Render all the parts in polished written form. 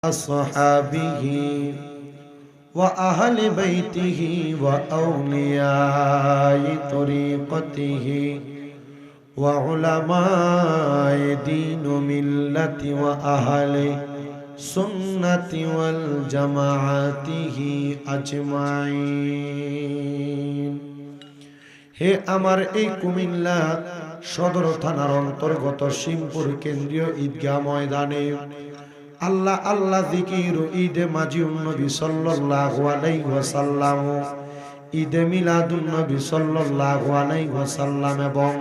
أصحابه وأهل بيته وأولياء طريقته وعلماء دين ملة وأهل سنة والجماعته أجمعين। হে আমার এই কুমিল্লা সদর থানার অন্তর্গত শিমপুর কেন্দ্রীয় ঈদগাহ ময়দানে আল্লাহ আল্লাহ জিকির ঈদে মাজিউন নবী সাল্লাল্লাহু আলাইহি ওয়াসাল্লাম, ঈদে মিলাদুন নবী সাল্লাল্লাহু আলাইহি ওয়াসাল্লাম এবং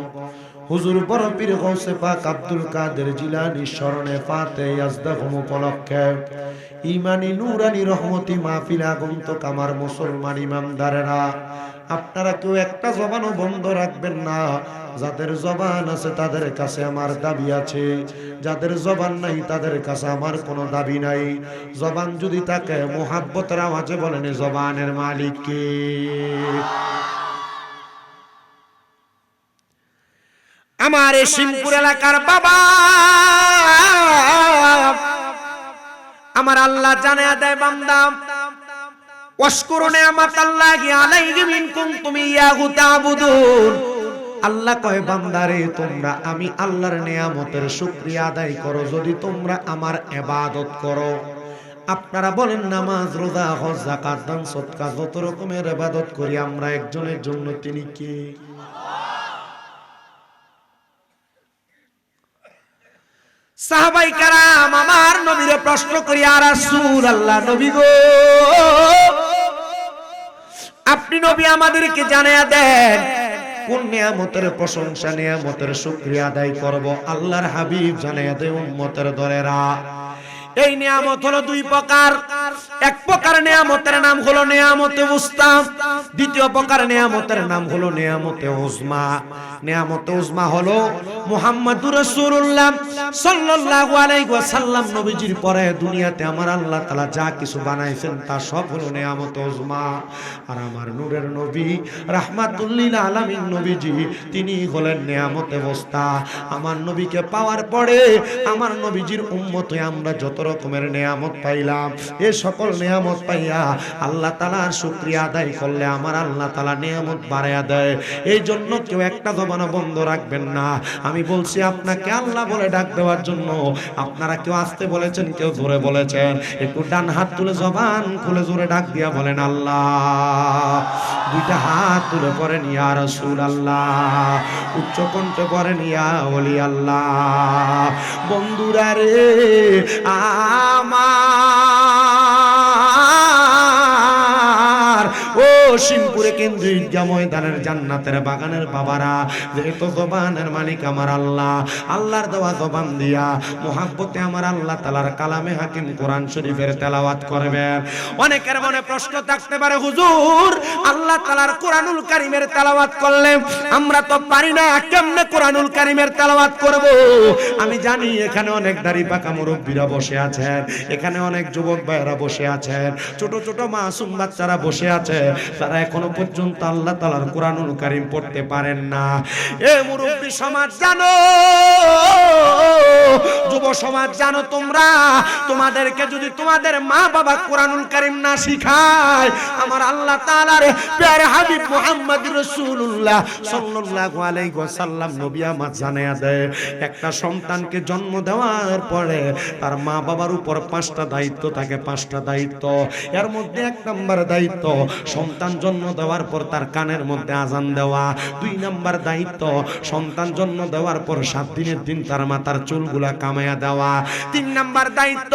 হুজুর বড় পীর গৌসে পাক আব্দুল কাদের জিলানী স্মরণে ফাতে ইয়াজদাহুম উপলক্ষে ইমানি নুরানি রহমতি মাহফিল আগন্তুক আমার মুসলমান ইমানদারেরা, আপনারা কেউ একটা জবানও বন্ধ রাখবেন না। যাদের জবান আছে তাদের কাছে আমার দাবি আছে, যাদের জবান নাই তাদের কাছে আমার কোনো দাবি নাই। জবান যদি থাকে মুহাব্বতের আওয়াজে বলেন জবানের মালিক কে? আমার এই শিমপুর এলাকার বাবা আমার আল্লাহ জানায়া দেয় বান্দা ওয়াশকুরু নি'মাতাল্লাহি আলাইহি ইন কুনতুম ইয়াহু তা'বুদুন। আল্লাহ কয় বান্দারে তোমরা আমি আল্লাহর নিয়ামতের শুকরিয়া আদায় করো যদি তোমরা আমার ইবাদত করো। আপনারা বলেন নামাজ রোজা হজ যাকাত দান সদকা যত রকমের ইবাদত করি আমরা একজনের জন্য, তিনি কে? সাহাবায়ে কেরাম আমার নবীরে প্রশ্ন করি, ইয়া রাসূলুল্লাহ নবী গো আপনি নবী আমাদেরকে জানায়া দেন কোন নিয়ামতের প্রশংসা নিয়ামতের শুকরিয়া আদায় করব। আল্লাহর হাবিব জানায়া দেয় উম্মতের দরেরা এই নিয়ামত হলো দুই প্রকার। এক প্রকার নিয়ামতের নাম হলো নিয়ামতে উস্তা, দ্বিতীয় প্রকার নিয়ামতের নাম হলো নিয়ামতে উজমা। নিয়ামতে উজমা হলো মুহাম্মদুর রাসূলুল্লাহ সাল্লাল্লাহু আলাইহি ওয়াসাল্লাম নবীজির পরে দুনিয়াতে আমার আল্লাহ তাআলা যা কিছু বানাইছেন তা সব হলো নিয়ামতে উজমা। আর আমার নূরের নবী রাহমাতুল লিল আলামিন নবীজি তিনি হলেন নিয়ামতে উস্তা। আমার নবীকে পাওয়ার পরে আমার নবীজির উম্মত হয়ে আমরা যত রকমের নিয়ামত পাইলাম, এই সকল নিয়ামত পাইয়া আল্লাহ তাআলার শুকরিয়া আদায় করলে আমার আল্লাহ তাআলা নিয়ামত বাড়ায়া দেয়। এই জন্য কেউ একটা জবান বন্ধ রাখবেন না। আমি বলছি আপনাকে আল্লাহ বলে ডাক দেওয়ার জন্য। আপনারা কেউ আস্তে বলেছেন, কেউ জোরে বলেছেন। একটু ডান হাত তুলে জবান খুলে জোরে ডাক দিয়া বলেন আল্লাহ। দুইটা হাত তুলে পড়েন ইয়া রাসূলুল্লাহ, উচ্চ কণ্ঠে পড়েন ইয়া ওলি আল্লাহ। বন্ধুরা রে আমার ও শিমপুরে কেন্দ্রীয় ঈদগাহ ময়দানের জান্নাতের বাগানের বাবারা, যেহেতু জবানের মালিক আমার আল্লাহ, আল্লাহর দেওয়া জবান দিয়া মুহাব্বতে আমার আল্লাহ তাআলার কালামে হাকিম কোরআন শরীফের তেলাওয়াত করবেন। অনেকের মনে প্রশ্ন থাকতে পারে, হুজুর আল্লাহ তাআলার কোরআনুল কারীমের তেলাওয়াত করলে আমরা তো পারি না, কেমনে কোরআনুল কারীমের তেলাওয়াত করব? আমি জানি এখানে অনেক দাড়ি পাকা মুরব্বীরা বসে আছেন, এখানে অনেক যুবক ভাইয়েরা বসে আছেন, ছোট ছোট মাসুম বাচ্চারা বসে আছে, তারা এখনো পর্যন্ত আল্লাহ তাআলার কোরআনুল কারীম পড়তে পারেন না। এ মুরব্বী সমাজ জানো, যুব সমাজ জানো, তোমরা তোমাদেরকে যদি তোমাদের মা বাবা কোরআনুল কারীম না শিখায়, আমার আল্লাহ তাআলার প্যারে হাবিব মুহাম্মদুর রাসূলুল্লাহ সাল্লাল্লাহু আলাইহি ওয়াসাল্লাম নবী আমার জানায়া দেয় একটা সন্তানকে জন্ম দেওয়ার পরে তার মা বাবার উপর 5টা দায়িত্ব থাকে। 5টা দায়িত্ব, এর মধ্যে 1 নাম্বার দায়িত্ব সন্তান জন্ম দেওয়ার পর তার কানের মধ্যে আজান দেওয়া। 2 নাম্বার দায়িত্ব সন্তান জন্ম দেওয়ার পর 7 দিনের দিন তার মাথার চুলগুলা কামাইয়া দেওয়া। 3 নাম্বার দায়িত্ব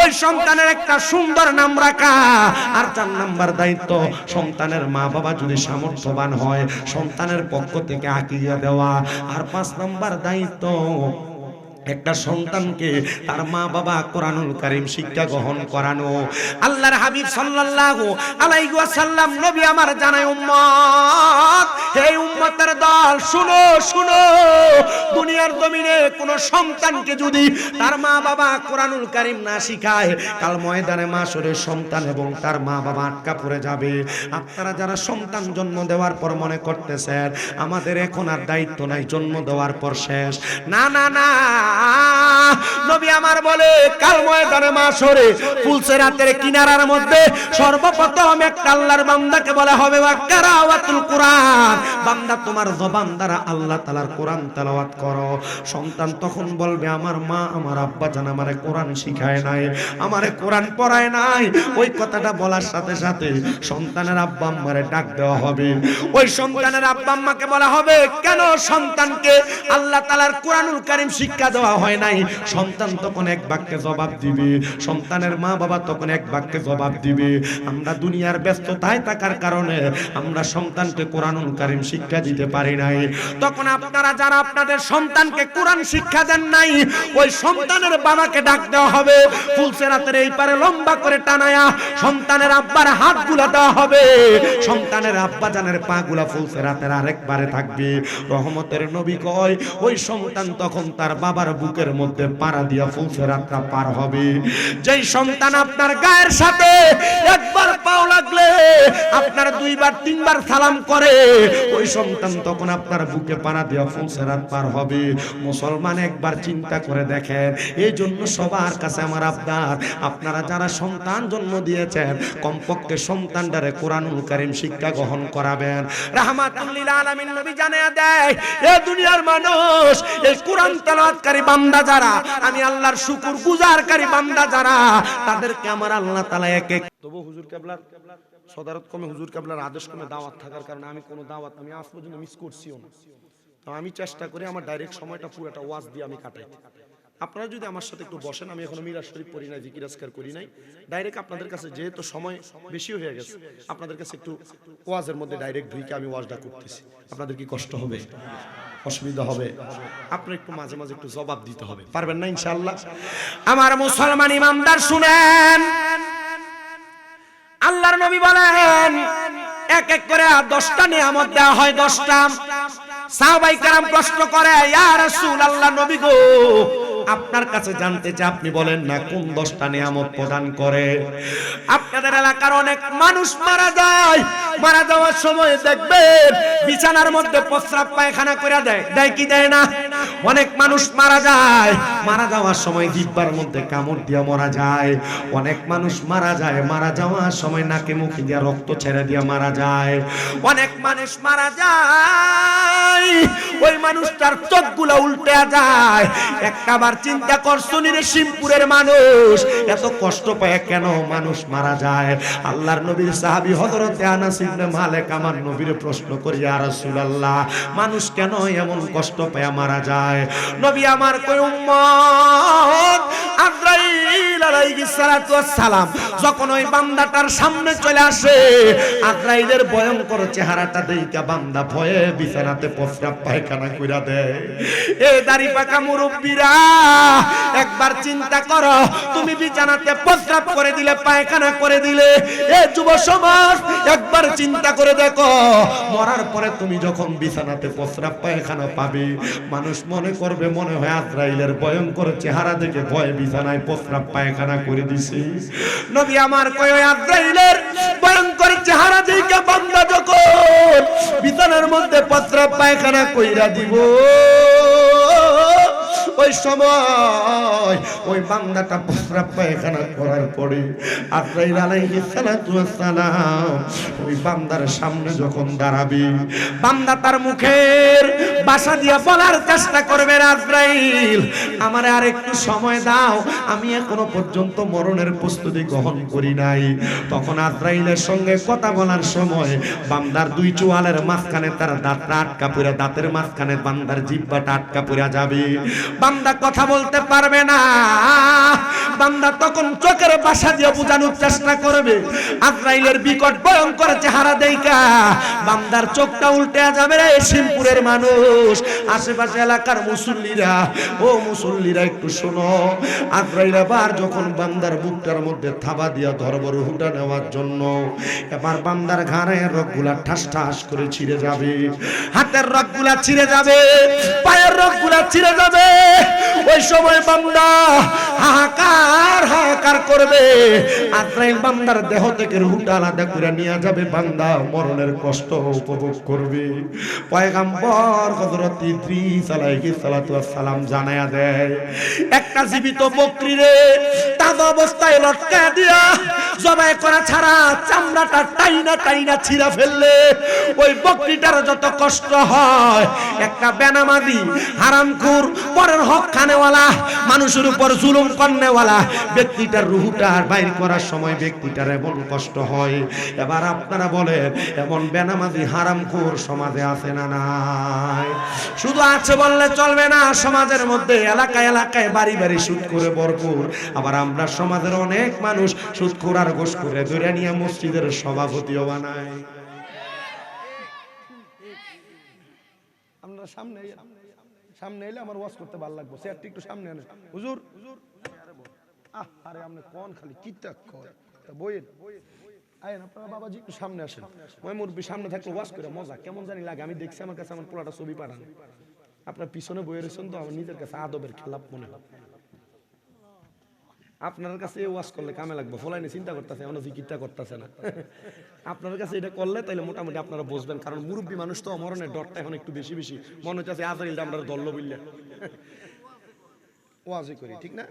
ওই সন্তানের একটা সুন্দর নাম রাখা। আর 4 নাম্বার দায়িত্ব সন্তানের মা বাবা যদি সামর্থ্যবান হয় সন্তানের পক্ষ থেকে আকিয়া দেওয়া। আর 5 নাম্বার দায়িত্ব একটা সন্তানকে তার মা বাবা কোরআনুল কারীম শিক্ষা গ্রহণ করানো। আল্লাহর হাবিব সাল্লাল্লাহু আলাইহি ওয়াসাল্লাম নবী আমার জানায়, উম্মত হে উম্মতের দল শুনো শুনো, দুনিয়ার জমিনে কোন সন্তানকে যদি তার মা বাবা কোরআনুল কারীম না শিখায়, কাল ময়দানে মাশরে সন্তান এবং তার মা বাবা আটকা পড়ে যাবে। আপনারা যারা সন্তান জন্ম দেওয়ার পর মনে করতেছেন আমাদের এখন আর দায়িত্ব নাই, জন্ম দেওয়ার পর শেষ, না না না, নবী আমার বলে কাল ময়দানে মাশরে ফুলসিরাতের কিনারার মধ্যে সর্বপ্রথম একটা আল্লাহর বান্দাকে বলা হবে ওয়াক্কারাওয়াতুল কোরআন, বান্দা তোমার জবান দ্বারা আল্লাহ তাআলার কোরআন তেলাওয়াত করো। সন্তান তখন বলবে আমার মা আমার আব্বা জান আমারে কোরআন শিখায় নাই, আমারে কোরআন পড়ায় নাই। ওই কথাটা বলার সাথে সাথে সন্তানের আব্বা আম্মারে ডাক দেওয়া হবে। ওই সন্তানের আব্বা আম্মাকে বলা হবে কেন সন্তানকে আল্লাহ তাআলার কোরআনুল কারীম শিক্ষা দেওয়া হয় নাই? সন্তান তখন এক বাক্যে জবাব দিবে, সন্তানের মা বাবা তখন এক বাক্যে জবাব দিবে আমরা দুনিয়ার ব্যস্ততায় থাকার কারণে আমরা সন্তানকে কোরআনুল কারীম শিক্ষা দিতে পারি নাই। তখন আপনারা যারা আপনাদের সন্তানকে কোরআন শিক্ষা দেন নাই, ওই সন্তানের বাবাকে ডাক দেওয়া হবে, ফুলসিরাতের এই পারে লম্বা করে টানায়া সন্তানের আব্বার হাতগুলা দেওয়া হবে, সন্তানের আব্বা জানের পাগুলা ফুলসিরাতের আরেকবারে থাকবে। রহমতের নবী কয় ওই সন্তান তখন তার বাবার বুকের মধ্যে পাড়া দিয়া ফুলসিরাতটা পার হবে। যেই সন্তান আপনার গায়ের সাথে একবার পাও লাগলে আপনার দুইবার তিনবার সালাম করে, ওই সন্তান তখন আপনার বুকে পাড়া দিয়া ফুলসিরাত পার হবে। মুসলমান একবার চিন্তা করে দেখেন। এই জন্য সবার কাছে আমার আবদার, আপনারা যারা সন্তান জন্ম দিয়েছেন কমপক্ষে সন্তানটারে কোরআনুল কারীম শিক্ষা গ্রহণ করাবেন। রাহমাতুল লিল আলামিন নবী জানিয়ে দেয় এই দুনিয়ার মানুষ এই কোরআন তেলাওয়াতকারী বান্দা যারা, আমি আল্লাহর শুকর গুজারকারী বান্দা যারা, তাদেরকে আমার আল্লাহ তাআলা এক এক তবু হুজুর কেবলার সদারত কমে হুজুর কেবলার আদেশ কমে দাওয়াত থাকার কারণে আমি কোনো দাওয়াত আমি আজ পর্যন্ত মিস করছিও না। তো আমি চেষ্টা করি আমার ডাইরেক্ট সময়টা পুরোটা ওয়াজ দিয়ে আমি কাটাই। আপনারা যদি আমার সাথে একটু বসেন, আমি এখনো মিরাজ শরীফ পড়ি নাই, জিকির আজকার করি নাই, ডাইরেক্ট আপনাদের কাছে যেহেতু সময় বেশি হয়ে গেছে আপনাদের কাছে একটু ওয়াজের মধ্যে ডাইরেক্ট ঢুকে আমি ওয়াজটা করতেছি। আপনাদের কি কষ্ট হবে, অসুবিধা হবে? আপনার একটু মাঝে মাঝে একটু জবাব দিতে হবে, পারবেন না ইনশাআল্লাহ? আমার মুসলমান ইমানদার শুনেন, আল্লাহর নবী বলেন এক এক করে 10টা নিয়ামত দেওয়া হয়। 10টা সাহাবায়ে কেরাম প্রশ্ন করে ইয়া রাসূলুল্লাহ নবী গো আপনার কাছে জানতে চাই আপনি বলেন না কোন 10টা নিয়ামত প্রদান করে? আপনাদের এলাকার অনেক মানুষ মারা যায়, মারা যাওয়ার সময় দেখবেন বিছানার মধ্যে প্রস্রাব পায়খানা করে দেয়, দেয় কি দেয় না? অনেক মানুষ মারা যায়, মারা যাওয়ার সময় জিহ্বার মধ্যে কামড় দিয়ে মারা যায়। অনেক মানুষ মারা যায়, মারা যাওয়ার সময় নাকে মুখে দিয়ে রক্ত ছেড়ে দিয়ে মারা যায়। অনেক মানুষ মারা যায়, ওই মানুষটার চোখগুলো উল্টে যায়। একবার চিন্তা করছো নি রে শিবপুরের মানুষ এত কষ্ট পায় কেন মানুষ মারা যায়? আল্লাহর নবীর সাহাবী হযরতে আনাস ইবনে মালিক আমার নবীর প্রশ্ন করি ইয়া রাসূলুল্লাহ মানুষ কেন এমন কষ্ট পায় মারা যায়? নবী আমার কই উম্মত আজরাইল আলাইহিস সালাতু ওয়াস সালাম যখন ওই বান্দাটার সামনে চলে আসে, আজরাইলের ভয়ঙ্কর চেহারাটা দেইখা বান্দা ভয়ে বিছানাতে প্রস্রাব পায়খানা কইরা দেয়। এ দাড়ি পাকা মুরব্বিরা একবার চিন্তা করো, তুমি বিছানাতে প্রস্রাব করে দিলে, পায়খানা করে দিলে, এ যুব সমাজ একবার চিন্তা করে দেখো মরার পরে তুমি যখন বিছানাতে প্রস্রাব পায়খানা পাবে, মানুষ মনে করবে মনে হয় আজরাইলের ভয়ঙ্কর চেহারা দেখে ভয়ে বিছানায় প্রস্রাব পায়খানা করে দিছে। নবী আমার কয় আজরাইলের ভয়ঙ্কর চেহারা দেখে বান্দা যখন বিছানার মধ্যে প্রস্রাব পায়খানা কইরা দিব, ওই সময় ওই বান্দাটা প্রস্রাব পায়খানা করার পরে আজরাইল আলাইহিস সালাতু ওয়াস সালাম ওই বান্দার সামনে যখন দাঁড়াবে, বান্দা তার মুখের ভাষা দিয়ে বলার চেষ্টা করবে আজরাইল আমারে আর একটু সময় দাও, আমি এখনো পর্যন্ত মরণের প্রস্তুতি গ্রহণ করি নাই। তখন আজরাইলের সঙ্গে কথা বলার সময় বান্দার দুই চোয়ালের মাঝখানে তার দাঁতটা আটকা পড়ে, দাঁতের মাঝখানে বান্দার জিহ্বাটা আটকা পড়ে যাবে, বান্দা কথা বলতে পারবে না। বান্দা তখন চোখের ভাষা দিয়ে বোঝানোর চেষ্টা করবে, আজরাইলের বিকট ভয়ঙ্কর চেহারা দেইখা বান্দার চোখটা উল্টে যাবে। রে শিবপুরের মানুষ, আশেপাশে এলাকার মুসল্লিরা, ও মুসল্লিরা একটু শোনো, আজরাইল আবার যখন বান্দার বুকটার মধ্যে থাবা দিয়া ধরবর হুটা নেওয়ার জন্য, এবার বান্দার ঘাড়ের রগগুলা ঠাস ঠাস করে ছিঁড়ে যাবে, হাতের রগগুলা ছিঁড়ে যাবে, পায়ের রগগুলা ছিঁড়ে যাবে। ওই সময় বান্দা হাহাকার হাহাকার করবে, আজরাইল বান্দার দেহ থেকে রুহটা আলাদা করে নিয়ে যাবে, বান্দা মরণের কষ্ট উপভোগ করবে। পয়গম্বর হযরত ইদ্রিস আলাইহিস সালাতু ওয়াস সালাম জানায়া দেয় একটা জীবিত বকরি রে তাজা অবস্থায় লটকায়া দিয়া জবাই করা ছাড়া চামড়াটা টাইনা টাইনা ছিঁড়া ফেললে ওই বকরিটার যত কষ্ট হয় একটা বেনামাজি হারামখোর পরের হক খানেওয়ালা মানুষের উপর জুলুম করনেওয়ালা ব্যক্তিটার রূহটা বাইর করার সময় ব্যক্তিটার এমন কষ্ট হয়। এবার আপনারা বলেন এমন বেনামাজি হারামখোর সমাজে আছে না নাই? শুধু আছে বললে চলবে না, সমাজের মধ্যে এলাকায় এলাকায় বাড়ি বাড়ি সুদ করে ভরপুর। আবার আমরা সমাজের অনেক মানুষ সুদখোর আর ঘুষ করে ধরে নিয়ে মসজিদের সভাপতিও বানায়। আপনারা সামনে সামনে এলে আমার ওয়াজ করতে ভালো লাগবে। চেয়ারটি একটু সামনে আনে হুজুর। আরে আপনি কোন খালি কিতা কয় বইয়ের আয়েন আপনারা বাবাজি একটু সামনে আসেন। ওই মুরব্বি সামনে থাকলে ওয়াজ করে মজা কেমন জানি লাগে। আমি দেখছি আমার কাছে আমার পোলাটা ছবি পাঠান, আপনার পিছনে বইয়ে রয়েছেন তো আমার নিজের কাছে আদবের খেলাপ মনে হয়। আপনার কাছে ওয়াজ করলে কামে লাগবে, ফলাইনে চিন্তা করতেছে এমন জিকিরটা করতেছে না। আপনার কাছে এটা করলে তাইলে মোটামুটি আপনারা বুঝবেন, কারণ মুরব্বী মানুষ তো মরণের ডরটা এখন একটু বেশি বেশি মনে হচ্ছে আজরাইলটা আমরা দল্ল বললে ওয়াজই করি, ঠিক না?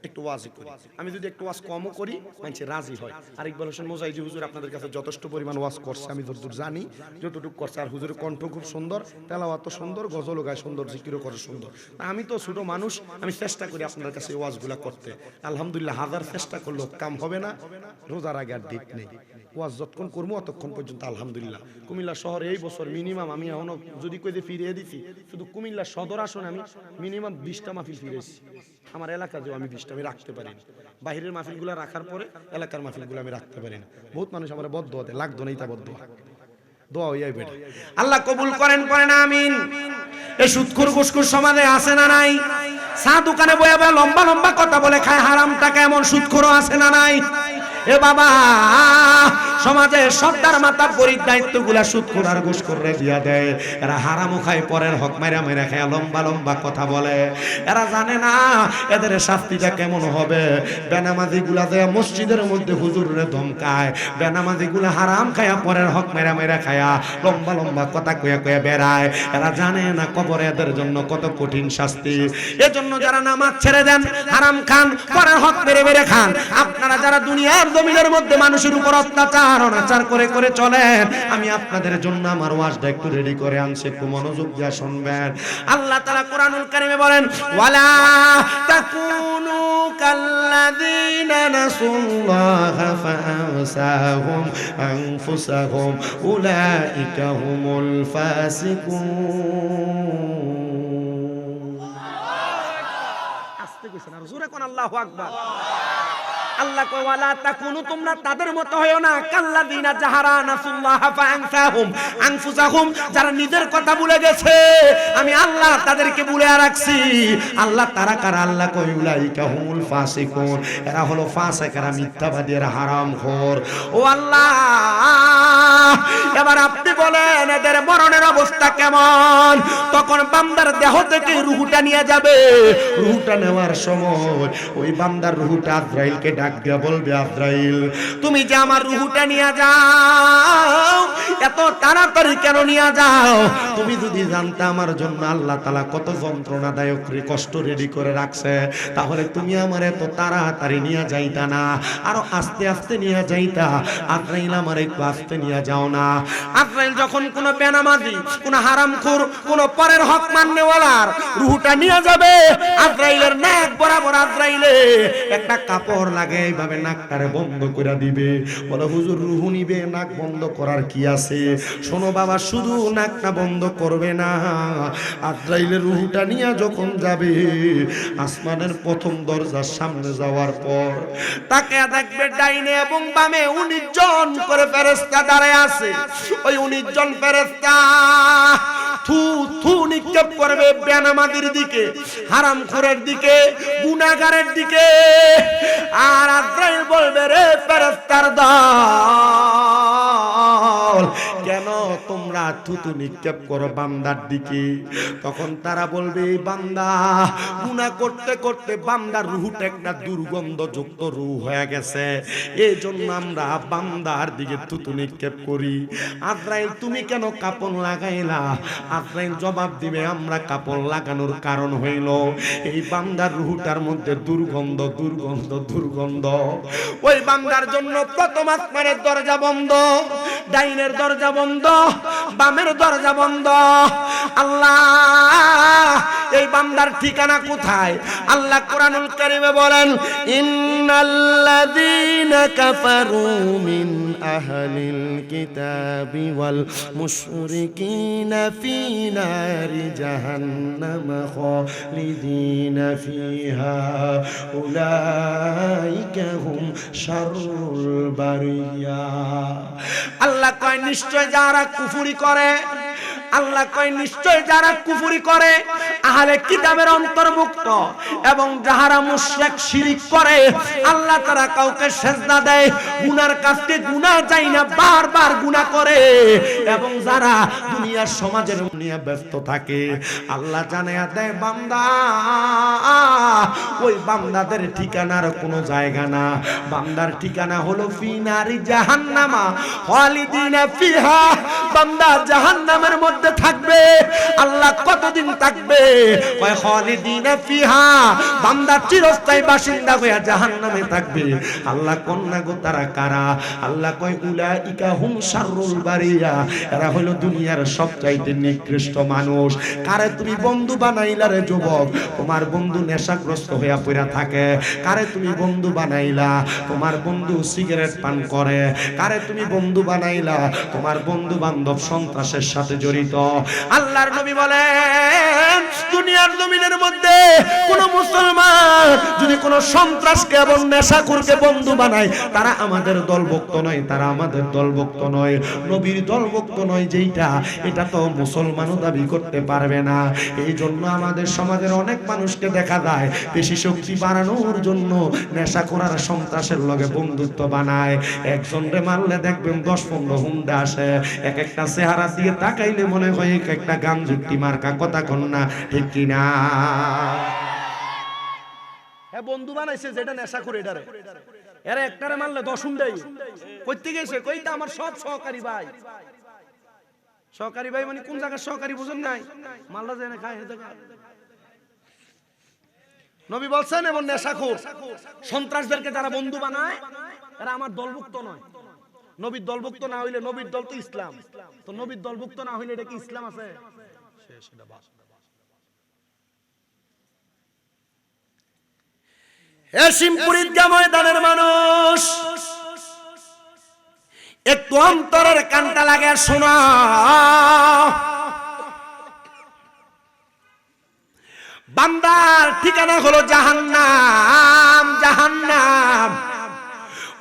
একটু ওয়াজই করি। আমি যদি একটু ওয়াজ কমও করি মানুষ রাজি হয়। আর ইকবাল হোসেন মোজাহিদি হুজুর আপনাদের কাছে যথেষ্ট পরিমাণ ওয়াজ করছে, আমি যতদূর জানি যতটুকু করছে। আর হুজুরের কণ্ঠ খুব সুন্দর, তেলাওয়াত সুন্দর, গজলও গায় সুন্দর, জিকিরও করে সুন্দর। আমি তো ছোট মানুষ, আমি চেষ্টা করি আপনাদের কাছে ওয়াজগুলা করতে। আলহামদুলিল্লাহ হাজার চেষ্টা করলেও কাম হবে না। রোজার আগে আর ডেট নেই, ওয়াজ যতক্ষণ করবো অতক্ষণ পর্যন্ত আলহামদুলিল্লাহ। কুমিল্লা শহরে এই বছর মিনিমাম আমি এখনো যদি কই যে ফিরিয়ে দিছি, শুধু কুমিল্লা সদর আসনে আমি মিনিমাম 20টা মাহফিল ফিরেছি। আমার এলাকা যে আমি 20টা আমি রাখতে পারি না। বাহিরের মাহফিলগুলো রাখার পরে এলাকার মাহফিলগুলো আমি রাখতে পারি না। বহুত মানুষ আমার বদদোয়া দেয়, লাগতো না, এটা বদদোয়া দোয়া হইয়াই বেটা। আল্লাহ কবুল করেন, পড়েন আমিন। এই সুদখোর ঘুষখোর সমাজে আছে না নাই? চা দোকানে বয়ে বয়ে লম্বা লম্বা কথা বলে খায় হারাম টাকা, এমন সুদখোরও আছে না নাই? এ বাবা, সমাজে সর্দার মাথা পরির দায়িত্বগুলা সুদখোর আর ঘুষখোররে দিয়া দেয়। এরা হারামও খায়, পরের হক মাইরা মাইরা খায়, লম্বা লম্বা কথা বলে। এরা জানে না এদের শাস্তিটা কেমন হবে। বেনামাজিগুলা দেয় মসজিদের মধ্যে হুজুরে ধমকায়, বেনামাজিগুলা হারাম খায়া পরের হক মাইরা মাইরা খায়া লম্বা লম্বা কথা কয়া কয়া বেড়ায়। এরা জানে না কবরে এদের জন্য কত কঠিন শাস্তি। এজন্য যারা নামাজ ছেড়ে দেন, হারাম খান, পরের হক মেরে মেরে খান, আপনারা যারা দুনিয়ার জমিনের মধ্যে মানুষের উপর অত্যাচার অনাচার করে করে চলেন, আমি আপনাদের জন্য আমার ওয়াজটা একটু রেডি করে আনছি, একটু মনোযোগ দিয়ে শুনবেন। আল্লাহ তাআলা কোরআনুল কারীমে বলেন, ওয়ালা তাকুনু কাল্লাযীনা নাসুল্লাহা ফাআনসাহুম আনফুসাহুম উলাইকা হুমুল ফাসিকুন। আস্তে কইছেন আর জোরে কোন আল্লাহু আকবার। আল্লাহ কয় ওয়ালা তাকুনু, তোমরা তাদের মতো হয়ো না, কাল্লাযীনা জাহারা নাসুল্লাহা ফাআনসাহুম আনফুসাহুম, যারা নিজের কথা ভুলে গেছে আমি আল্লাহ তাদেরকে ভুলে রাখছি। আল্লাহ তারা কারা? আল্লাহ কয় উলাইকা হুমুল ফাসিকুন, এরা হলো ফাসিক, এরা মিথ্যাবাদী, এরা হারামখোর। ও আল্লাহ, এবার আপনি বলেন এদের মরণের অবস্থা কেমন? তখন বান্দার দেহ থেকে রূহটা নিয়ে যাবে। রূহটা নেওয়ার সময় ওই বান্দার রূহটা আজরাইলকে ডাক দিয়া বলবে, আজরাইল তুমি যে আমার রূহটা নিয়ে যাও, এত তাড়াতাড়ি কেন নিয়ে যাও? তুমি যদি জানতে আমার জন্য আল্লাহ তাআলা কত যন্ত্রণাদায়ক কষ্ট রেডি করে রাখছে, তাহলে তুমি আমার এত তাড়াতাড়ি নিয়ে যাইতা না, আরো আস্তে আস্তে নিয়ে যাইতা। আজরাইল আমার একটু আস্তে নিয়ে যাও না। আজরাইল যখন কোন বেনামাজি, কোন হারামখোর, কোন পরের হক মাননেওয়ালার রূহটা নিয়ে যাবে, আজরাইলের নাক বরাবর আজরাইলে একটা কাপড় লাগে, এইভাবে নাকটারে বন্ধ করে দিবে। বলে হুজুর রূহ নিবে, নাক বন্ধ করার কি আছে? শোনো বাবা, শুধু নাকটা বন্ধ করবে না, আজরাইলের রূহটা নিয়ে যখন যাবে আসমানের প্রথম দরজার সামনে যাওয়ার পর তাকে দেখবে ডাইনে এবং বামে 19 জন করে ফেরেশতা দাঁড়ায় আছে। ওই 19 জন ফেরেশতা থু থু নিক্ষেপ করবে বেনামাজির দিকে, হারামখোরের দিকে, গুনাহগারের দিকে। আর আজরাইল বলবে, রে ফেরেশতার দল, কেন তোমরা থুতু নিক্ষেপ করো বান্দার দিকে, তখন তারা বলবে এই বান্দা গুনাহ করতে করতে বান্দার রূহটা একটা দুর্গন্ধযুক্ত রূহ হয়ে গেছে, এই জন্য আমরা বান্দার দিকে থুতু নিক্ষেপ করি। আজরাইল তুমি কেন কাপড় লাগাইলা? আজরাইল জবাব দিবে আমরা কাপড় লাগানোর কারণ হইল এই বান্দার রূহটার মধ্যে দুর্গন্ধ দুর্গন্ধ দুর্গন্ধ। ওই বান্দার জন্য প্রথম আসমানের দরজা বন্ধ, ডাইনের দরজা বন্ধ, বামের দরজা বন্ধ। আল্লাহ এই বান্দার ঠিকানা কোথায়? আল্লাহ কোরআনুল কারীমে বলেন ইন্নাল্লাযীনা কাফারু মিন আহলিল কিতাবি ওয়াল মুশরিকিনা ফী নারি জাহান্নাম খালিদিনা ফিহা উলাইকা হুম শাররুল বারিয়া। আল্লাহ কয় নিশ্চয় যারা কুফরি করে, আল্লাহ কয় নিশ্চয় যারা কুফরি করে আহলে কিতাবের অন্তর্ভুক্ত এবং যারা মুশরিক শিরিক করে, আল্লাহ তারা কাউকে সেজদা দেয়, গুনার কাজকে গুনাহ যায় না, বারবার গুনাহ করে এবং যারা দুনিয়ার সমাজের নিয়ে ব্যস্ত থাকে, আল্লাহ জানায়া দেয় বান্দা ওই বান্দাদের ঠিকানার কোনো জায়গা না, বান্দার ঠিকানা হলো ফি নারি জাহান্নামা খালিদিনা ফিহা। বান্দা জাহান্নামের মধ্যে থাকবে। আল্লাহ কতদিন থাকবে? কয় খালিদিনা ফিহা, বান্দা চিরস্থায়ী বাসিন্দা হয়ে জাহান্নামে থাকবে। আল্লাহ কন্যা গো তারা কারা? আল্লাহ কয় উলাইকা হুম শাররুল বারিয়া, এরা হলো দুনিয়ার সবচাইতে নিকৃষ্ট মানুষ। কারে তুমি বন্ধু বানাইলা রে যুবক? তোমার বন্ধু নেশাগ্রস্ত হইয়া পড়া থাকে। কারে তুমি বন্ধু বানাইলা? তোমার বন্ধু সিগারেট পান করে। কারে তুমি বন্ধু বানাইলা? তোমার বন্ধু বান্ধব সন্ত্রাসের সাথে জড়িত। আল্লাহর নবী বলেন দুনিয়ার জমিনের মধ্যে কোন মুসলমান যদি কোন সন্ত্রাসকে এবং নেশাখোরকে বন্ধু বানায়, তারা আমাদের দলভুক্ত নয়, তারা আমাদের দলভুক্ত নয়, নবীর দলভুক্ত নয়। যেইটা এটা তো মুসলমানও দাবি করতে পারবে না। এই জন্য আমাদের সমাজের অনেক মানুষকে দেখা যায় বেশি শক্তি বাড়ানোর জন্য নেশাখোর আর সন্ত্রাসের লগে বন্ধুত্ব বানায়। একজনরে মারলে দেখবেন 10-15 হুন্ডা আসে। এক একটা চেহারা দিয়ে তাকাইলে মনে হয় একটা গান যুক্তি মার্কা কথা কন না, ঠিক কিনা? হ্যাঁ বন্ধু বানাইছে যেটা নেশাখোর, এটারে এরা একটারে মারলে 10 হুন্ডাই কইতে গেছে। কইটা আমার সব সহকারী ভাই। সহকারী ভাই মানে কোন জায়গার সহকারী বুঝুন নাই? মাল্লা যায় না খায় হে জায়গা। নবী বলছেন এবং নেশাখোর সন্ত্রাসদেরকে যারা বন্ধু বানায় এরা আমার দলভুক্ত নয়। নবীর দলভুক্ত না হইলে, নবীর দল তো ইসলাম, তো নবীর দলভুক্ত না হইলে এটা কি ইসলাম আছে? হে শিমপুরীর ময়দানের মানুষ, একটু অন্তরের কানটা লাগে শোনা। বান্দার ঠিকানা হলো জাহান্নাম, জাহান্নাম।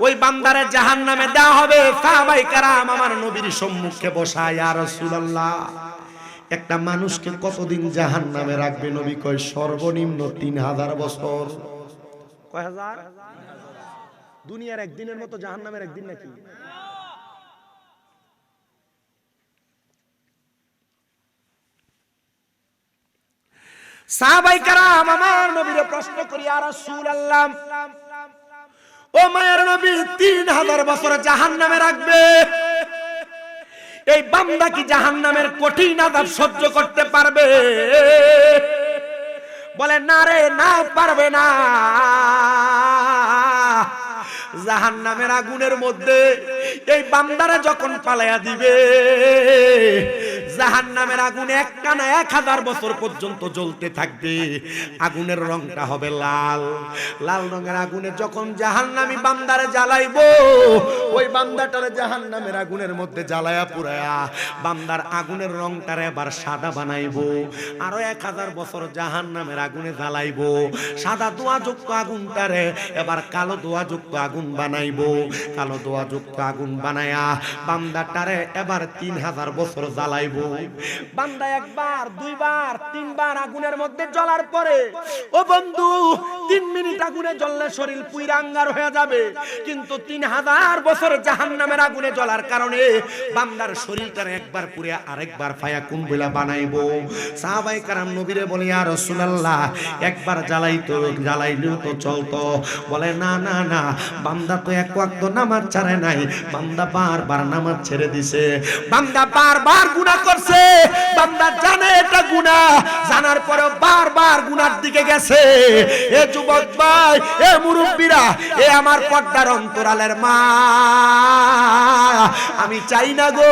ওই বান্দারে জাহান্নামে দেওয়া হবে। সাহাবায়ে কেরাম আমার নবীর সম্মুখে বসায়, ইয়া রাসূলুল্লাহ একটা মানুষকে কতদিন জাহান্নামে রাখবে? নবী কয় সর্বনিম্ন 3000 বছর। কয় হাজার? দুনিয়ার একদিনের মতো জাহান্নামের একদিন নাকি? সাহাবায়ে কেরাম আমার নবীরে প্রশ্ন করি, ইয়া রাসূলুল্লাহ ও মায়ের নবী 3000 বছর জাহান্নামে রাখবে, এই বান্দা কি জাহান্নামের কঠিন আযাব সহ্য করতে পারবে? বলে না রে, না পারবে না। জাহান্নামের আগুনের মধ্যে এই বান্দারা যখন পালায়া দিবে, জাহান্নামের আগুন একটানা 1000 বছর পর্যন্ত জ্বলতে থাকবে। আগুনের রংটা হবে লাল। লাল রঙের আগুনে যখন জাহান্নামী বান্দারে জ্বালাইবো, ওই বান্দাটারে জাহান্নামের আগুনের মধ্যে জ্বালায়া পুরায়া বান্দার আগুনের রংটারে আবার সাদা বানাইবো। আরো 1000 বছর জাহান্নামের আগুনে জ্বালাইবো। সাদা ধোঁয়াযুক্ত আগুনটারে এবার কালো ধোঁয়াযুক্ত আগুন বানাইবো। কালো ধোঁয়াযুক্ত আগুন বানায়া বান্দাটারে এবার 3000 বছর জ্বালাইবো। বান্দা একবার, দুইবার, তিনবার আগুনের মধ্যে জ্বলার পরে ও বন্ধু 3 মিনিট আগুনে জ্বললে শরীর পুইরা আঙ্গার হয়ে যাবে, কিন্তু 3000 বছর জাহান্নামের আগুনে জ্বলার কারণে বান্দার শরীরটা একবার পুড়ে আরেকবার ফায়াকুন বইলা বানাইবো। সাহাবায়ে কেরাম নবীরে বলে, ইয়া রাসূলুল্লাহ, একবার জ্বালাইলেও তো চলতো। বলে, না না না, বান্দা তো এক ওয়াক্ত নামাজ ছাড়ে নাই, বান্দা বারবার নামাজ ছেড়ে দিছে, বান্দা বারবার গুনাহ করছে, বান্দা জানে এটা গুনাহ, জানার পরেও বারবার গুনার দিকে গেছে। এ যুবক ভাই, এ মুরব্বীরা, এ আমার পর্দার অন্তরালের মা, আমি চাই না গো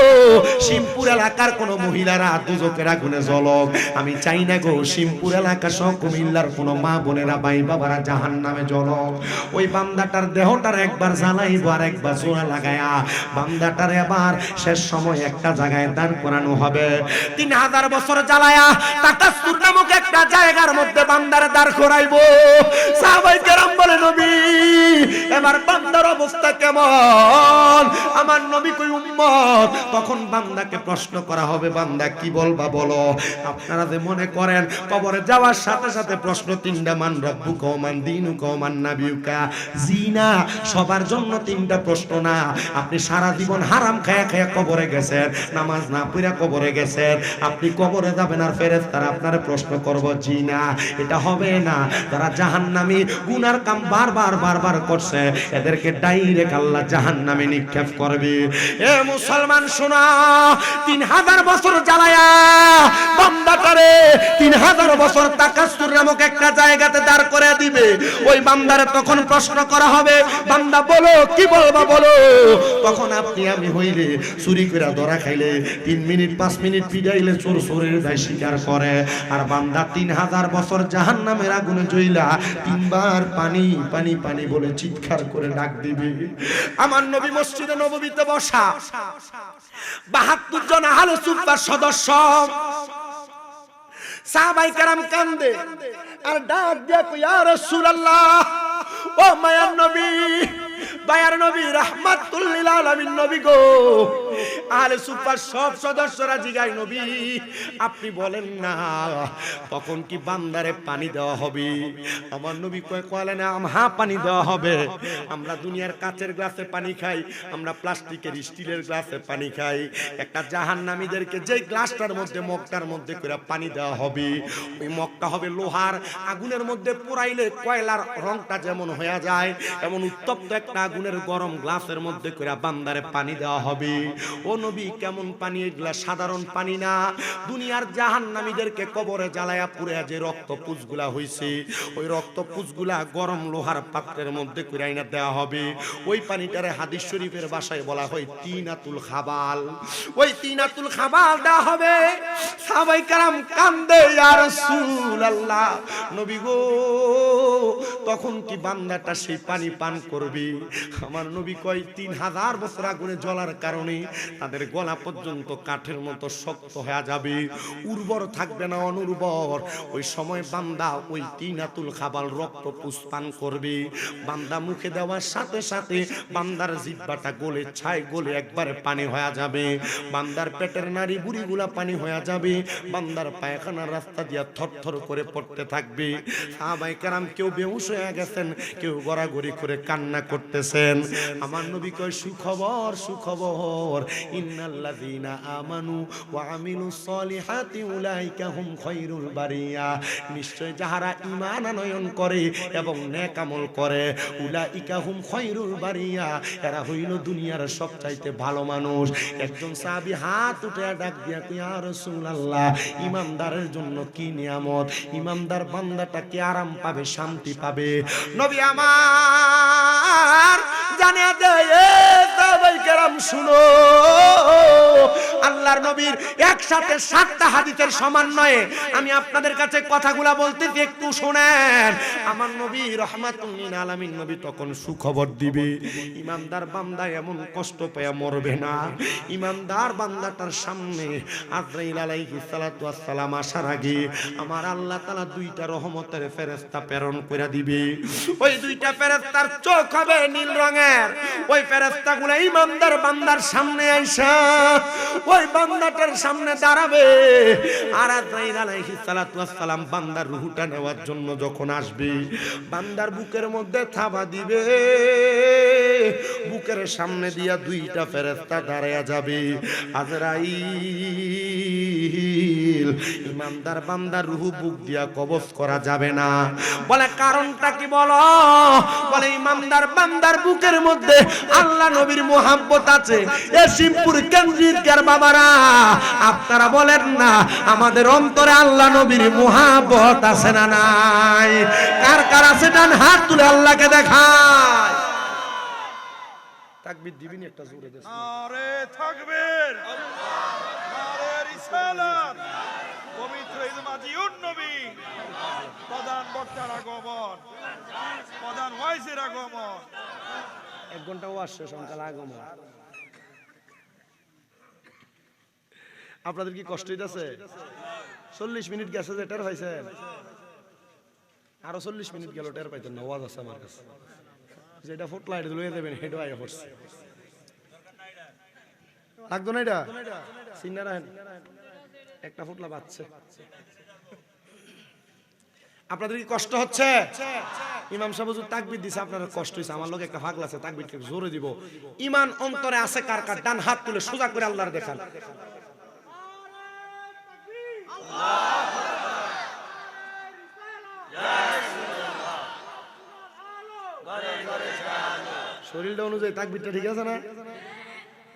শিমপুর এলাকার কোন মহিলারা দুজকের আগুনে জ্বলক, আমি চাই না গো শিমপুর এলাকা সহ কুমিল্লার কোন মা বোনেরা ভাই বাবারা জাহান্নামে জ্বলক। ওই বান্দাটার দেহটার একবার জ্বালাইবো আর একবার জোড়া লাগায়া বান্দাটার এবার শেষ সময় একটা জায়গায় দাঁড় করানো হবে। 3000 বছর জ্বালায়া তাকাসসুর নামক একটা জায়গার মধ্যে বান্দারে দাঁড় করাইবো। সাহাবায়ে কেরাম বলে, নবী, এবার বান্দার অবস্থা কেমন? আমার নবী কই উম্মত। তখন বান্দাকে প্রশ্ন করা হবে, বান্দা কি বলবা বলো। আপনারা যে মনে করেন কবরে যাওয়ার সাথে সাথে প্রশ্ন 3টা, মান রব্বুকা ওয়া মান দীনুকা ওয়া মান নাবিয়ুকা। জি না, সবার জন্য 3টা প্রশ্ন না। আপনি সারা জীবন হারাম খায়া খায়া কবরে গেছেন, নামাজ না পড়া কবরে গেছেন, আপনি কবরে যাবেন আর ফেরেশতারা আপনারে প্রশ্ন করব? জি না, এটা হবে না। যারা জাহান্নামী গুনার কাম বারবার করছে, এদেরকে ডাইরেক্ট আল্লাহ জাহান্নামে নিক্ষেপ করবে। এ মুসলমান শোনা, 3000 বছর জ্বালায়া বান্দাটারে 3000 বছর তাকাসসুর নামক একটা জায়গাতে দাঁড় করে দিবে। ওই বান্দারে তখন প্রশ্ন করা হবে, বান্দা বলো কি বলবা বলো। তখন আপনি আমি হইলে চুরি করে ধরা খাইলে 3 মিনিট 5 মিনিট পিটাইলে চোর চোরের দায় স্বীকার করে, আর বান্দা 3000 বছর জাহান্নামের আগুনে জ্বলা 3 বার পানি পানি পানি বলে চিৎকার করে ডাক দিবে। আমার নবী মসজিদে নববীতে বসা 72 জন আহলে সুফার সদস্য, সাহাবায়ে কেরাম কান্দে আর ডাক দিয়া কই, ইয়া রাসূলুল্লাহ, ও মায়ার নবী, বায়ার নবী, রাহমাতুল লিল আলামিন নবী গো। আহলে সুফার সব সদস্যরা জিগায়, নবী আপনি বলেন না তখন কি বান্দারে পানি দেওয়া হবে? আমার নবী কয় না, হ্যাঁ পানি দেওয়া হবে। আমরা দুনিয়ার কাচের গ্লাসে পানি খাই, আমরা প্লাস্টিকের স্টিলের গ্লাসে পানি খাই। একটা জাহান্নামীদেরকে যে গ্লাসটার মধ্যে মগটার মধ্যে করে পানি দেওয়া হবে, ওই মগটা হবে লোহার। আগুনের মধ্যে পোড়াইলে কয়লার রংটা যেমন হয়ে যায়, এমন উত্তপ্ত একটা আগুনের গরম গ্লাসের মধ্যে করে বান্দারে পানি দেওয়া হবে। ও নবী, কেমন পানি? এগুলা সাধারণ পানি না। দুনিয়ার জাহান্নামীদেরকে কবরে জ্বালায়া পুড়ে যে রক্তপুঞ্জগুলা হইছে, ওই রক্তপুঞ্জগুলা গরম লোহার পাত্রের মধ্যে করে আইনা দেওয়া হবে। ওই পানিটারে হাদিস শরীফের ভাষায় বলা হয় তিনাতুল খাবাল। ওই তিনাতুল খাবাল দেওয়া হবে। সাহাবায়ে কেরাম কান্দে, ইয়া রাসূলুল্লাহ, নবী গো তখন কি বান্দাটা সেই পানি পান করবে? আমার নবী কয়, 3000 বছর আগুনে জ্বলার কারণে তাদের গলা পর্যন্ত কাঠের মতো শক্ত হয়ে যাবে, উর্বর থাকবে না, অনুর্বর। ওই সময় বান্দা ওই তিনাতুল খাবাল রক্তপুঞ্জ পান করবে। বান্দা মুখে দেওয়ার সাথে সাথে বান্দার জিহ্বাটা গলে ছাই গলে একবারে পানি হয়ে যাবে, বান্দার পেটের নাড়ি বুড়িগুলা পানি হয়ে যাবে, বান্দার পায়খানার রাস্তা দিয়া থরথর করে পড়তে থাকবে। সাহাবায়ে কেরাম কেউ বেহুশ হয়ে গেছেন, কেউ গড়াগড়ি করে কান্না করতেছেন। আমার নবী কয়, সুখবর সুখবর, ইন্নাল্লাযীনা আমানু ওয়া আমিলুস সলিহাতি উলাইকা হুম খায়রুল বারিয়া। নিশ্চয় যাহারা ঈমান আনয়ন করে এবং নেক আমল করে, উলাইকা হুম খায়রুল বারিয়া, এরা হইল দুনিয়ার সবচাইতে ভালো মানুষ। একজন সাহাবী হাত উঠে ডাক দিয়া কয়, ইয়া রাসূলুল্লাহ, ঈমানদারের জন্য কি নিয়ামত, ঈমানদার বান্দাটা কি আরাম পাবে, শান্তি পাবে? নবী আমার জানিয়ে দেয়, সাহাবায়ে কেরাম শুনো, আল্লাহর নবীর একসাথে 7টা হাদিসের সমন্বয়ে আমি আপনাদের কাছে কথাগুলা বলতেছি, একটু শুনেন। আমার নবী রাহমাতুল লিল আলামিন নবী তখন সুখবর দিবে, ইমানদার বান্দা এমন কষ্ট পেয়ে মরবে না। ইমানদার বান্দাটার সামনে আজরাইল আলাইহিস সালাতু ওয়াস সালাম আসার আগে আমার আল্লাহ তাআলা 2টা রহমতের ফেরেশতা প্রেরণ করে দিবে। ওই 2টা ফেরেশতার চোখ হবে নীল রঙের, ওই ফেরেশতাগুলো ইমানদার বান্দার সামনে আইসা ওই বান্দাটার সামনে দাঁড়াবে। আর আজরাইল আলাইহিস সালাতু ওয়াস সালাম বান্দার রূহটা নেওয়ার জন্য যখন আসবে, বান্দার বুকের মধ্যে থাবা দিবে, বুকের সামনে দিয়া দুইটা ফেরেশতা দাঁড়ায়া যাবে। আজরাইল ইমানদার বান্দার রূহ বুক দিয়া কবজ করা যাবে না। বলে কারণটা কি বলো? বলে ইমানদার বান্দার বুকের মধ্যে আল্লাহ নবীর মোহাব্বত আছে। এ শিবপুর কেন্দ্রিকার বাবারা, আপনারা বলেন না আমাদের অন্তরে আল্লাহ নবীর মোহাব্বত আছে না নাই? কার কার আছে ডান হাত তুলে আল্লাহকে দেখায়। তাকবীর দিবেন একটা জোরে দেন। আরে তাকবীর, আরে রিসালাত, পবিত্র ঈদ মাজিউন নবী, প্রধান বক্তার আগমন, প্রধান ওয়াইজের আগমন। 1 ঘন্টা ওয়াজ শেষ, সকাল আগমন। আপনাদের কি কষ্ট হইতাছে? 40 মিনিট গেছে যে টের পাইছেন? আরো 40 মিনিট গেল টের পাইতেন না। ওয়াজ আছে আমার কাছে, যেটা ফুটলা এটা লইয়া দেবেন, হেডও আইয়া পড়ছে। লাগতো না এটা? সিনা রাখেন, একটা ফুটলা বাজছে। আপনাদের কি কষ্ট হচ্ছে? ইমাম সাহেব হুজুর তাকবীর দিছে, আপনাদের কষ্ট হইছে। আমার লোক একটা পাগলা আছে, তাকবীর জোরে দিব। ঈমান অন্তরে আছে কার কার? ডান হাত তুলে সোজা করে আল্লাহর দেখান। শরীরটা অনুযায়ী তাকবীরটা ঠিক আছে না?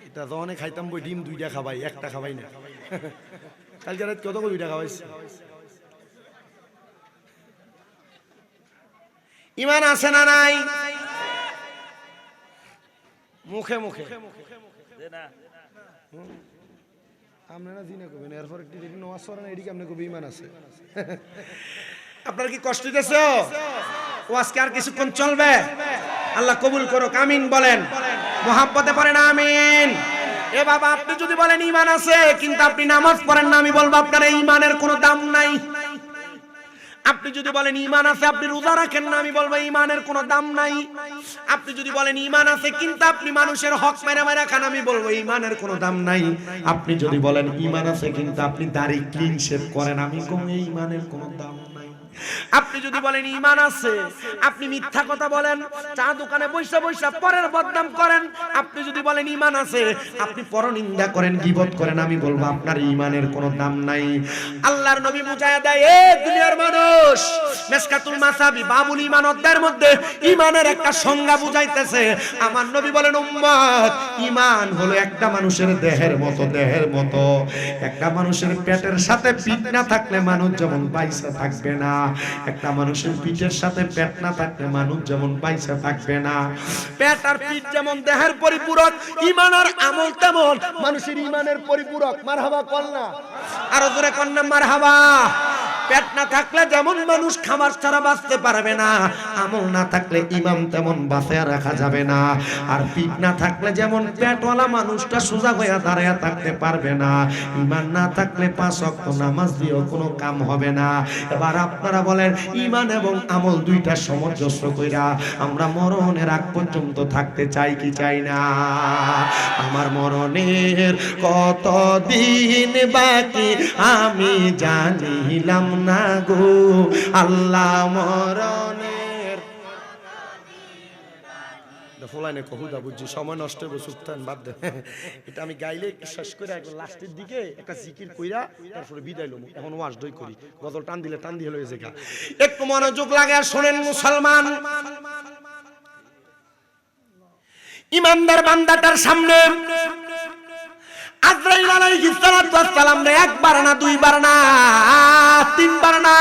এটা তো অনেক খাইতাম বই, ডিম 2টা খাবাই, একটা খাবাই না। কালকে রাত কত করে 2টা খাওয়াইছি। ঈমান আছে না নাই? মুখে মুখে আপনারা জিনা করবেন, এরপর একটি দেখবেন ওয়াজ করেন, এদিকে আপনি কবি ঈমান আছে। আপনার কি কষ্ট দিতেছে? ওয়াজকে আর কিছুক্ষণ চলবে। আল্লাহ কবুল করুক, আমিন বলেন। মোহাব্বতে পড়েন আমিন। এ বাবা, আপনি যদি বলেন ঈমান আছে কিন্তু আপনি নামাজ পড়েন না, আমি বলবো আপনার এই ঈমানের কোনো দাম নাই। আপনি যদি বলেন ঈমান আছে আপনি রোজা রাখেন না, আমি বলবো ঈমানের কোনো দাম নাই। আপনি যদি বলেন ঈমান আছে কিন্তু আপনি মানুষের হক মেরে মেরে খান, আমি বলবো ঈমানের কোনো দাম নাই। আপনি যদি বলেন ঈমান আছে কিন্তু আপনি দাড়ি ক্লিন শেভ করেন, আমি বলবো এই ঈমানের কোনো দাম নাই। আপনি যদি বলেন ঈমান আছে, আপনি মিথ্যা কথা বলেন, চা দোকানে বৈশা বৈশা পরের বদনাম করেন, আপনি যদি বলেন ঈমান আছে, আপনি পরনিন্দা করেন, গীবত করেন, আমি বলবো আপনার ঈমানের কোনো দাম নাই। আল্লাহর নবী বুঝায়া দেয়, এ দুনিয়ার মানুষ, মিশকাতুল মাসাবি বাবুল ঈমান অধ্যায়ের মধ্যে ঈমানের একটা সংজ্ঞা বুঝাইতেছে। আমার নবী বলেন, উম্মত, ঈমান হলো একটা মানুষের দেহের মতো, দেহের মতো। একটা মানুষের পেটের সাথে পিঠ না থাকলে মানুষ যেমন বাইসা থাকবে না, একটা মানুষের পিঠের সাথে পেট না থাকলে মানুষ যেমন বাইসা থাকবে না। পেট আর পিঠ যেমন দেহের পরিপূরক, ঈমান আর আমল তেমন মানুষের ঈমানের পরিপূরক। মারহাবা কন্যা, আরো জোরে কন্যা মারহাবা। পেট না থাকলে যেমন মানুষ খাবার ছাড়া বাঁচতে পারবে না, আমল না থাকলে ঈমান তেমন বাঁচিয়ে রাখা যাবে না। আর পিঠ না থাকলে যেমন পেটওয়ালা মানুষটা সোজা হয়ে দাঁড়ায় থাকতে পারবে না, ঈমান না থাকলে 5 ওয়াক্ত নামাজ দিয়েও কোনো কাম হবে না। এবার আপনারা বলেন, ঈমান এবং আমল দুইটা সামঞ্জস্য কইরা আমরা মরণের আগ পর্যন্ত থাকতে চাই কি চাই না? আমার মরণের কত দিন বাকি আমি জানিলাম না গো আল্লাহ, মরণের ফলাইনে কহুদা বুঝছি, সময় নষ্ট হবে, সুস্থান বাদ দেন। এটা আমি গাইলে শেষ করে একদম লাস্টের দিকে একটা জিকির কইরা তারপরে বিদায় লম। এখন ওয়াজ দই করি, গজল টান দিলে টান দিয়ে লয়ে যায়। একটু মনোযোগ লাগে আর শোনেন মুসলমান। ঈমানদার বান্দাটার সামনে আজরাইল আলাইহিস সালাতু ওয়াস সালাম রে একবার না, দুইবার না, তিনবার না,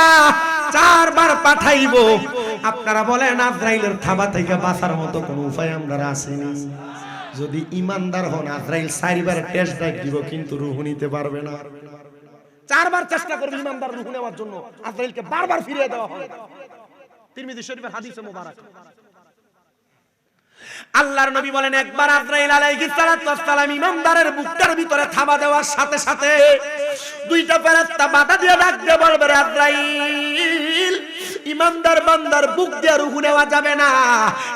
4 বার পাঠাইবো। আপনারা বলেন আজরাইলের থাবা থেকে বাঁচার মতো কোনো উপায় আমরা আসেনি? যদি ঈমানদার হন, আজরাইল 4 বার টেস্ট ডাক দিব কিন্তু রূহ নিতে পারবে না। 4 বার চেষ্টা করবে ঈমানদার রূহ নেওয়ার জন্য, আজরাইলকে বারবার ফিরিয়ে দেওয়া হয়। তিরমিজি শরীফের হাদিসে মোবারক। আল্লাহর নবী বলেন, একবার আজরাইল আলাইহিস সালাতু ওয়াস সালাম ঈমানদারের বুকটার ভিতরে থাবা দেওয়ার সাথে সাথে 2টা ফেরেশতা বাধা দিয়ে ডাক দিয়ে বলবে, আজরাইল ইমানদার বান্দার বুক দিয়ে রূহ নেওয়া যাবে না,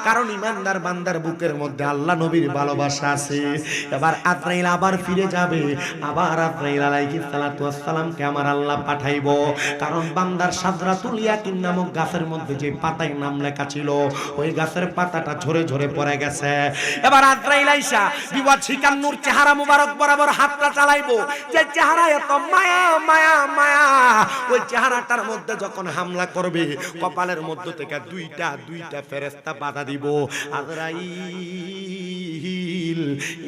কারণ ইমানদার বান্দার বুকের মধ্যে আল্লাহ নবীর ভালোবাসা আছে। এবার আজরাইল আবার ফিরে যাবে, আবার আজরাইল আলাইহিস সালাতু ওয়াস সালামকে আমার আল্লাহ পাঠাইবো, কারণ বান্দার সাদরাতুল ইয়াকিন নামক গাছের মধ্যে যে পাতায় নাম লেখা ছিল ওই গাছের পাতাটা ঝরে ঝরে পড়ে গেছে। এবার আজরাইল আইসা বিবাদ শিকার নূর চেহারা মুবারক বরাবর হাতটা চালাইবো, যে চেহারা এত মায়া মায়া মায়া, ওই চেহারাটার মধ্যে যখন হামলা করবে কপালের মধ্য থেকে দুইটা ফেরেশতা বাধা দিব। আজরাইল,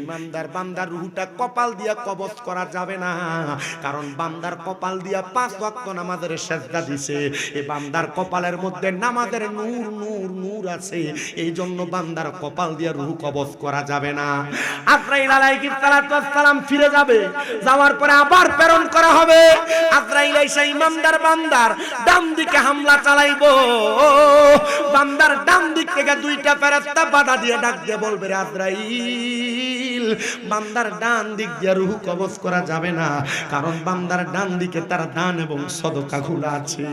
ইমানদার বান্দার রূহটা কপাল দিয়া কবজ করা যাবে না, কারণ বান্দার কপাল দিয়া 5 ওয়াক্ত নামাজের সেজদা দিছে। এই বান্দার কপালের মধ্যে নামাজের নূর নূর নূর আছে, এই জন্য বান্দার কপাল দিয়া রূহ কবজ করা যাবে না। আজরাইল আলাইহিস সালাতু ওয়াস সালাম ফিরে যাবে, যাওয়ার পরে আবার প্রেরণ করা হবে। আজরাইল এসে ইমানদার বান্দার ডান দিকে হামলা চালাইবো, বান্দার ডান দিক থেকে 2টা ফেরেশতা বাধা দিয়ে ডাক দিয়ে বলবে, রে আজরাইল, বান্দার ডান দিক দিয়ে রূহ কবজ করা যাবে না, কারণ বান্দার ডান দিকে তার দান এবং সদকা গুলো আছে।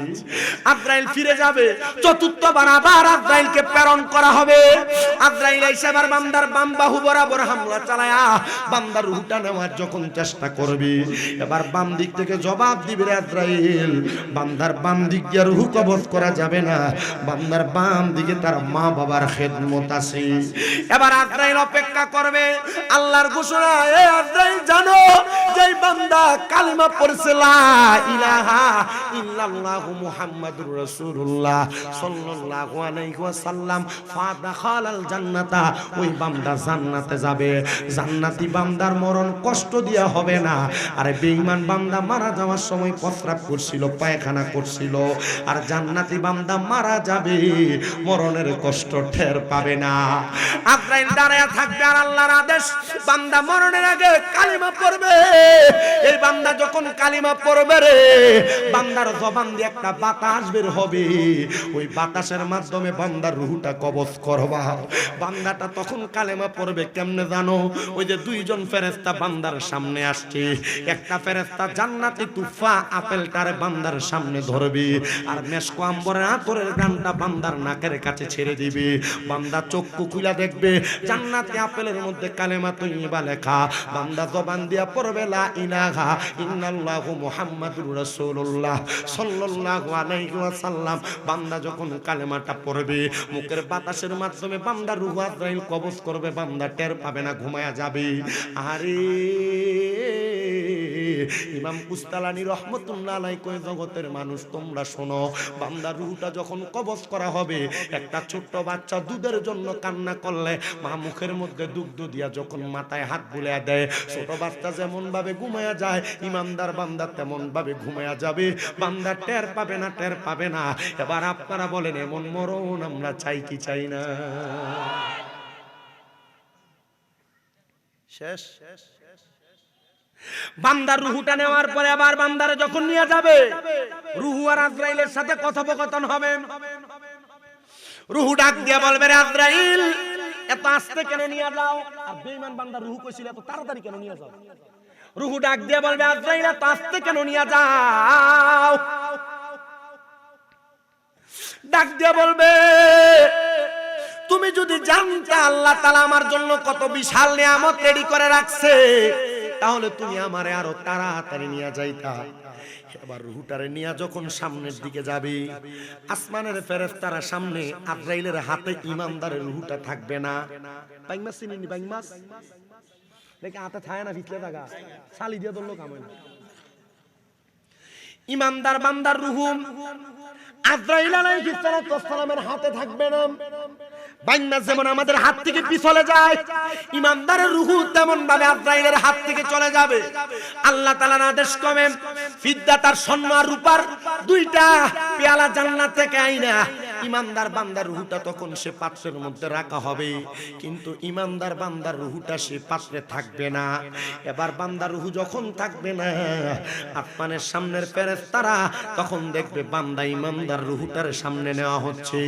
আজরাইল ফিরে যাবে, চতুর্থবার আবার আজরাইলকে প্রেরণ করা হবে। আজরাইল এসে আবার বান্দার বাম বাহু বরাবর হামলা চালায়া বান্দার রূহটা নেওয়ার যখন চেষ্টা করবে, এবার বাম দিক থেকে জবাব দিবে, রে আজরাইল, বান্দার বাম দিক দিয়ে রূহ কবজ করা যাবে না, বান্দার বাম দিকে তার মা বাবার খেদমত আছে। এবার আজরাইল অপেক্ষা করবে, আল্লাহর ঘোষণা, এ আজরাইল জানো, যে বান্দা কালিমা পড়ছে লা ইলাহা ইল্লাল্লাহু মুহাম্মাদুর রাসূলুল্লাহ সাল্লাল্লাহু আলাইহি ওয়াসাল্লাম ফাদাখালাল জান্নাতা, ওই বান্দা জান্নাতে যাবে। জান্নাতি বান্দার মরণ কষ্ট দিয়া হবে না। আর বেঈমান বান্দা মারা যাওয়ার সময় প্রস্রাব করছিল, পায়খানা করছিল, আর জান্নাতি বান্দা মারা যাবে, মরণের কষ্ট টের পাবে না। আজরাইল দাঁড়ায়া থাকবে, আর আল্লাহর আদেশ, বান্দা মরণের আগে কালিমা পড়বে। এই বান্দা যখন কালিমা পড়বে, রে বান্দার জবান দিয়ে একটা বাতাস বের হবে, ওই বাতাসের মাধ্যমে বান্দার রূহটা কবজ করবা। বান্দাটা তখন কালেমা পড়বে কেমনে জানো? ওই যে 2 জন ফেরেশতা বান্দার সামনে আসছে, একটা ফেরেশতা জান্নাতি তুফা আপেলটার বান্দার সামনে ধরবে, আর মেশক আম্বরের আতরের গানটা বান্দার নাকের কাছে ছেড়ে দিবে। বান্দা চক্ষু খুলে দেখবে জান্নাতি আপেলের মধ্যে কালেমা তৈয়বা লেখা। বান্দা জবান দিয়া পড়বে লা ইলাহা ইল্লাল্লাহু মুহাম্মাদুর রাসূলুল্লাহ সাল্লাল্লাহু আলাইহি ওয়াসাল্লাম। বান্দা যখন কালেমাটা পড়বে, মুখের বাতাসের মাধ্যমে বান্দার রূহ আজরাইল কবজ করবে, বান্দা টের পাবে না, ঘুমায়া যাবে। আরে ইমাম কুস্তালানী রহমাতুল্লাহ আলাইহি কয়, জগতের মানুষ তোমরা শোনো, বান্দার রূহটা যখন কবজ করা হবে, একটা ছোট্ট বাচ্চা দুধের জন্য কান্না করলে মা মুখের মধ্যে দুগ্ধ দিয়া যখন মাথায় হাত বুলিয়ে দেয়, ছোট বাচ্চা যেমন ভাবে ঘুমায়া যায়, ইমানদার বান্দা তেমন ভাবে ঘুমায়া যাবে, বান্দা টের পাবে না, টের পাবে না। এবার আপনারা বলেন, এমন মরণ আমরা চাই কি চাই না? শেষ। বান্দার রূহটা নেওয়ার পরে আবার বান্দারে যখন নিয়ে যাবে, রূহ আর আজরাইলের সাথে কথোপকথন হবে। রূহ ডাক দিয়ে বলবে, রে আজরাইল, এত আস্তে কেন নিয়ে যাও? আর বেঈমান বান্দা রূহ কইছিল, এত তাড়াতাড়ি কেন নিয়ে যাও? রূহ ডাক দিয়ে বলবে, আজরাইল, এত আস্তে কেন নিয়ে যাও? ডাক দিয়ে বলবে, তুমি যদি জানতে আল্লাহ তাআলা আমার জন্য কত বিশাল নিয়ামত রেডি করে রাখছে, তাহলে তুমি আমারে আরো তাড়াতাড়ি নিয়ে যাইতা। এবার রূহটারে নিয়ে যখন সামনের দিকে যাবে, আসমানের ফেরেশতারা সামনে, আজরাইলের হাতে ইমানদারের রূহটা থাকবে না। বাইং মাছ চিনি, বাইং মাছ দেখে হাতে থায় না, ভিতরে থাকা শালি দিয়ে ধরলো কামে না। ইমানদার বান্দার রূহ আজরাইল আলাইহিস সালামের হাতে থাকবে না। বাইন্না যেমন আমাদের হাত থেকে পিছলে যায়, ইমানদারের রূহ তেমন ভাবে আজরাইলের হাত থেকে চলে যাবে। আল্লাহ তাআলার আদেশ কমে ফিদ্দা তার স্বর্ণ আর রূপার 2টা পেয়ালা জান্নাত থেকে আইনা ইমানদার বান্দার রূহটা তখন সে পাত্রের মধ্যে রাখা হবে, কিন্তু ইমানদার বান্দার রূহটা সে পাত্রে থাকবে না। এবার বান্দার রূহ যখন থাকবে না, আসমানের সামনের ফেরেশতারা তখন দেখবে বান্দা ইমানদার রূহটার সামনে নেওয়া হচ্ছে।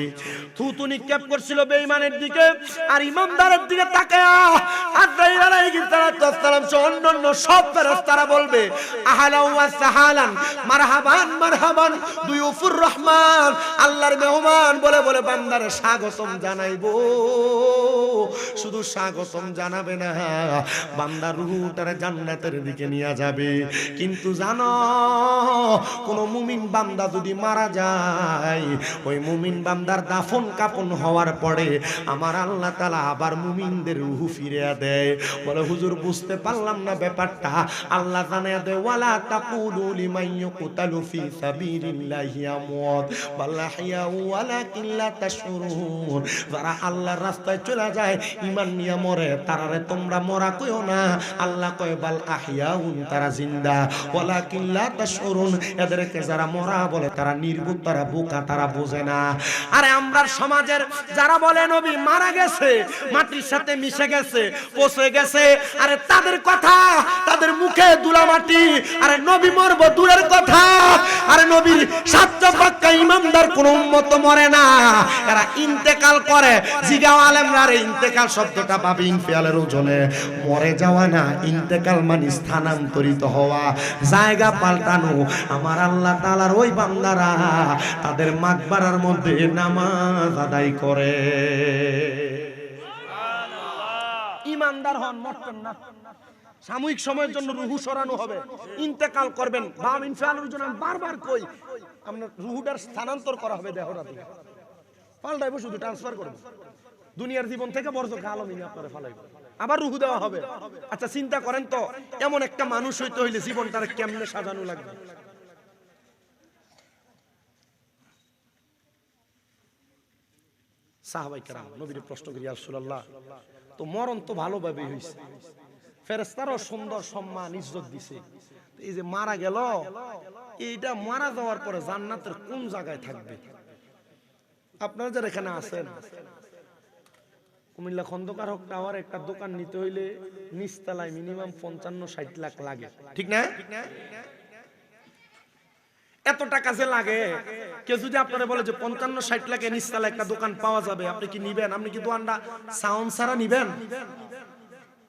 থুতু নিক্ষেপ করছিল বেঈমানের দিকে, আর ইমানদারের দিকে তাকায়া আজরাইল আলাইহিস সালাম সহ অন্যান্য সব ফেরেশতারা বলবে আহলান ওয়া সাহালান, মারহাবান মারহাবান দুয়ুফুর রহমান, আল্লাহর মেহমান বলে বলে বান্দারে স্বাগতম জানাইবো। শুধু স্বাগতম জানাবে না, বান্দা রূহটারে জান্নাতের দিকে নিয়ে যাবে। কিন্তু জানো, কোন মুমিন বান্দা যদি মারা যায়, ওই মুমিন বান্দার দাফন কাফন হওয়ার পরে আমার আল্লাহ তাআলা আবার মুমিনদের রূহ ফিরিয়ে দেয়। বলে হুজুর বুঝতে পারলাম না ব্যাপারটা। আল্লাহ জানিয়ে দেয় ওয়ালা তাকুলু লিমান ইউকতালু ফি সাবিলিল্লাহি আমওয়াত বাল আহইয়া ওয়ালাকিন লা তাশউরুন। যারা আল্লাহর রাস্তায় চলে যায় ঈমান নিয়ে মরে, তারারে তোমরা মরা কইও না। আল্লাহ কয় বাল আহইয়াউন, তারা জিন্দা, ওয়ালাকিন লা তাশউরুন, এদেরকে যারা মরা বলে তারা নির্বুদ্ধ, তারা বোকা, তারা বোঝে না। আরে আমরা সমাজের যারা বলে নবী মারা গেছে, মাটির সাথে মিশে গেছে, পচে গেছে, আরে তাদের কথা, তাদের মুখে ধুলা মাটি। আরে নবী মরব দূরের কথা, আরে নবীর সাচ্চা পাক্কা ইমানদার কোন উম্মত মরে না, এরা ইন্তেকাল করে। জিগাও আলেমরা, আরে ইন্তেকাল শব্দটা পাবে ইনফিয়ালের ওজনে। মরে যাওয়া না, ইন্তেকাল মানে স্থানান্তরিত হওয়া, জায়গা পাল্টানো। আমার আল্লাহ তাআলার ওই বান্দারা তাদের মাকবারার মধ্যে নামাজ আদায় করে। ইমানদার হন, মরতেন না। সাময়িক সময়ের জন্য রুহু সরানো হবে, ইন্তেকাল করবেন। বাম ইনফিয়ালের জন্য বারবার কই, আপনার রুহুটার স্থানান্তর করা হবে, দেহটা থেকে পাল্টাইবো, শুধু ট্রান্সফার করবো। দুনিয়ার জীবন থেকে বরজখে আলমিনে আপনারা ফালাইবো, আবার রুহু দেওয়া হবে। আচ্ছা চিন্তা করেন তো, এমন একটা মানুষ হইতে হইলে জীবনটারে কেমনে সাজানো লাগবে। সাহাবায়ে কেরাম নবীর প্রশ্ন করি, ইয়া রাসূলুল্লাহ, তো মরণ তো ভালোভাবে হইছে, ফেরেশতারাও সুন্দর সম্মান ইজ্জত দিছে, এই যে মারা গেল, এইটা মারা যাওয়ার পরে জান্নাতের কোন জায়গায় থাকবে? আপনারা যারা এখানে আছেন, কুমিল্লা খন্দকার হক টাওয়ার একটা দোকান নিতে হইলে নিচতলায় মিনিমাম ৫৫-৬০ লাখ লাগে, ঠিক না? এত টাকা যে লাগে, কেউ যদি আপনারা বলে যে ৫৫-৬০ লাখে নিচতলায় একটা দোকান পাওয়া যাবে, আপনি কি নিবেন? আপনি কি দোকানটা সাউন্ড ছাড়া নিবেন?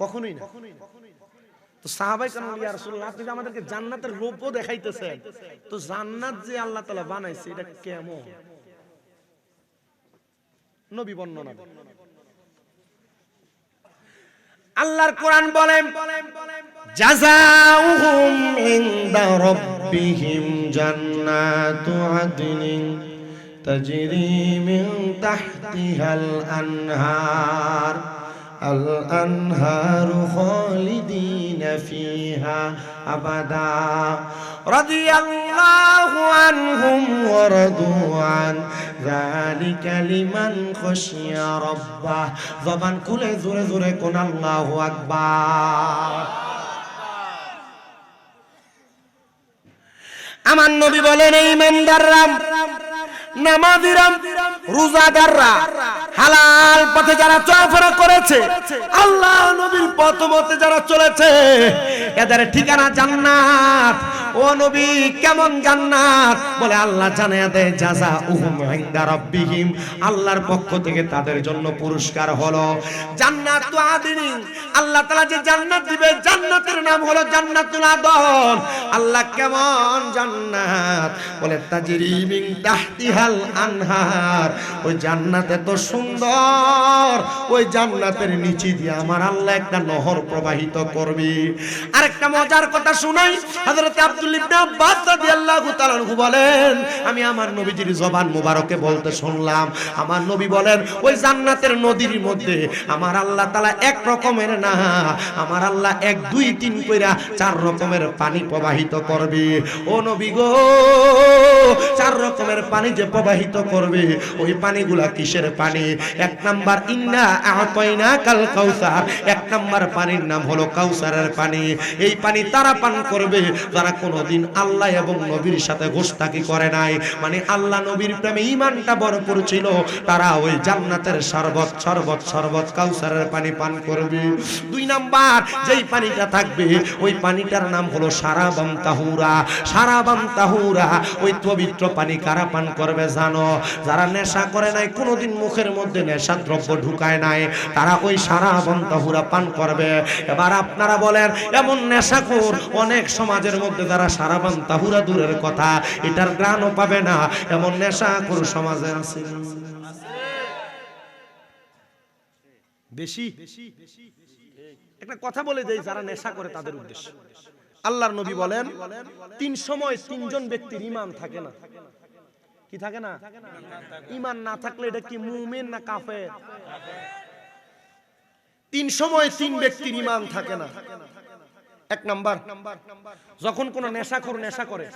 কখনোই না। তো সাহাবায়ে কেরাম, ইয়া রাসূলুল্লাহ, আপনি যে আমাদেরকে জান্নাতের রূপও দেখাইতেছেন, তো জান্নাত যে আল্লাহ তাআলা বানাইছে এটা কেমন? নবী বর্ণনা দেন। আল্লাহর কোরআন বলেন জাযাউহুম ইনদা রাব্বিহিম জান্নাতু আদনিন তাজরি মিন তাহতিহাল আনহার আল আনহারু খালিদিনা ফিহা আবাদা রাদিয়াল্লাহু আনহুম ওয়া রাদু আন যালিকা লিমান খাশিয়া রাব্বাহ। জবান খুলে জোরে জোরে কোন আল্লাহু আকবার। আমার নবী বলেন, এই ইমানদাররা, নামাজিরা, রোজাদাররা, হালাল পথে যারা চলাফেরা করেছে, আল্লাহ নবীর পথ মতে যারা চলেছে, এদের ঠিকানা জান্নাত। ও নবী, কেমন জান্নাত? বলে আল্লাহ জানিয়ে দেয় জাযাউহুম ইনদা রাব্বিহিম, আল্লাহর পক্ষ থেকে তাদের জন্য পুরস্কার হলো জান্নাতু আদনিন। আল্লাহ তাআলা যে জান্নাত দিবে, জান্নাতের নাম হলো জান্নাতুল আদন। আল্লাহ কেমন জান্নাত? বলে তাজরি মিন তাহতিহাল আনহার, ওই জান্নাত এত সুন্দর, ওই জান্নাতের নিচে দিয়ে আমার আল্লাহ একটা নহর প্রবাহিত করবে। আরেকটা মজার কথা শুনাই, হযরত আব্দুল্লাহ ইবনে আব্বাস রাদিয়াল্লাহু তাআলা আনহু বলেন, আমি আমার নবীজির জবান মুবারকে বলতে শুনলাম, আমার নবী বলেন, ওই জান্নাতের নদীর মধ্যে আমার আল্লাহ তাআলা এক রকমের না, আমার আল্লাহ ১, ২, ৩ কইরা ৪ রকমের পানি প্রবাহিত করবে। ও নবী গো, ৪ রকমের পানি যে প্রবাহিত করবে, ওই পানিগুলা কিসের পানি? ১ নাম্বার ইন্না আ'তাইনাকাল কাউসার, ১ নাম্বার পানির নাম হলো কাউসারের পানি। এই পানি তারা পান করবে যারা কোনো কোনোদিন আল্লাহ এবং নবীর সাথে গোস্তাকি করে নাই, মানে আল্লাহ নবীর প্রেমে ঈমানটা ভরপুর ছিল, তারা ওই জান্নাতের শরবত শরবত শরবত কাউসারের পানি পান করবে। 2 নাম্বার যেই পানিটা থাকবে ওই পানিটার নাম হলো শারাবান তাহুরা। শারাবান তাহুরা, ওই পবিত্র পানি কারা পান করবে জানো? যারা নেশা করে নাই, কোনোদিন মুখের মধ্যে নেশা দ্রব্য ঢুকায় নাই, তারা ওই শারাবান তাহুরা পান করবে। এবার আপনারা বলেন, এমন নেশাখোর অনেক সমাজের মধ্যে যারা শারাবান তাহুরা দূরের কথা, এটার গ্রাণও পাবে না, এমন নেশাখোর সমাজে আছে বেশি। একটা কথা বলে দেই যারা নেশা করে তাদের উদ্দেশ্যে। আল্লাহর নবী বলেন 3 সময় 3 জন ব্যক্তির ঈমান থাকে না। কি থাকে না? ঈমান না থাকলে এটা কি মুমিন না কাফের? 3 সময় 3 ব্যক্তির ঈমান থাকে না। 1 নাম্বার, যখন কোন নেশাখোর নেশা করে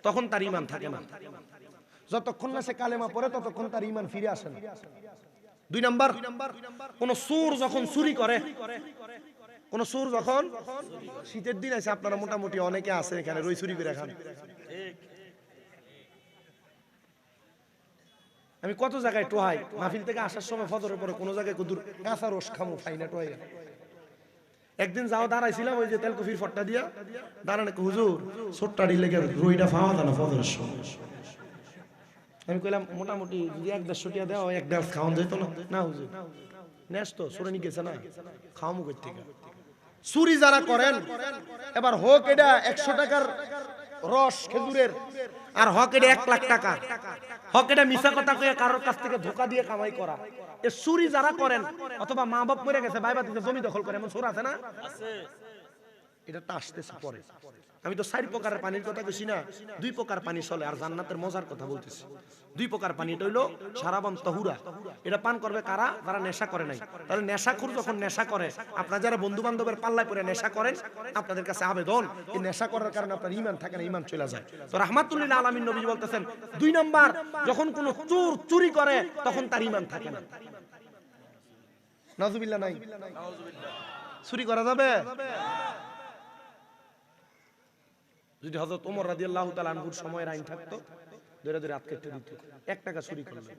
তখন তার ঈমান থাকে না, যতক্ষণ না সে কালেমা পড়ে ততক্ষণ তার ঈমান ফিরে আসে না। 2 নাম্বার, কোন চোর যখন চুরি করে, কোন চোর যখন, শীতের দিন আছে আপনারা মোটামুটি অনেকে আছে এখানে রই চুরি করে খান, আমি কত জায়গায় টোহাই, মাহফিল থেকে আসার সময় ফজরের পরে কোন জায়গায় কুদুর কাঁচা রস খামু খাই না টোহাই। একদিন যাও দাঁড়াইছিলাম ওই যে তেলকুফির ফট্টা দিয়া দাঁড়ানো, হুজুর ছোট্টা ঢিলে রইটা ফাওয়া দাও না ফজরের সময়। আমি কইলাম মোটামুটি যদি 1-1.5 টাকা দেওয়া 1 গ্লাস খাওয়ান যেত না? না হুজুর, নেস তো সরে নিয়ে গেছে না, খাওয়ামু কই থেকে। চুরি যারা করেন, এবার হোক এটা 100 টাকার রস খেজুরের, আর হক এটা 1 লাখ টাকা, হক এটা মিছা কথা কয়ে কারোর কাছ থেকে ধোকা দিয়ে কামাই করা, এ চুরি যারা করেন, অথবা মা বাপ মরে গেছে ভাই বাতিতে জমি দখল করে, এমন চোর আছে না? এটা আসতেছে পরে। আমি তো 4 প্রকারের পানির কথা কইছি না, 2 প্রকার পানি চলে, আর জান্নাতের মজার কথা বলতেছি। 2 প্রকার পানি, এটা হইলো শারাবান তাহুরা। এটা পান করবে কারা? যারা নেশা করে নাই। তাহলে নেশাখোর যখন নেশা করে, আপনারা যারা বন্ধু বান্ধবের পাল্লায় পড়ে নেশা করেন, আপনাদের কাছে আবেদন, এই নেশা করার কারণে আপনার ঈমান থাকে না, ঈমান চলে যায়। তো রাহমাতুল লিল আলামিন নবী বলতেছেন 2 নাম্বার, যখন কোন চোর চুরি করে তখন তার ঈমান থাকে না। নাউজুবিল্লাহ নাই? চুরি করা যাবে? যদি হযরত ওমর রাদিয়াল্লাহু তাআলা আনহুর সময়ের আইন থাকতো, ধরে ধরে হাত কেটে দিত 1 টাকা চুরি করলে।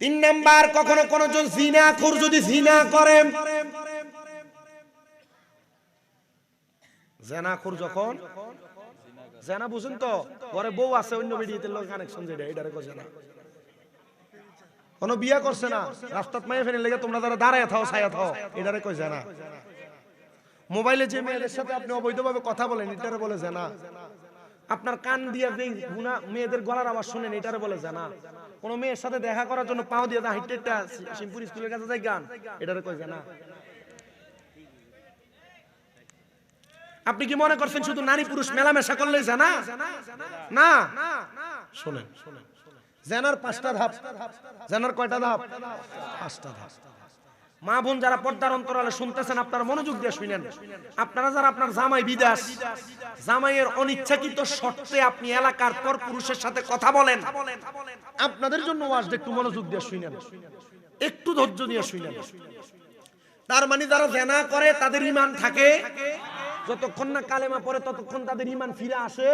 3 নাম্বার, কখনো কোনজন জিনাখোর যদি জিনা করে, জিনাখোর যখন জিনা, বুঝুন তো, ঘরে বউ আছে, অন্য বিয়েতে লোক কানেকশন, যেটা এটারে কই জিনা। কোন বিয়া করছে না, রাস্তাত মাইয়া ফেলে লেগে তোমরা যারা দাঁড়ায় থাও ছায়া থাও, এটারে কই জিনা। মোবাইলে যে মেয়েদের সাথে আপনি অবৈধভাবে কথা বলেন, এটারে বলে জানা। আপনার কান দিয়ে যে গুনাহ মেয়েদের গলার আওয়াজ শুনেন, এটারে বলে জানা। কোন মেয়ের সাথে দেখা করার জন্য পাও দিয়ে হাইটেটা সিম্পুল স্কুলের কাছে যাই গান, এটারে কই জানা। আপনি কি মনে করছেন শুধু নারী পুরুষ মেলামেশা করলেই জানা? না, শুনেন, জানার 5টা ধাপ। জানার কয়টা ধাপ? 5টা ধাপ। মা বোন যারা পর্দার অন্তরালে শুনতেছেন, আপনারা মনোযোগ দিয়ে শুনেন। আপনারা যারা আপনার জামাই বিদেশ, জামাইয়ের অনিচ্ছাকৃত শর্তে আপনি এলাকার পর পুরুষের সাথে কথা বলেন, আপনাদের জন্য ওয়াজটা একটু মনোযোগ দিয়ে শুনেন, একটু ধৈর্য দিয়ে শুনেন। তার মানে যারা জিনা করে তাদের ঈমান থাকে, যতক্ষণ না কালেমা পড়ে ততক্ষণ তাদের ঈমান ফিরে আসে।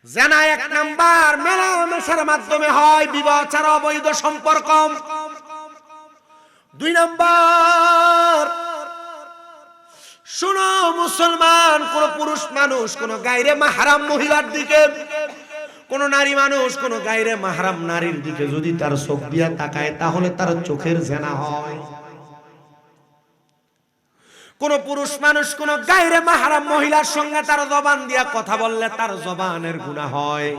জিনা 1 নাম্বার, মেলামেশার মাধ্যমে হয়, বিবাহ ছাড়া অবৈধ সম্পর্ক। 2 নাম্বার, শুনো মুসলমান, কোন পুরুষ মানুষ কোন গায়রে মাহরাম মহিলার দিকে, কোন নারী মানুষ কোন গায়রে মাহরাম নারীর দিকে যদি তার চোখ দিয়া তাকায়, তাহলে তার চোখের জিনা হয়। কোন পুরুষ মানুষ কোন গায়রে মাহরাম মহিলার সঙ্গে তার জবান দিয়া কথা বললে তার জবানের গুনাহ হয়।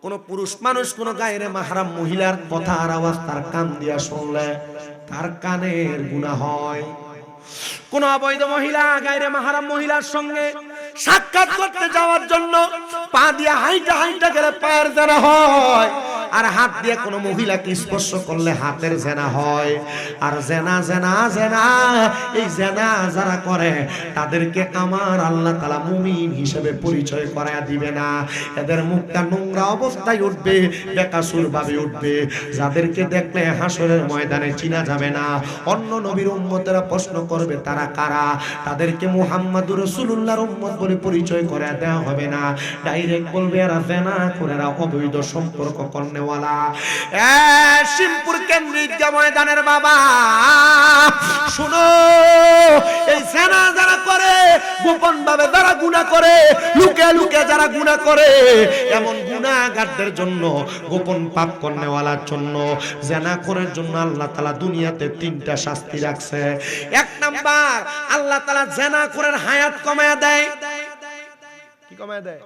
কোন পুরুষ মানুষ কোন গায়রে মাহরাম মহিলার কথার আওয়াজ তার কান দিয়া শুনলে তার কানের গুনাহ হয়। কোন অবৈধ মহিলা গায়রে মাহরাম মহিলার সঙ্গে সাক্ষাৎ করতে যাওয়ার জন্য পা দিয়া হাইটা হাইটা গেলে পায়ের জিনা হয়। আর হাত দিয়ে কোনো মহিলাকে স্পর্শ করলে হাতের জেনা হয়। আর জেনা জেনা জেনা এই জেনা যারা করে তাদেরকে আমার আল্লাহ তাআলা মুমিন হিসেবে পরিচয় করায়া দিবে না। এদের মুখটা নোংরা অবস্থায় উঠবে, বেকাসুর ভাবে উঠবে, যাদেরকে দেখলে হাসরের ময়দানে চিনা যাবে না। অন্য নবীর উম্মতেরা প্রশ্ন করবে তারা কারা, তাদেরকে মুহাম্মাদুর রাসূলুল্লাহর উম্মত বলে পরিচয় করে দেওয়া হবে না। ডাইরেক্ট বলবে এরা জেনা করে, এরা অবৈধ সম্পর্ক করনেওয়ালা। শিমপুর কেন্দ্রিক ময়দানের বাবা শুনো, এই জেনা যারা করে, গোপন ভাবে যারা গুনাহ করে, লুকে লুকে যারা গুনাহ করে, এমন গুনাহগারদের জন্য, গোপন পাপ করনেওয়ালার জন্য, জেনা করার জন্য আল্লাহ তাআলা দুনিয়াতে 3টা শাস্তি রাখছে। 1 নাম্বার, আল্লাহ তাআলা জেনা করার হায়াত কমায়া দেয়। কি কমায়া দেয়?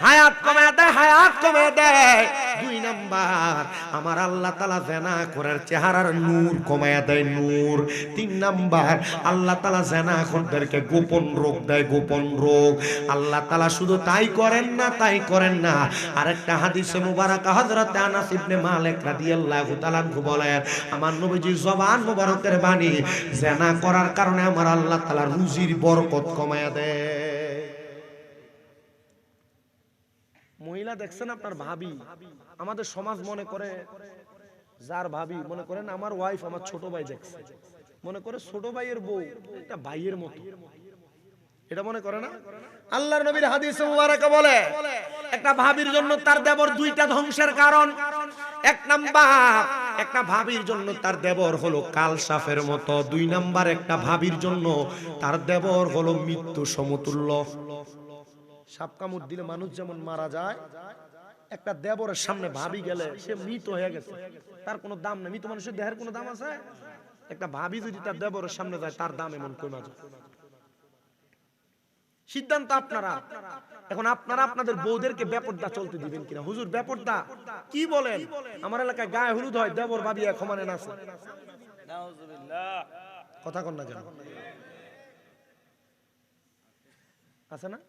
হায়াত কমায়া দেয়, হায়াত কমায়া দেয়। 2 নাম্বার, আমার আল্লাহ তাআলা জেনা করার চেহারার নূর কমায়া দেয়, নূর। 3 নাম্বার, আল্লাহ তাআলা জেনাখোরদেরকে গোপন রোগ দেয়, গোপন রোগ। আল্লাহ তাআলা শুধু তাই করেন না, তাই করেন না, আরেকটা হাদিসে মুবারাকা হযরত আনাস ইবনে মালিক রাদিয়াল্লাহু তাআলা বলেন, আমার নবীজির জবান মুবারকের বাণী, জেনা করার কারণে আমার আল্লাহ তাআলা রুজির বরকত কমায়া দেয়। মহিলা দেখছেন আপনার ভাবি, আমাদের সমাজ মনে করে যার ভাবি, মনে করেন আমার ওয়াইফ আমার ছোট ভাই দেখছে, মনে করে ছোট ভাইয়ের বউ একটা ভাইয়ের মতো, এটা মনে করে না। আল্লাহর নবীর হাদিসে মুবারাকা বলে, একটা ভাবির জন্য তার দেবর 2টা ধ্বংসের কারণ। 1 নাম্বার, একটা ভাবির জন্য তার দেবর হলো কাল সাফের মতো। 2 নাম্বার, একটা ভাবির জন্য তার দেবর হলো মৃত্যু সমতুল্য। সাপ কামড় দিলে মানুষ যেমন মারা যায়, একটা দেবরের সামনে ভাবি গেলে সে মৃত হয়ে গেছে, তার কোনো দাম নেই। মৃত মানুষের দেহের কোনো দাম আছে? একটা ভাবি যদি তার দেবরের সামনে যায়, তার দাম এমন কমে যায়। সিদ্ধান্ত আপনারা। এখন আপনারা আপনাদের বউদেরকে বেপরদা চলতে দিবেন কিনা? হুজুর বেপরদা কি বলেন? আমার এলাকায় গায়ে হলুদ হয়, দেবর ভাবি এক সমানে নাচে, কথা কন না কেন? আছে না?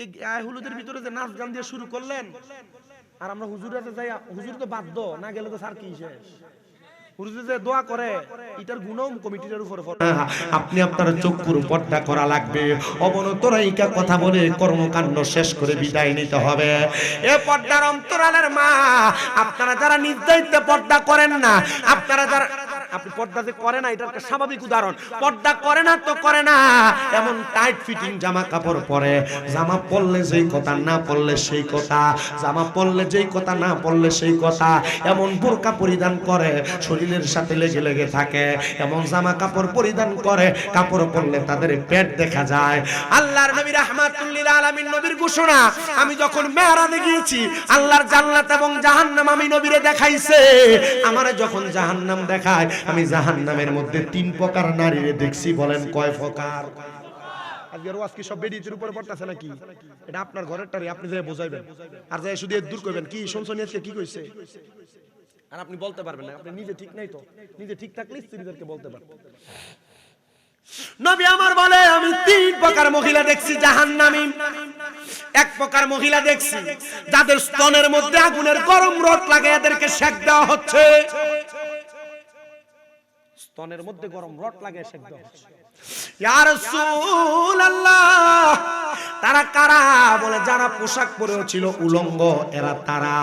এই গায়ে হলুদের ভিতরে যে নাচ গান দিয়ে শুরু করলেন, আর আমরা হুজুরে যাই, হুজুর তো বাধ্য না গেলে তো স্যার কি শেষ। হুজুর যে দোয়া করে, এটার গুণম কমিটির উপরে পড়ে। আপনি আপনার চক্ষুর পর্দা করা লাগবে। অবনতরাইকা কথা বলে কর্মকাণ্ড শেষ করে বিদায় নিতে হবে। এ পর্দার অন্তরালের মা, আপনারা যারা নিজ দায়িত্বে পর্দা করেন না, আপনারা যারা, আপনি পর্দা যে করে না, এটা একটা স্বাভাবিক উদাহরণ। পর্দা করে না তো করে না, এমন টাইট ফিটিং জামা কাপড় পরে, জামা পরলে যেই কথা, না পরলে সেই কথা, জামা পরলে যেই কথা, না পরলে সেই কথা, এমন বোরকা পরিধান করে, শরীরের সাথে লেগে লেগে থাকে, এমন জামা কাপড় পরিধান করে, কাপড় পরলে তাদের পেট দেখা যায়। আল্লাহর নবী রাহমাতুল লিল আলামিন নবীর ঘোষণা, আমি যখন মেরাজে গিয়েছি, আল্লাহর জান্নাত এবং জাহান্নাম আমি নবীরে দেখাইছে। আমারে যখন জাহান্নাম দেখায়, আমি জাহান্নামের মধ্যে 3 প্রকার নারীরে দেখছি। বলেন কয় প্রকার? আজকের ওয়াজ কি সব বেডিতের উপরে পড়তাছে নাকি? এটা আপনার ঘরেরটারে আপনি যে বোঝাইবেন, আর যাই শুধু দূর করবেন। কি শুনছো আজকে কি কইছে? আর আপনি বলতে পারবেন না, আপনি নিজে ঠিক নাই তো। নিজে ঠিক থাকলে স্ত্রীদেরকে বলতে পারবেন। নবী আমার বলে, আমি 3 প্রকার মহিলা দেখছি জাহান্নামী। 1 প্রকার মহিলা দেখছি যাদের স্তনের মধ্যে আগুনের গরম রড লাগে, এদেরকে সেক দেওয়া হচ্ছে। স্তনের মধ্যে গরম রড লাগে, সেক দেওয়া হচ্ছে। ইয়া রাসূলুল্লাহ, তারা কারা? বলে যারা পোশাক পরেও ছিল উলঙ্গ, এরা তারা।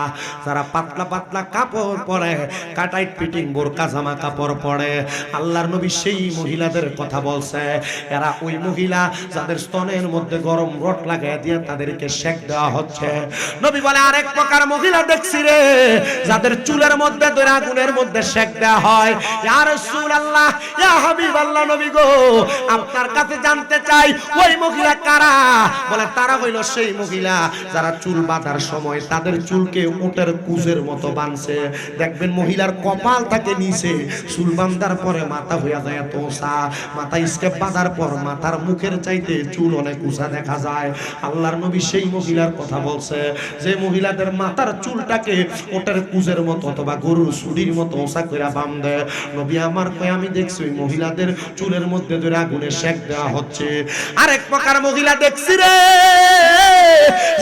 যারা পাতলা পাতলা কাপড় পরে, কাটাইট ফিটিং বোরকা জামা কাপড় পরে, আল্লাহর নবী সেই মহিলাদের কথা বলছে। এরা ওই মহিলা যাদের স্তনের মধ্যে গরম রড লাগায় দিয়ে তাদেরকে সেক দেওয়া হচ্ছে। নবী বলে, আরেক প্রকার মহিলা দেখছি রে, যাদের চুলের মধ্যে ধরে আগুনের মধ্যে সেক দেওয়া হয়। ইয়া রাসূলুল্লাহ, ইয়া হাবিবাল্লাহ, নবী গো, আপনার কাছে জানতে চাই ওই মহিলা কারা? বলে তারা হইল সেই মহিলা যারা চুল বাঁধার সময় তাদের চুলকে উটের কুজের মতো বাঁধছে। দেখবেন মহিলার কপাল থাকে নিচে, চুল বাঁধার পরে মাথা হইয়া যায় এত উঁচা, মাথা স্কেপ বাঁধার পর মাথার মুখের চাইতে চুল অনেক উঁচা দেখা যায়। আল্লাহর নবী সেই মহিলার কথা বলছে, যে মহিলাদের মাথার চুলটাকে উটের কুজের মতো অথবা গরুর সুড়ির মতো উঁচা করে বাঁধে। নবী আমার কয়, আমি দেখছি ওই মহিলাদের চুলের মধ্যে ধরে আগুনে সেক দেওয়া হচ্ছে। আরেক প্রকার মহিলা দেখছি রে,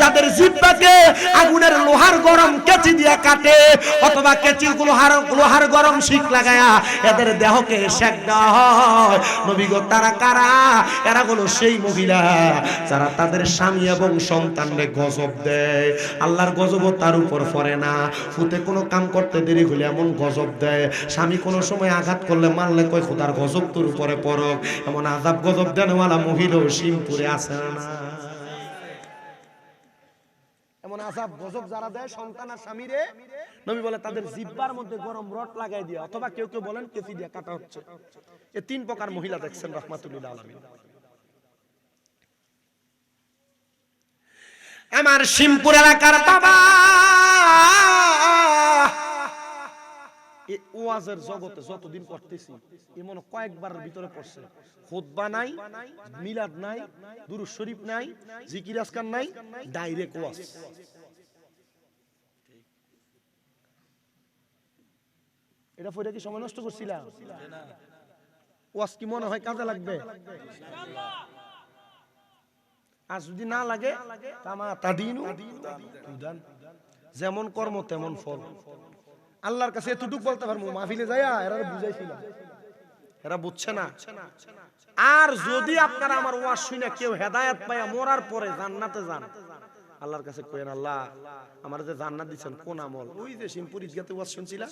যাদের জিহ্বাকে আগুনের লোহার গরম কেচি দিয়ে কাটে, অথবা কেচি লোহার গরম শিক লাগায়া এদের দেহকে সেক দেওয়া হয়। নবী গো, তারা কারা? এরা হলো সেই মহিলা যারা তাদের স্বামী এবং সন্তানকে গজব দেয়। আল্লাহর গজবও তার উপর পড়ে না। ফুতে কোনো কাম করতে দেরি হলে এমন গজব দেয়, স্বামী কোনো সময় আঘাত করলে মারলে কয় খোদার গজব তোর উপরে পড়ক। এমন আযাব গজব দেনওয়ালা মহিলা সিমপুরে আছে না? এমন আযাব গজব যারা দেয় সন্তান আর স্বামীরে, নবী বলে তাদের জিহ্বার মধ্যে গরম রড লাগাই দিয়ে, অথবা কেউ কেউ বলেন কেচি দিয়ে কাটা হচ্ছে। এই তিন প্রকার মহিলা দেখছেন রাহমাতুল্লিল আলামিন। আমার সিমপুর এলাকার বাবা, এই ওয়াজের জগতে যতদিন করতেছি এমন কয়েকবারের ভিতরে পড়ছে, খুতবা নাই, মিলাদ নাই, দুরূদ শরীফ নাই, জিকির আজকার নাই, ডাইরেক্ট ওয়াজ। এটা পড়ে কি সময় নষ্ট করছিলাম? ওয়াজ কি মনে হয় কাজে লাগবে? আর যদি না লাগে, যেমন কর্ম তেমন ফল। আল্লাহর কাছে এতটুকু বলতে পারবো, মাহফিলে যাইয়া এরা বুঝাইছিলাম, এরা বুঝছে না। আর যদি আপনারা আমার ওয়াজ শুনে কেউ হেদায়েত পাইয়া মরার পরে জান্নাতে যান, আল্লাহর কাছে কইেন, আল্লাহ আমার যে জান্নাত দিচ্ছেন কোন আমল? ওই যে সিমপুর ঈদগাতে ওয়াজ শুনছিলা,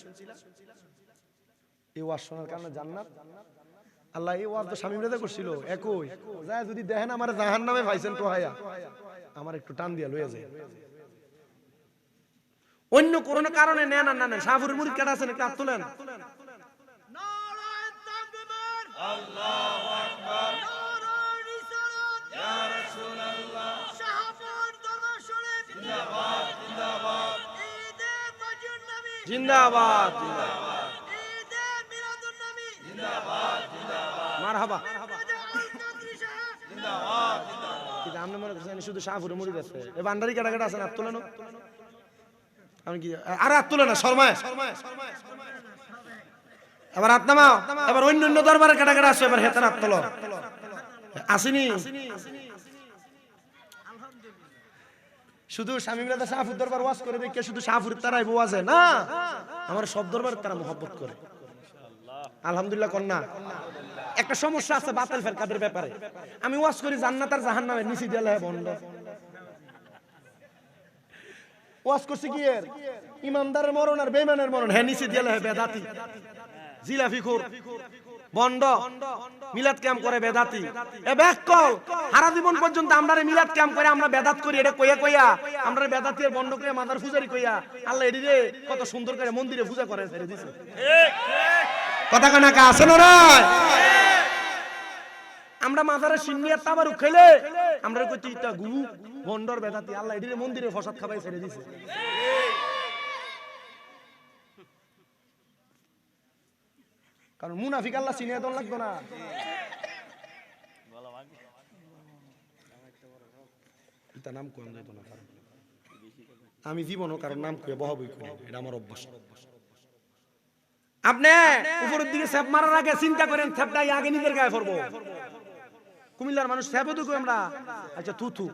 এই ওয়াজ শোনার কারণে জান্নাত। আল্লাহ এই ওয়াজ তো স্বামী মেয়েদের করছিল একই যায়, যদি দেখেন আমার জাহান্নামে পাইছেন টোহাইয়া, আমার একটু টান দিয়া লইয়া যায়। অন্য কোন কারণে নেন না নেন, শাহপুরের মুরিদ কাটা আছেন, একটা হাত তোলেন। নারায়ে তাকবীর, আল্লাহু আকবার, নারায়ে রিসালাত, ইয়া রাসূলুল্লাহ, শাহপুর দরবার শরীফ জিন্দাবাদ জিন্দাবাদ, ঈদে মাজিউন নবী জিন্দাবাদ জিন্দাবাদ, ঈদে মিলাদুন নবী জিন্দাবাদ জিন্দাবাদ, মারহাবা কাদরি সাহেব জিন্দাবাদ জিন্দাবাদ। কিন্তু আপনি মনে করছেন শুধু শাহপুরের মুরিদ আছে, এই ভান্ডারি কাটা কাটা আছেন, হাত তোলেন। আমি কি আর হাত তুলে না, শর্মায় এবার হাত নামাও। এবার অন্য অন্য দরবারের কাটা কাটা আসো, এবার হেতার হাত তোলো। আসেনি শুধু স্বামী মিলাদা শাহপুর দরবার ওয়াজ করে দেখে শুধু শাহপুরের তারাই ওয়াজে না, আমার সব দরবার তারা মহব্বত করে। আলহামদুলিল্লাহ কন্যা। একটা সমস্যা আছে বাতিল ফেরকাদের ব্যাপারে। আমি ওয়াজ করি জান্নাত আর জাহান্নামের নিচে দেয়ালে বন্ধ। ওয়াজ করছি কি এর ইমানদারের মরণ আর বেঈমানের মরণ, হ্যাঁ নিচে দেয়ালে বেদাতি, জিলাফিখুর, বন্ড, মিলাদ ক্যাম্প করে বেদাতি। এ ব্যাককল সারা জীবন পর্যন্ত আমরা মিলাদ ক্যাম্প করে আমরা বেদাত করি, এটা কইয়া কইয়া আমরা বেদাতি আর বন্ড করে মাদার পূজারি কইয়া আল্লাহ এডি রে কত সুন্দর করে মন্দিরে পূজা করে ছেড়ে দিছে। ঠিক ঠিক কথা কানা কা আছে না নয়? আমরা মাজারে সিন্নিয়ার তাবারুক খেলে আমরা কই তুই তা গু বন্ডর বেদাতি, আল্লাহ এডি রে মন্দিরে প্রসাদ খাবাই ছেড়ে দিছে। কারণ মুনাফিক আল্লাহ চিনিয়ে দন লাগতো না। নাম কম যেত না, আমি জীবনও কারণ নাম কয়ে বহাবই করি, এটা আমার অভ্যাস। আপনি উপরের দিকে স্যাপ মারার আগে চিন্তা করেন স্যাপটা আগে নিজের গায়ে পড়বো। কুমিল্লার মানুষ স্যাপও তো আমরা আচ্ছা থু থু।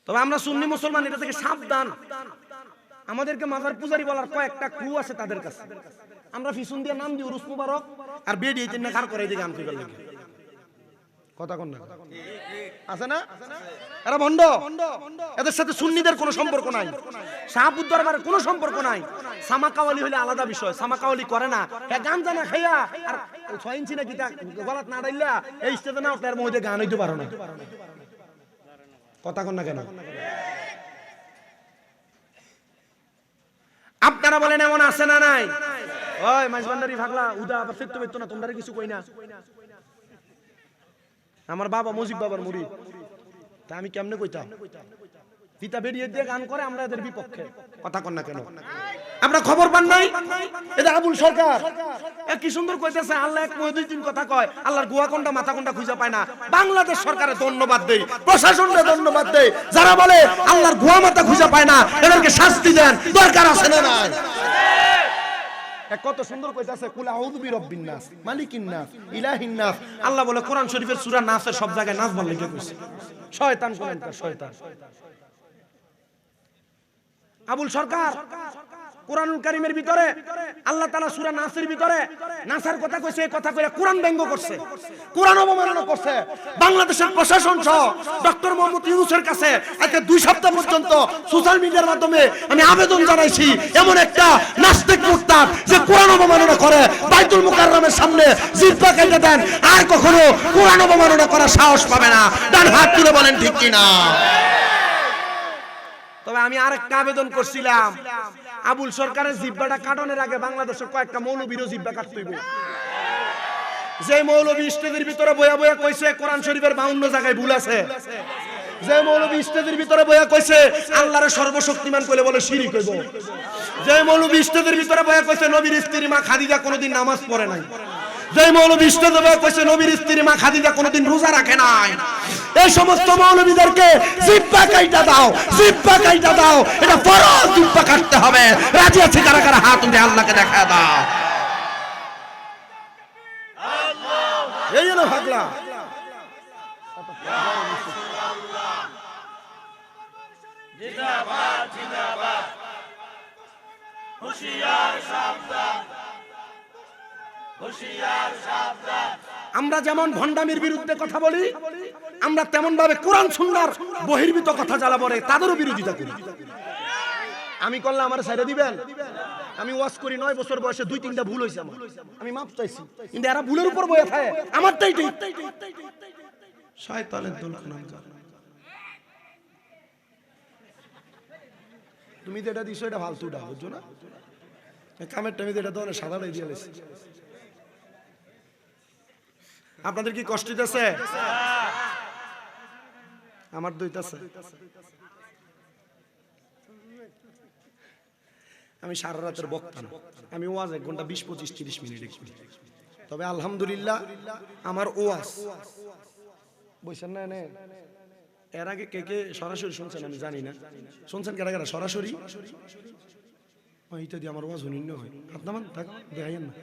তবে আমরা সুন্নি মুসলমান, এটা থেকে সাবধান। আমাদেরকে মাজার পূজারি বলার কয়েকটা ক্লু আছে তাদের কাছে। আমরা ফিসুন দিয়ে নাম দিই উরুস মুবারক আর বেডি এই তিনটা কার করে এই দিকে আনতে গেল কথা কোন না আছে না? এরা ভণ্ড, এদের সাথে সুন্নিদের কোনো সম্পর্ক নাই, শাহপুর দরবারের কোনো সম্পর্ক নাই। সামাকাওয়ালি হলে আলাদা বিষয়, সামাকাওয়ালি করে না, গান জানা খাইয়া আর 6 ইঞ্চি না গীতা গলাত না ডাইলা এই স্টেজে না উঠলে এর মধ্যে গান হইতে পারো না। কথা কোন না কেন? আপনারা বলেন এমন আছে না নাই? ওই মাঝবান্ডারি ভাগলা উদা আবার ফিরতে পারতো না, তোমরা কিছু কই না। আমার বাবা মুজিব বাবার মুরিদ, তা আমি কেমনে কইতাম? পিতা বেরিয়ে দিয়ে গান করে আমরা এদের বিপক্ষে। কথা কন না কেন? আমরা খবর পান নাই? এটা আবুল সরকার কি সুন্দর কইতেছে, আল্লাহ এক দুই তিন কথা কয়, আল্লাহর গুয়া কোনটা মাথা কোনটা খুঁজে পায় না। বাংলাদেশ সরকারে ধন্যবাদ দেই, প্রশাসনকে ধন্যবাদ দেই, যারা বলে আল্লাহর গুয়া মাথা খুঁজে পায় না এদেরকে শাস্তি দেন, দরকার আছে না নাই? কত সুন্দর কইতাছে কুল আউযু বিরাব্বিন নাস মালিকিন নাস ইলাহিন নাস। আল্লাহ বলে কোরআন শরীফের সূরা নাসের সব জায়গায় নাস বল লিখে কইছে। শয়তান কোনটা শয়তান। আবুল সরকার কোরআনুল কারীমের ভিতরে আল্লাহ তাআলা সূরা নাসের ভিতরে নাসার কথা কইছে, এই কথা কইরা কোরআন ব্যঙ্গ করছে, কোরআন অবমাননা করছে। বাংলাদেশের প্রশাসন সহ ডক্টর মোহাম্মদ ইউনূসের কাছে আজকে 2 সপ্তাহ পর্যন্ত সোশ্যাল মিডিয়ার মাধ্যমে আমি আবেদন জানাইছি, এমন একটা নাস্তিক মুরতাদ যে কোরআন অবমাননা করে বাইতুল মুকাররমের সামনে জিহ্বা কেটে দেন, আর কখনো কোরআন অবমাননা করার সাহস পাবে না। ডান হাত তুলে বলেন ঠিক কিনা? তবে আমি আরেকটা আবেদন করছিলাম, আবুল সরকারের জিহ্বাটা কাটনের আগে বাংলাদেশের কয়েকটা মৌলবীরও জিহ্বা কাটতে হইব। যে মৌলবী স্টেজের ভিতরে বয়া বয়া কইছে কোরআন শরীফের 52 জায়গায় ভুল আছে, যে মৌলবী স্টেজের ভিতরে বয়া কইছে আল্লাহর সর্বশক্তিমান কইলে বলে শিরক হইব, যে মৌলবী স্টেজের ভিতরে বয়া কইছে নবীর স্ত্রী মা খাদিজা কোনোদিন নামাজ পড়ে নাই, যে মৌলবী স্টেজে বয়া কইছে নবীর স্ত্রী মা খাদিজা কোনোদিন রোজা রাখে নাই, এই সমস্ত মৌলবীদেরকে জিহ্বা কাইটা দাও, জিহ্বা কাইটা দাও। এটা ফরজ, জিহ্বা কাটতে হবে। রাজি আছে কারা কারা? হাত উঠে আল্লাহকে দেখা দাও। এই হলো ভাগলা। জিন্দাবাদ জিন্দাবাদ, হুঁশিয়ার সাবধান, হুঁশিয়ার সাবধান। আমরা যেমন ভণ্ডামির বিরুদ্ধে কথা বলি, আমরা তেমন ভাবে কোরআন সুন্নাহর বহির্ভূত কথা যারা বলে তাদেরও বিরোধিতা করি। আমি করলে আমার সাইডে দিবেন? আমি ওয়াজ করি 9 বছর বয়সে 2-3টা ভুল হয়েছে আমার, আমি মাপ চাইছি, কিন্তু এরা ভুলের উপর বয়ে থাকে আমারটাই ঠিক। শয়তানের দল কোনকার। তুমি যেটা দিছো এটা ফালতুটা, বুঝছো না? কামের টাইমে যেটা তো সাদাটাই দিয়ে লেছি। আপনাদের কি কষ্ট দিতেছে? আমার দইতাছে। আমি সারা রাতের বক্তা না, আমি ওয়াজ 1 ঘন্টা 20, 25, 30 মিনিট করি। তবে আলহামদুলিল্লাহ আমার ওয়াজ বলছেন না, এর আগে কে কে সরাসরি শুনছেন আমি জানি না, শুনছেন কারা কারা সরাসরি? এইটা দিয়ে আমার ওয়াজ শুনিন হয় আপনার দেখাইয়েন না।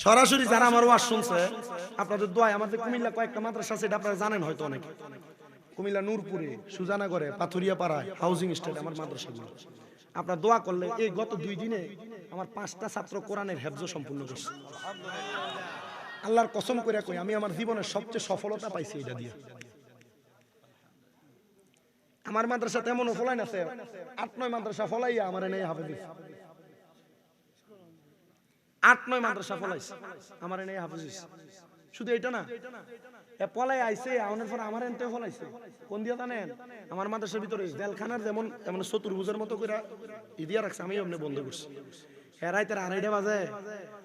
সরাসরি যারা আমার ওয়াজ শুনছে আপনাদের দোয়ায়, আমাদের কুমিল্লা কয়েকটা মাদ্রাসা আছে, এটা আপনারা জানেন হয়তো অনেকে। কুমিল্লা নূরপুরে, সুজানাগড়ে, পাথুরিয়া পাড়ায়, হাউজিং স্টেট আমার মাদ্রাসাগুলো। আপনার দোয়া করলে এই গত 2 দিনে আমার 5টা ছাত্র কোরআনের হেফজ সম্পূর্ণ করছে। আল্লাহর কসম করে কই, আমি আমার জীবনের সবচেয়ে সফলতা পাইছি এটা দিয়ে। আমার মাদ্রাসা তেমন ফলাইন আছে, 8-9 মাদ্রাসা ফলাইয়া আমার এনে হাফেজ, 8-9 মাদ্রাসা ফলাইছে আমার এনে হাফেজ। শুধু এটা না, এ পলাই আইছে আউনের পর আমার এনতে ফলাইছে। কোন দিয়া জানেন? আমার মাদ্রাসার ভিতরে জেলখানার যেমন এমন চতুর্ভুজের মতো করে ইদিয়া রাখছে, আমি এমনি বন্ধ করছি। রাইতের 2:30 বাজে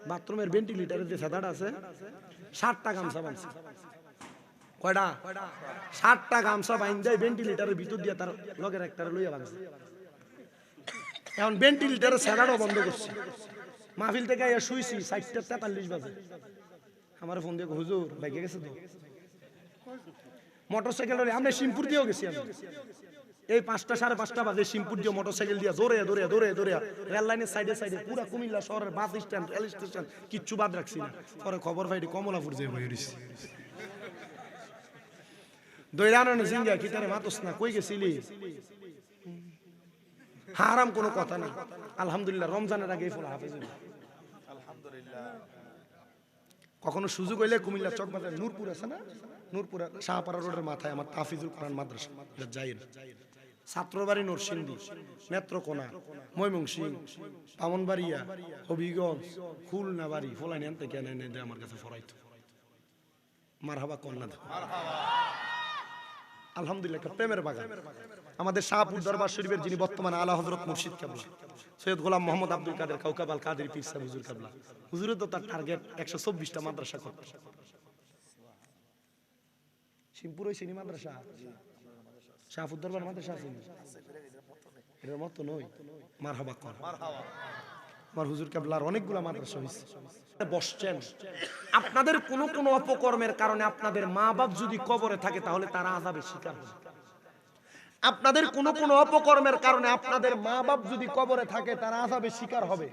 বাথরুমের ভেন্টিলেটরের যে ছাদাটা আছে 60টা গামছা বানছে। কয়টা? 60টা গামছা বাইন যায় ভেন্টিলেটরের ভিতর দিয়ে, তার লগের একটা লইয়া বানছে। এখন ভেন্টিলেটরের ছাদাটাও বন্ধ করছে। মাহফিল থেকে আইয়া শুইছি 4:43 বাজে। আমার ফোন দিয়ে হুজুর বাইকে গেছে তো মোটরসাইকেল, আমরা শিমপুর দিয়েও গেছি। আমি এই 5টা 5:30 বাজে শিমপুর দিয়ে মোটরসাইকেল দিয়ে দৌড়ে দৌড়ে দৌড়ে দৌড়ে রেল লাইনের সাইডে সাইডে পুরা কুমিল্লা শহরের বাস স্ট্যান্ড, রেল স্টেশন কিচ্ছু বাদ রাখছি না। পরে খবর পাইটি কমলাপুর যে বই দিছি। দৈরানো জিঙ্গা কি তারে মাতস না, কই গেছিলি? হারাম কোনো কথা না। আলহামদুলিল্লাহ রমজানের আগে ফল হাফেজ হইল। আলহামদুলিল্লাহ। কখনো সুযোগ হইলে কুমিল্লা চক বাজার নূরপুর আছে না, নূরপুর শাহপাড়া রোডের মাথায় আমার তাফিজুল কোরআন মাদ্রাসা, এটা যাইন। ছাত্রবাড়ি, নরসিংদী, নেত্রকোনা, ময়মনসিংহ, ব্রাহ্মণবাড়িয়া, হবিগঞ্জ, খুলনা বাড়ি ফলাইন আনতে কেন এনে আমার কাছে ফরাইতো। মারহাবা কন্যা আলহামদুলিল্লাহ, একটা প্রেমের বাগান। আমাদের শাহপুর দরবার শরীফের যিনি বর্তমানে আলা হযরত মুর্শিদ কেবলা সৈয়দ গোলাম মোহাম্মদ আব্দুল কাদের কাউকাব আল কাদেরী পীর সাহেব হুজুর কেবলা, হুজুরের তো তার টার্গেট 124টা মাদ্রাসা করতে। শিমপুর ওই সিনি মাদ্রাসা, শাহপুর দরবার মাদ্রাসা আছে, এর মতো নয়। মারহাবা কর, আমার হুজুর কেবলার অনেকগুলা মাদ্রাসা হয়েছে। বসছেন, আপনাদের কোন কোন অপকর্মের কারণে আপনাদের মা বাপ যদি কবরে থাকে তাহলে তারা আযাবের শিকার হবে। আপনাদের কোনো কোনো অপকর্মের কারণে আপনাদের মা বাপ যদি কবরে থাকে তারা আযাবের শিকার হবে।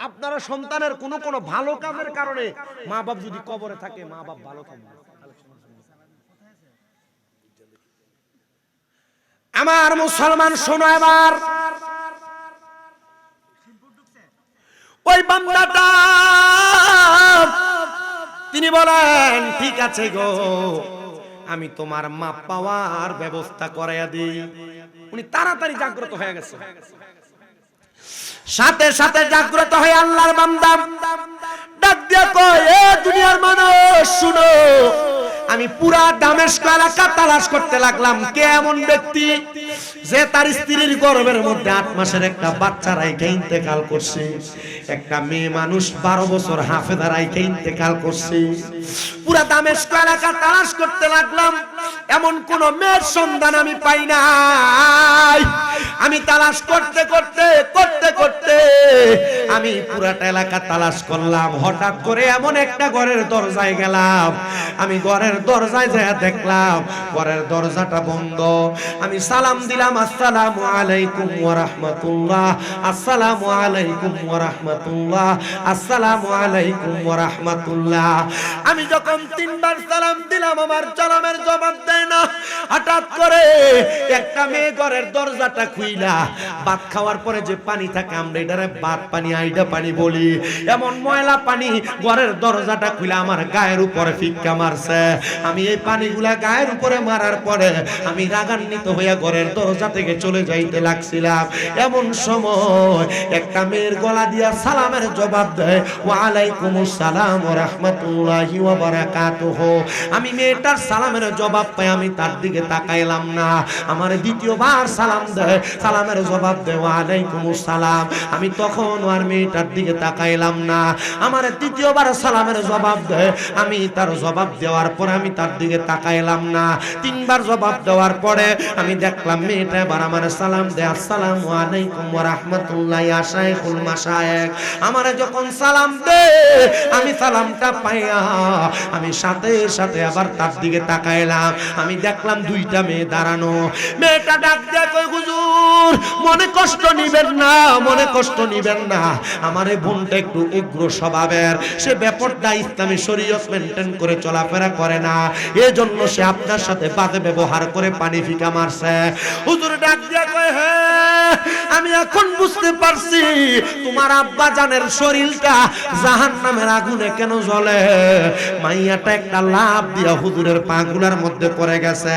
আপনারা সন্তানের কোনো কোনো ভালো কাজের কারণে মা বাপ যদি কবরে থাকে মা বাপ ভালো থাকবে। আমার মুসলমান শোনো, এবার ওই বান্দাটা তিনি বলেন, ঠিক আছে গো, আমি তোমার মাপ পাওয়ার ব্যবস্থা করাইয়া দিই। উনি তাড়াতাড়ি জাগ্রত হয়ে গেছে। সাথে সাথে জাগ্রত হয়ে আল্লাহর বান্দা ডাক দিয়া কয়, এ দুনিয়ার মানুষ শুনো, আমি পুরা দামেস্ক এলাকা তালাশ করতে লাগলাম কে এমন ব্যক্তি যে তার স্ত্রীর গর্ভের মধ্যে 8 মাসের একটা বাচ্চা রাইখে ইন্তেকাল করছে, একটা মেয়ে মানুষ 12 বছর হাফেজা রাইখে ইন্তেকাল করছে। পুরা দামেস্ক এলাকা তালাশ করতে লাগলাম, এমন কোন মেয়ের সন্ধান আমি পাই নাই। আমি তালাশ করতে করতে করতে করতে আমি পুরাটা এলাকা তালাশ করলাম। হঠাৎ করে এমন একটা ঘরের দরজায় গেলাম, আমি ঘরের দরজায় যেয়ে দেখলাম ঘরের দরজাটা বন্ধ। আমি সালাম দিলাম, আসসালামু আলাইকুম ওয়া রাহমাতুল্লাহ, আসসালামু আলাইকুম ওয়া রাহমাতুল্লাহ, আসসালামু আলাইকুম ওয়া রাহমাতুল্লাহ। আমি যখন 3 বার সালাম দিলাম আমার সালামের জবাব দেয় না। হঠাৎ করে একটা মেয়ে ঘরের দরজাটা খুইলা ভাত খাওয়ার পরে যে পানি থাকে আমরা এটারে ভাত পানি আইডা পানি বলি, এমন ময়লা পানি ঘরের দরজাটা খুইলা আমার গায়ের উপরে ফিক্কা মারছে। আমি এই পানিগুলা গায়ের উপরে মারার পরে আমি রাগান্বিত হইয়া ঘরের দরজা থেকে চলে যাইতে লাগছিলাম। এমন সময় একটা মেয়ের গলা দিয়া সালামের জবাব দেয়, ওয়া আলাইকুমুস সালাম ওয়া রাহমাতুল্লাহি ওয়া বারাকাতুহু। আমি মেয়েটার সালামের জবাব পাই, আমি তার দিকে তাকাইলাম না। আমার দ্বিতীয়বার সালাম দেয়, সালামের জবাব দেয় ওয়া আলাইকুমুস সালাম। আমি তখন আর মেয়েটার দিকে তাকাইলাম না। আমার তৃতীয়বার সালামের জবাব দেয়, আমি তার জবাব দেওয়ার পরে আমি তার দিকে তাকাইলাম না। 3 বার জবাব দেওয়ার পরে আমি দেখলাম মেয়েটা এবার আমার সালাম দেয়, আসসালামু আলাইকুম ওয়া রাহমাতুল্লাহি ইয়া শাইখুল মাশায়েখ। আমার যখন সালাম দে আমি সালামটা পাইয়া আমি সাথে সাথে আবার তার দিকে তাকাইলাম। আমি দেখলাম 2টা মেয়ে দাঁড়ানো। মেয়েটা ডাক দিয়ে কই, হুজুর মনে কষ্ট নিবেন না, মনে কষ্ট নিবেন না, আমার এই বোনটা একটু উগ্র স্বভাবের, সে ব্যাপারটা ইসলামী শরীয়ত মেনটেন করে চলাফেরা করে না, এজন্য সে আপনার সাথে বাজে ব্যবহার করে পানি ফিকা মারছে। হুজুর ডাক দিয়ে কয়, হ্যাঁ আমি এখন বুঝতে পারছি তোমার আব্বা জানের শরীরটা জাহান্নামের আগুনে কেন জ্বলে। মাইয়াটা একটা লাফ দিয়া হুজুরের পাগুলার মধ্যে পড়ে গেছে।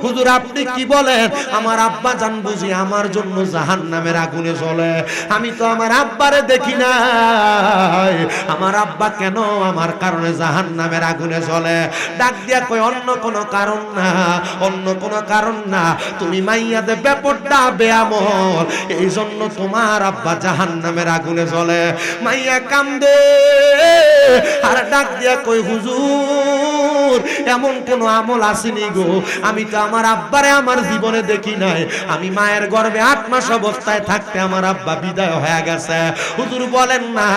হুজুর আপনি কি বলেন, আমার আব্বা জান বুঝি আমার জন্য জাহান্নামের আগুনে জ্বলে? আমি তো আমার আব্বারে দেখি নাই, আমার আব্বা কেন আমার কারণে জাহান্নামের আগুনে জ্বলে? ডাক দিয়া কই, অন্য কোনো কারণ না, অন্য কোনো কারণ না, তুমি মাইয়াদের ব্যাপারটা বেআমল, এই জন্য তোমার আব্বা জাহান্নামের আগুনে জ্বলে। মাইয়া কান্দে আর ডাক দিয়া কই, হুজুর এমন কোন আমল আসেনি গো, আমি তো আমার আব্বারে আমার জীবনে দেখি নাই, আমি মায়ের গর্ভে 8 মাস অবস্থায় থাকতে আমার আব্বা বিদায় হয়ে গেছে। হুজুর বলেন না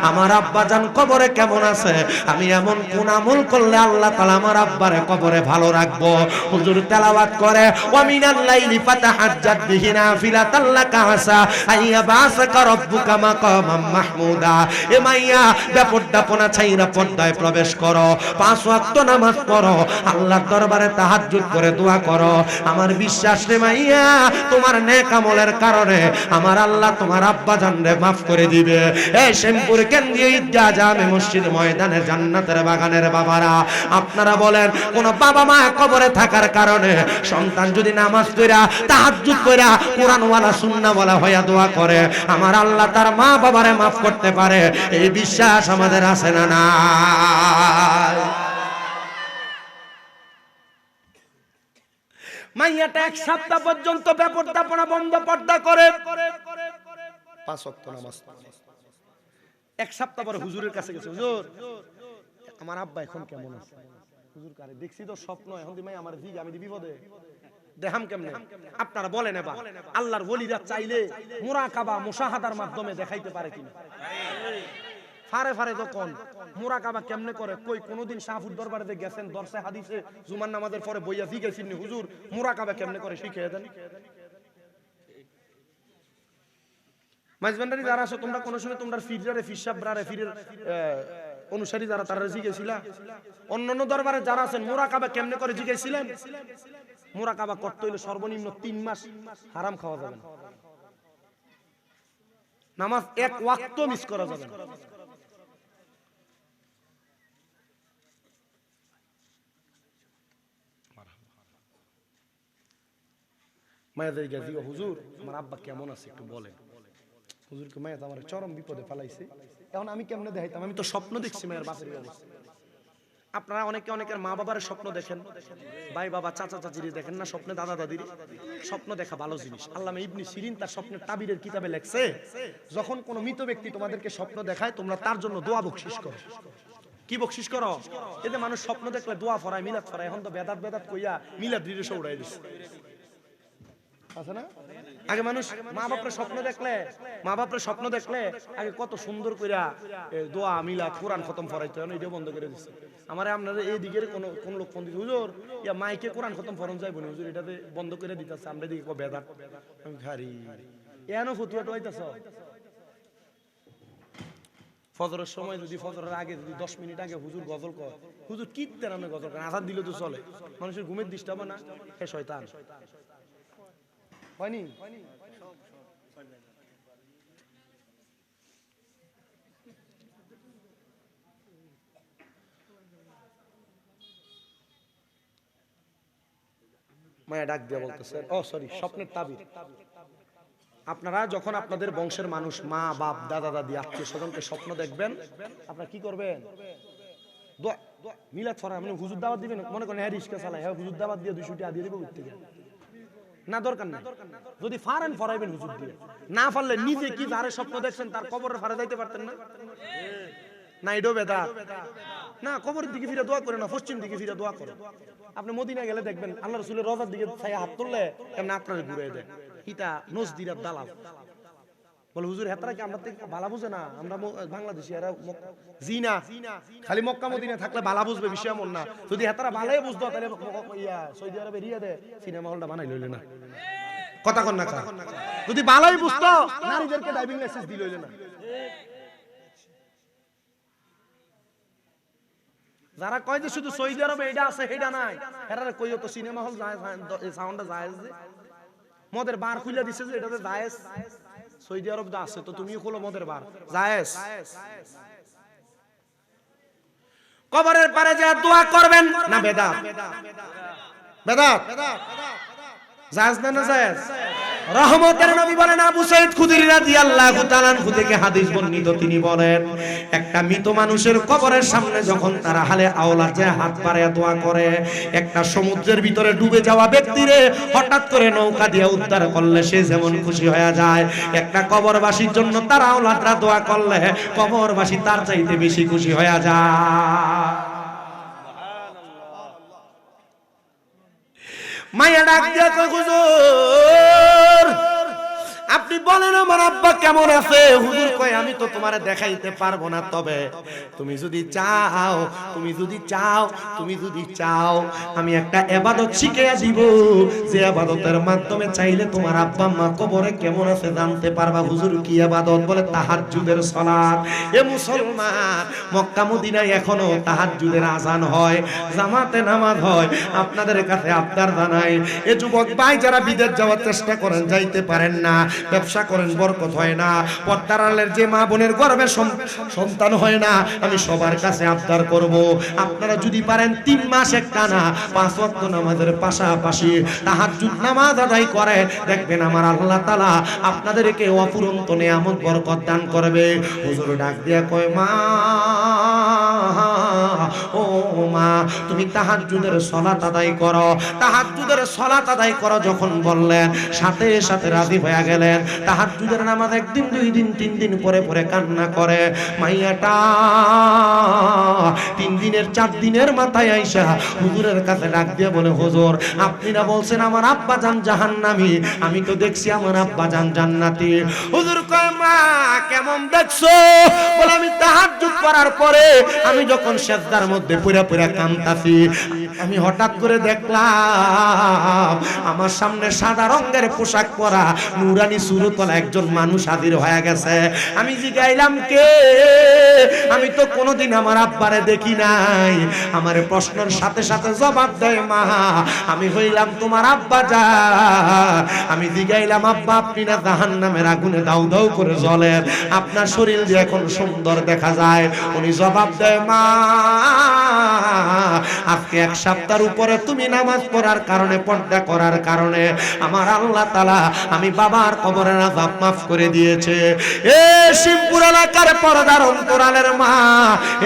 আমার আব্বা জান কবরে কেমন আছে, আমি এমন কোন আমল করলে আল্লাহ তাআলা আমার আব্বারে কবরে ভালো রাখবো? হুজুর তেলাওয়াত করে, ওয়া মিনাল লাইলি ফাতাহাজ্জাত বিহি নাফিলাতাল লাকা আসা আইয়া বাসাকা রাব্বুকা মাকামাম মাহমুদা। এ মাইয়া বেপরদাপনা ছাইরা পর্দায় প্রবেশ করো, 5 ওয়াক্ত নামাজ পড়ো, আল্লাহর দরবারে তাহাজ্জুদ করে দোয়া করো। আমার বিশ্বাস রে মাইয়া, তোমার নেক আমলের কারণে আমার আল্লাহ তোমার আব্বা জানরে মাফ করে দিবে। এই শ্যামপুর কেন্দ্রীয় ঈদগাহ জামে মসজিদ ময়দানের জান্নাতের বাগানের বাবারা, আপনারা বলেন কোন বাবা মা কবরে থাকার কারণে সন্তান যদি নামাজ পড়া তাহাজ্জুদ কইরা কোরআনওয়ালা সুন্নাহওয়ালা হইয়া দোয়া করে, আমার আল্লাহ তার মা বাবারে মাফ করতে পারে, এই বিশ্বাস আমাদের আছে না নাই? মাইয়াটা 1 সপ্তাহ পর্যন্ত বেপরদাপনা বন্ধ পর্দা করে 5 ওয়াক্ত নামাজ। 1 সপ্তাহ পরে হুজুরের কাছে গেছে, হুজুর আমার আব্বা এখন কেমন আছে? হুজুর কারে দেখছি তো স্বপ্ন, এখন দি মাই আমার দিকে আমি দি বিপদে দেখাম কেমনে? আপনারা বলেন এবার আল্লাহর ওলিরা চাইলে মুরাকাবা মুশাহাদার মাধ্যমে দেখাইতে পারে কিনা? ফারে ফারে যখন মুরাকাবা কেমনে করে, কই কোনদিন শাহফুর দরবারে গেছেন দরসে হাদিসে জুমার নামাজের পরে বইয়া জিজ্ঞেসিন হুজুর মুরাকাবা কেমনে করে শিখিয়ে দেন। মাইজবান্ডারি যারা আছো তোমরা কোন সময় তোমরা ফিররে ফিরসাবরারে ফিরের অনুসারী যারা তারা জিজ্ঞেসিলা? অন্যান্য দরবারে যারা আছেন মুরাকাবা কেমনে করে জিজ্ঞেসিলেন? মুরাকাবা করতে হইলে সর্বনিম্ন 3 মাস হারাম খাওয়া যাবে না, নামাজ এক ওয়াক্ত মিস করা যাবে না। মায়েদের গেছি হুজুর আমার আব্বা কেমন আছে একটু বলেন। হুজুরকে মায়ের আমার চরম বিপদে ফেলাইছে, এখন আমি কেমনে দেখাইতাম? আমি তো স্বপ্ন দেখছি মায়ের বাপের অবস্থা। আপনারা অনেকের মা বাবার স্বপ্ন দেখেন, ভাই বাবা চাচা চাচিরি দেখেন না স্বপ্নে, দাদা দাদির স্বপ্ন দেখা ভালো জিনিস। আল্লামা ইবনে সিরিন তার স্বপ্নের তাবিরের কিতাবে লেখছে, যখন কোনো মৃত ব্যক্তি তোমাদেরকে স্বপ্ন দেখায় তোমরা তার জন্য দোয়া বকশিশ করো। কি বকশিশ করো? এতে মানুষ স্বপ্ন দেখলে দোয়া ফরায়, মিলাদ ফরায়। এখন তো বেদাত কইয়া মিলাদ রিরেশো উড়াই দিচ্ছে, আছে না? আগে মানুষ মা বাপের স্বপ্ন দেখলে আগে কত সুন্দর কইরা দোয়া মিলাদ কোরআন খতম ফরাইতো, এখন এটাও বন্ধ করে দিচ্ছে। আমার আপনাদের এই দিকের কোন লোক ফোন দিচ্ছে, হুজুর ইয়া মাইকে কোরআন খতম ফরন যাইব না হুজুর, এটাতে বন্ধ করে দিতেছে। আমরা দিকে বেদাত ঘাড়ি এনো ফতুয়াটা হইতাছ। ফজরের সময় যদি ফজরের আগে যদি 10 মিনিট আগে হুজুর গজল কর, হুজুর কি তেরামে গজল করেন, আজান দিলে তো চলে, মানুষের ঘুমের ডিস্টার্ব না, হে শয়তান হয়নি। মায়া ডাক দিয়া বলতেছে, ও সরি, স্বপ্নের তাবির। আপনারা যখন আপনাদের বংশের মানুষ মা বাপ দাদা দাদি আত্মীয় স্বজনকে স্বপ্ন দেখবেন, আপনারা কি করবেন? দোয়া মিলাদ ফরা, মানে হুজুর দাওয়াত দিবেন। মনে করেন হ্যাঁ রিস্কা চালায়, হ্যাঁ হুজুর দাওয়াত দিয়ে 200 টাকা দিয়ে দিব থেকে না, দরকার নাই। যদি ফারেন ফরাইবেন হুজুর দিয়ে, না পারলে নিজে কি যারে স্বপ্ন দেখছেন তার কবরে ফারে যাইতে পারতেন না? না এটাও বেদাত না। কবরের দিকে ফিরে দোয়া করে না, পশ্চিম দিকে ফিরে দোয়া করে। আপনি মদিনা গেলে দেখবেন আল্লাহ রাসূলের রওজার দিকে ছায়া হাত তুললে কেমন আপনারে ঘুরে দেয়। ইটা নজদিরাত দালাল বলে হুজুর হেতারা কি আমরা থেকে বালা বুঝে না? আমরা বাংলাদেশি এরা জি না, খালি মক্কা মদিনা থাকলে বালা বুঝবে বিষয় এমন না। যদি হেতারা বালাই বুঝতো তাহলে ইয়া সৌদি আরবে রিয়া দে সিনেমা হলটা বানাই লইলে না। কথা কন না, যদি বালাই বুঝতো নারীদেরকে ড্রাইভিং লাইসেন্স দিল না। যারা কয় যে শুধু সৌদি আরবে এটা আছে এটা নাই, এরা কইও তো সিনেমা হল যায় সাউন্ডটা জায়েজ, যে মদের বার খুলে দিছে যে এটাতে জায়েজ। সৌদি আরব তো আছে, তো তুমিও খোলো মদের বার, জায়েজ। কবরের পারে যা দোয়া করবেন না বেদাত? বেদাত জায়েজ না জায়েজ? রহমতের নবী বলেন, আবু সাঈদ খুদরি রাদিয়াল্লাহু তাআলা আনহু থেকে হাদিস বর্ণিত, তিনি বলেন একটা মৃত মানুষের কবরের সামনে যখন তারা হালে আওলা যে হাত পাড়ে দোয়া করে, একটা সমুদ্রের ভিতরে ডুবে যাওয়া ব্যক্তিরে হঠাৎ করে নৌকা দিয়ে উদ্ধার করলে সে যেমন খুশি হয়ে যায়, একটা কবরবাসীর জন্য তারা আওলাদরা দোয়া করলে কবরবাসী তার চাইতে বেশি খুশি হয়ে যায়। মায়া ডাক দিয়া কয়, হুজুর আপনি বলেন আমার আব্বা কেমন আছে? হুজুর কয় আমি তো তোমারে দেখাইতে পারবো না, তবে তুমি যদি চাও আমি একটা ইবাদত শিখিয়ে দিব, যে ইবাদতের মাধ্যমে চাইলে তোমার আব্বা মা কবরে কেমন আছে জানতে পারবা। হুজুর কি ইবাদত? বলে তাহাজ্জুদের সালাত। এ মুসলমান, মক্কা মদিনায় এখনো তাহাজ্জুদের আযান হয়, জামাতে নামাজ হয়। আপনাদের কাছে আবদার জানাই, এ যুবক ভাই যারা বিদেশ যাওয়ার চেষ্টা করেন যাইতে পারেন না, ব্যবসা করেন বরকত হয় না, পর্দার আড়ালের যে মা বোনের গর্ভে সন্তান হয় না, আমি সবার কাছে আবদার করব আপনারা যদি পারেন 3 মাস একটানা 5 ওয়াক্ত নামাজের পাশাপাশি তাহাজ্জুদ নামাজ আদায় করে দেখবেন আমার আল্লাহ তাআলা আপনাদেরকে অফুরন্ত নিয়ামত বরকত দান করবে। হুজুর ডাক দিয়া কয়, মা ও মা তুমি তাহাজ্জুদের সালাত আদায় করো, তাহাজ্জুদের সালাত আদায় করো যখন বললেন সাথে সাথে রাজি হয়ে গেলেন। তাহাজ্জুদের নামাজ একদিন দুই দিন তিন দিন পরে পরে কান্না করে মাইয়াটা 3 দিনের 4 দিনের মাথায় আইসা হুজুরের কাছে ডাক দিয়ে বলে হুজুর আপনি না বলছেন আমার আব্বা জান জাহান্নামী, আমি তো দেখছি আমার আব্বা জান জান্নাতি। হুজুর কয় মা কেমন দেখছো? বলে আমি তাহাজ্জুদ করার পরে আমি যখন সিজদার মধ্যে পুরা পুরা কাঁদতাছি আমি হঠাৎ করে দেখলাম আমার সামনে সাদা রঙের পোশাক পরা নুরানি সুরতলা একজন মানুষ হাজির হয়ে গেছে। আমি জিগাইলাম কে? আমি তো কোনোদিন আমার আব্বারে দেখি নাই। আমার প্রশ্নের সাথে সাথে জবাব দেয় মা আমি হইলাম তোমার আব্বা জান। আমি জিগাইলাম আব্বা আপনি না জাহান্নামের আগুনে দাউ দাউ করে জ্বলেন, আপনার শরীর যে এখন সুন্দর দেখা যায়। উনি জবাব দেয় মা আজকে 1 সপ্তাহের উপরে তুমি নামাজ পড়ার কারণে পর্দা করার কারণে আমার আল্লাহ তাআলা আমি বাবার কবরের আযাব মাফ করে দিয়েছে। এ শিবপুর এলাকার পর্দার অন্তরালের মা,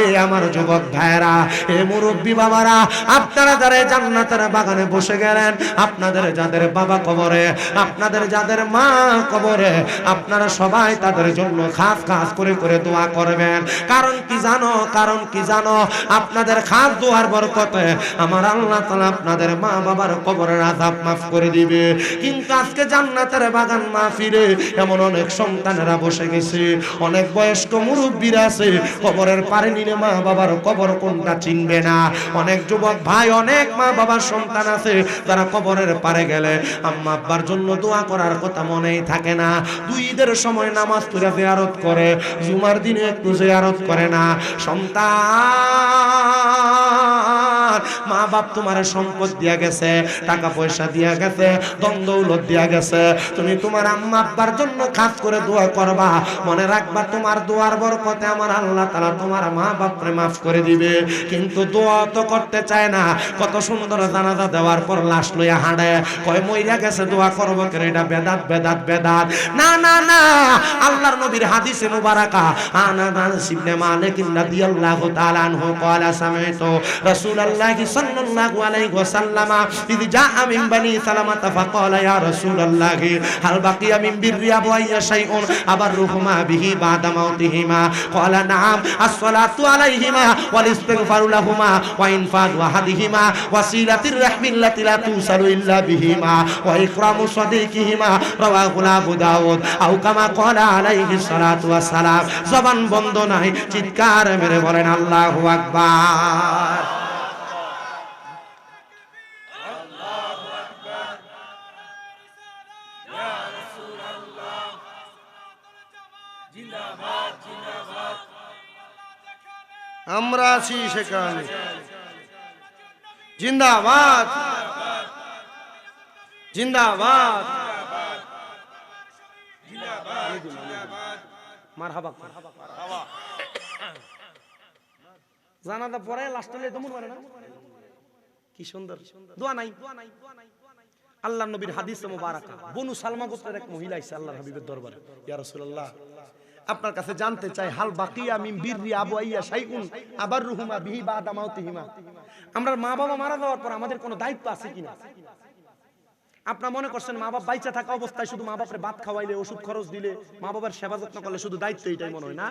এ আমার যুবক ভাইরা, এ মুরব্বী বাবারা, আপনারা যারা জান্নাতের বাগানে বসে গেলেন, আপনাদের যাদের বাবা কবরে, আপনাদের যাদের মা কবরে, আপনারা সবাই তাদের জন্য খাস খাস করে করে দোয়া করবেন। কারণ কি জানো? কারণ কি জানো? আপনাদের খাস দোয়ার বরকতে আমার আল্লাহ তাআলা আপনাদের মা বাবার কবরের আযাব মাফ করে দিবে। কিন্তু আজকে জান্নাতের বাগান মাহফিলে এমন অনেক সন্তানেরা বসে গেছে, অনেক বয়স্ক মুরব্বীরা আছে কবরের পারে নিলে মা বাবার কবর কোনটা চিনবে না। অনেক যুবক ভাই, অনেক মা বাবার সন্তান আছে তারা কবরের পারে গেলে আম্মা আব্বার জন্য দোয়া করার কথা মনেই থাকে না। 2 ঈদের সময় নামাজ পড়ে জিয়ারত করে, জুমার দিনে একটু জিয়ারত করে না। সন্তান, মা বাপ তোমার সম্পদ দিয়া গেছে, টাকা পয়সা দিয়া গেছে, ধন দৌলত দিয়া গেছে, তুমি তোমার আম্মা আব্বার জন্য খাস করে দোয়া করবা। মনে রাখবা তোমার দোয়ার বরকতে আমার আল্লাহ তাআলা তোমার মা বাপরে মাফ করে দিবে। কিন্তু দোয়া তো করতে চায় না। কত সুন্দর জানাজা দেওয়ার পর লাশ লইয়া হাঁটে, কয় মইরা গেছে দোয়া করবো কেন? এটা বেদাত বেদাত বেদাত। না না না, আল্লাহর নবীর হাদিসে মুবারাকা আনাস ইবনে মালিক রাদিয়াল্লাহু তাআলা আনহু قال سمعت رسول الله صلى الله عليه وسلم إذ جاء من بني سلمة فقال يا رسول الله هل بقي من بر أبوي شيء أبرهما به بعد موتهما؟ قال نعم، الصلاة عليهما والاستغفار لهما وإنفاذ أحدهما وصلة الرحم التي لا توصل إلا بهما وإكرام صديقهما رواه أبو داود أو كما قال عليه الصلاة والسلام। জবান বন্ধ নাই, চিৎকার মেরে বলেন আল্লাহু আকবার। আমরা আছি সেখানে। জিন্দাবাদ জিন্দাবাদ মারহাবা। জানাজা পরে লাস্টে দমন করে না, কি সুন্দর দোয়া নাই। আল্লাহর নবীর হাদিসে মুবারাকা বনু সালমা গোত্রের এক মহিলা আইছে আল্লাহর হাবিবের দরবারে, ইয়া রাসূলুল্লাহ আপনার কাছে জানতে চাই হাল বাকিয়া মিন বিররি আবুয়াইয়া শাইউন আবাররুহুমা বিহি বাদা মাউতিহিমা। আমরা মা বাবা মারা যাওয়ার পর আমাদের কোনো দায়িত্ব আছে কিনা? আপনারা মনে করছেন মা বাবা বাইচা থাকা অবস্থায় শুধু মা বাপরে ভাত খাওয়াইলে, ওষুধ খরচ দিলে, মা বাবার সেবা যত্ন করলে শুধু দায়িত্ব এটাই মনে হয়? না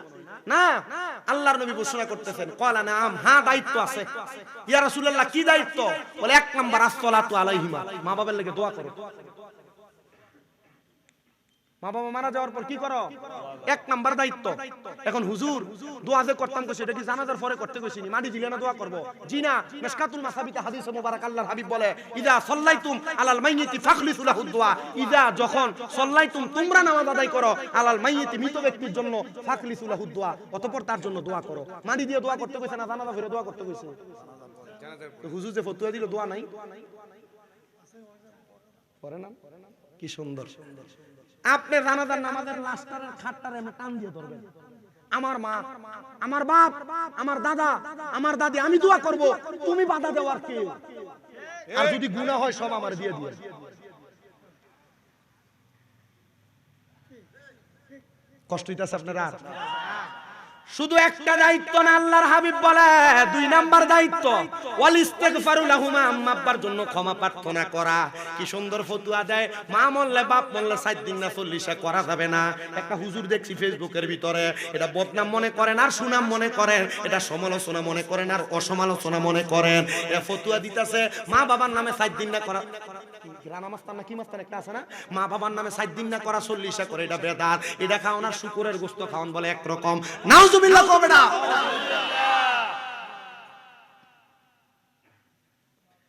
না, আল্লাহর নবী ঘোষণা করতেছেন ক্বালা নাম, হ্যাঁ দায়িত্ব আছে। ইয়া রাসূলুল্লাহ কি দায়িত্ব? বলে 1 নাম্বার আসসালাতু আলাইহিমা, মা বাবার লাগি দোয়া করো। মা বাবা মারা যাওয়ার পর কি করো? 1 নাম্বার দায়িত্ব। এখন হুজুর দোয়া যে করতাম কইছে এটা কি জানাজার পরে করতে কইছিনি? মাটি দিলে না দোয়া করব? জি না, মিশকাতুল মাসাবিতে হাদিসে মুবারক আল্লাহর হাবিব বলে ইদা সাল্লাইতুম আলাল মাইয়িতি ফাখলিসু লাহু দুআ। ইদা যখন সাল্লাইতুম তোমরা নামাজ আদায় করো আলাল মাইয়িতি মৃত ব্যক্তির জন্য ফাখলিসু লাহু দুআ, অতঃপর তার জন্য দোয়া করো। মাটি দিয়ে দোয়া করতে কইছে না জানাজা পড়ে দোয়া করতে কইছে? তো হুজুর যে ফতোয়া দিল দোয়া নাই করে না, কি সুন্দর। আপনি জানাজার নামাজের লাস্টারের খাটটারে এমনি টান দিয়ে ধরবেন, আমার মা, আমার বাপ, আমার দাদা, আমার দাদি, আমি দোয়া করব, তুমি বাধা দেওয়ার কে? আর যদি গুনাহ হয় সব আমার দিয়ে দিয়ে। কষ্ট হইতাছে আপনারা? শুধু একটা দায়িত্ব না, আল্লাহর হাবিব বলে 2 নাম্বার দায়িত্ব ওয়াল ইস্তিগফারু লাহুমা, আম্মা আব্বার জন্য ক্ষমা প্রার্থনা করা। কি সুন্দর ফতুয়া দেয়, মা মরলে বাপ মরলে 7 দিন না 40 করা যাবে না। একটা হুজুর দেখছি ফেসবুকের ভিতরে, এটা বদনাম মনে করেন আর সুনাম মনে করেন, এটা সমালোচনা মনে করেন আর অসমালোচনা মনে করেন। এ ফতুয়া দিতেছে মা বাবার নামে 7 দিন না করা, রানা মাস্তান না কি মাস্তান একটা আছে না, মা বাবার নামে 7 দিন না করা 40 করে, এটা বেদাত। এটা খাওয়ান আর শুকুরের গোশত খাওয়ান বলে একরকম। নাউজুবিল্লাহ কবে না?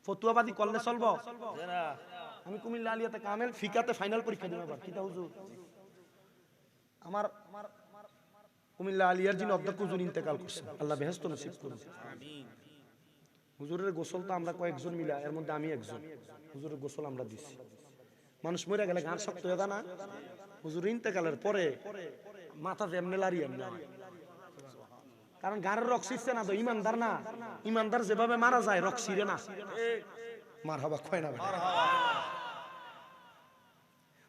ফতুয়াবাদী করলে চলবো? আমি কুমিল্লা আলিয়াতে কামেল ফিকাতে ফাইনাল পরীক্ষা দিব এবার। কিটা হুজুর, আমার কুমিল্লা আলিয়ার যিনি অধ্যক্ষ হুজুর ইন্তেকাল করছেন, আল্লাহ বেহেশত নসিব করুন। হুজুরের গোসল তো আমরা কয়েকজন মিলা, এর মধ্যে আমি একজন। হুজুরের গোসল আমরা দিছি। মানুষ মরে গেলে গান শক্ত হয়ে না, হুজুর ইন্তেকালের পরে মাথা যেমনে লাড়ি এমনি হয়, কারণ গানের রক ছিঁড়ছে না তো, ইমানদার না। ইমানদার যেভাবে মারা যায় রক ছিঁড়ে না। মারহাবা কয় না?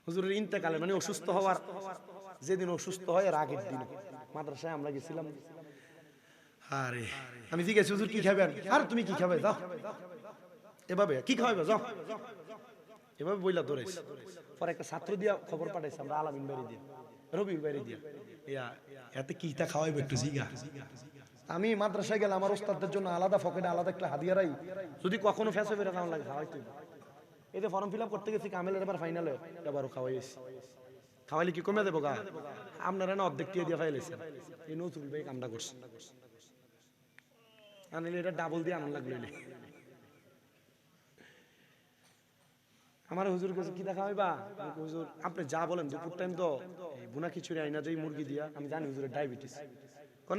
হুজুরের ইন্তেকালে মানে অসুস্থ হওয়ার যেদিন অসুস্থ হয় এর আগের দিন মাদ্রাসায় আমরা গেছিলাম। আরে আমি জিজ্ঞেস হুজুর কি খাবেন? আর তুমি কি খাবে? যাও এভাবে কি খাওয়াবে, যাও এভাবে বইলা দৌড়াইছে। পরে একটা ছাত্র দিয়া খবর পাঠাইছে আমরা আলামিন বাড়ি দিয়া, রবিউল বাড়ি দিয়া, এতে কিটা খাওয়াইবে একটু জিগা। আমি মাদ্রাসায় গেলে আমার ওস্তাদদের জন্য আলাদা পকেটে আলাদা একটা হাদিয়া রাই, যদি কখনো ফেসে বেরো কেমন লাগে খাওয়াইতে। এই যে ফর্ম ফিল আপ করতে গেছি কামেলের এবার ফাইনালে, এবারও খাওয়াইছি। খাওয়াইলে কি কমে দেবো গা? আপনারা না অর্ধেক দিয়ে ফাইলেছেন। এই নজরুল ভাই কামটা করছে, আনলে এটা ডাবল দিয়ে আনন্দ লাগলো। আমার হুজুর কাছে কি দেখা হইবা? হুজুর আপনি যা বলেন, দুপুর টাইম তো বুনা খিচুড়ি আইনা যাই মুরগি দিয়া, আমি জানি হুজুরের ডায়াবেটিস।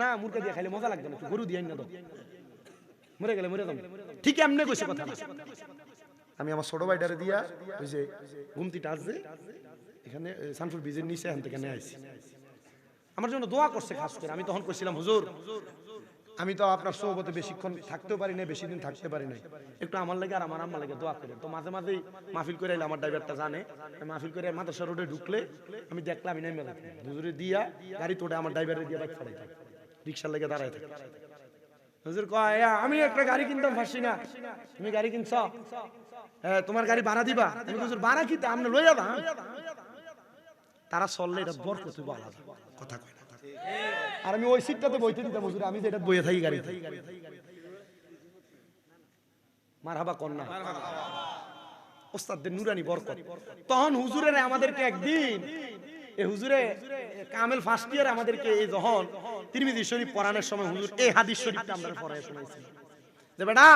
না মুরগি দিয়া খাইলে মজা লাগবে না, গরু দিয়ে আইনা দাও, মরে গেলে মরে যাবো। ঠিক এমনি কইছে কথা। আমি আমার ছোট ভাইটারে দিয়া ওই যে ঘুমতিটা আসছে এখানে সানফুল বীজের নিচে এখান থেকে নিয়ে আইছি, আমার জন্য দোয়া করছে খাস করে। আমি তখন কইছিলাম হুজুর আমি তো আপনার সোহবতে বেশিক্ষণ থাকতেও পারি না, বেশি দিন থাকতে পারি নাই, একটু আমার লাগে আর আমার আম্মা লাগে দোয়া করেন। তো মাঝে মাঝেই মাহফিল করে এলে আমার ড্রাইভারটা জানে, মাহফিল করে মাদ্রাসা রোডে ঢুকলে আমি দেখলাম আমি নেমে হুজুরে দিয়া গাড়ি তোড়ে আমার ড্রাইভারে দিয়ে বাইক ছাড়াই থাকে, রিক্সার লেগে দাঁড়ায় থাকে। হুজুর কয় আমি একটা গাড়ি কিনতাম ফাঁসি না, তুমি গাড়ি কিনছ? হ্যাঁ তোমার গাড়ি ভাড়া দিবা? আমি হুজুর ভাড়া কিনতে আপনি লই যাবা। তারা চললে এটা বরকত আলাদা কথা কয় না। আর আমি ওই সিটটাতে বইতে দিতাম হুজুর, আমি যেটা বইয়ে থাকি গাড়িতে। মারহাবা কন্যা ওস্তাদদের নুরানি বরকত। তখন হুজুরের আমাদেরকে একদিন এই হুজুরে কামেল ফার্স্ট ইয়ার আমাদেরকে এই যখন তিরমিজি শরীফ পড়ানোর সময় হুজুর এই হাদিস শরীফটা আমরা পড়ায় শোনাইছিল যে বেটা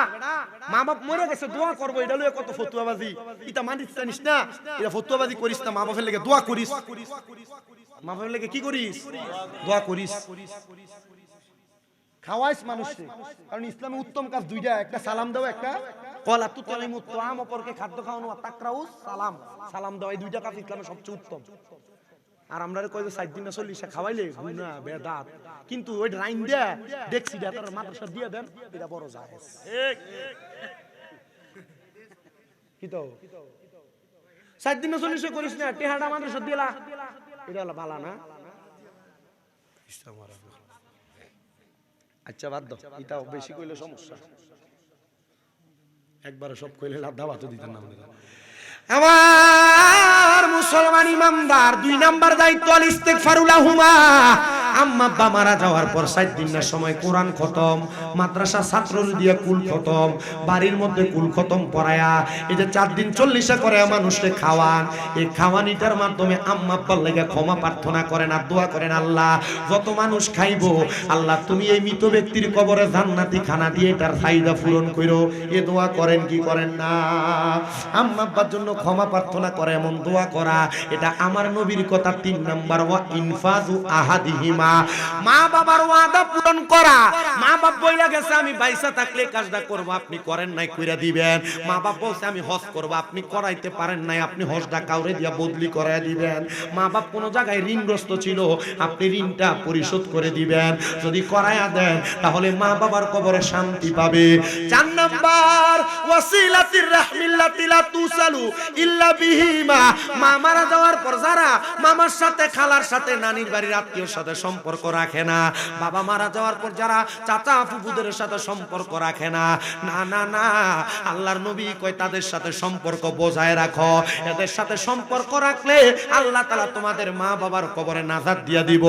মা বাপ মরে গেছে দোয়া করবো, এটা লইয়া কত ফতুয়াবাজি, এটা মানিস জানিস না, এটা ফতুয়াবাজি করিস না, মা বাপের লেগে দোয়া করিস, মা বাপের লেগে কি করিস? দোয়া করিস, খাওয়াইস মানুষকে। কারণ ইসলামে উত্তম কাজ দুইটা, একটা সালাম দাও, একটা কলা তুতালিমু তাআম, অপরকে খাদ্য খাওয়ানো, তাকরাউস সালাম, সালাম দাও। এই দুইটা কাজ ইসলামে সবচেয়ে উত্তম। আর আমরা কই যে 7 দিন না 40 খাওয়াইলে গুনাহ বেদাত, কিন্তু ওই রাইন দে দেখছি দা তার মাদ্রাসা দিয়ে দেন, এটা বড় জায়েজ। ঠিক কি তো 7 দিন না 40 করিস না, টেহাডা মাদ্রাসা দিলা, এটা হলো ভালো না। আচ্ছা বাদ দাও, এটা বেশি কইলে সমস্যা, একবারে সব কইলে লাভ দাওয়াত দিতেন না। আমার মুসলমান ইমানদার 2 নাম্বার দায়িত্ব আল ইস্তিগফারু লাহুমা, আম্মা আব্বা মারা যাওয়ার পর 7 দিনের সময় কোরআন খতম, মাদ্রাসা ছাত্র দিয়ে কুল খতম, বাড়ির মধ্যে কুল খতম পড়ায়া এই যে 4 দিন 40 করে মানুষকে খাওয়ান, এই খাওয়ানিটার মাধ্যমে আম্মা আব্বার লাগা ক্ষমা প্রার্থনা করেন আর দোয়া করেন, আল্লাহ যত মানুষ খাইবো আল্লাহ তুমি এই মৃত ব্যক্তির কবরে জান্নাতি খানা দিয়ে এটার চাহিদা পূরণ করো। এ দোয়া করেন কি করেন না? আম্মা আব্বার জন্য ক্ষমা প্রার্থনা করে এমন দোয়া করা, এটা আমার নবীর কথা। 3 নাম্বার ওয়া ইনফাজু আহাদিহিমা, মা বাবার ওয়াদা পূরণ করা। মা বাপ বইলা গেছে আমি বাইসা থাকলে কাজটা করব, আপনি করেন নাই কইরা দিবেন। মা বাপ বলছে আমি হজ করব, আপনি করাইতে পারেন নাই, আপনি হজটা কাউরে দিয়া বদলি করায় দিবেন। মা বাপ কোন জায়গায় ঋণগ্রস্ত ছিল, আপনি ঋণটা পরিশোধ করে দিবেন। যদি করায়া দেন তাহলে মা বাবার কবরে শান্তি পাবে। 4 নাম্বার ওয়াসিলাতির রাহমিল্লাতি লা তুসালু ইল্লা বিহিমা। মা মারা যাওয়ার পর যারা মামার সাথে, খালার সাথে, নানির বাড়ির আত্মীয়র সাথে সম্পর্ক রাখে না, বাবা মারা যাওয়ার পর যারা চাচা ফুফুদের সাথে সম্পর্ক রাখে না, না না না, আল্লাহর নবী কয় তাদের সাথে সম্পর্ক বজায় রাখো। এদের সাথে সম্পর্ক রাখলে আল্লাহ তাআলা তোমাদের মা বাবার কবরে নাজাত দিয়া দিব।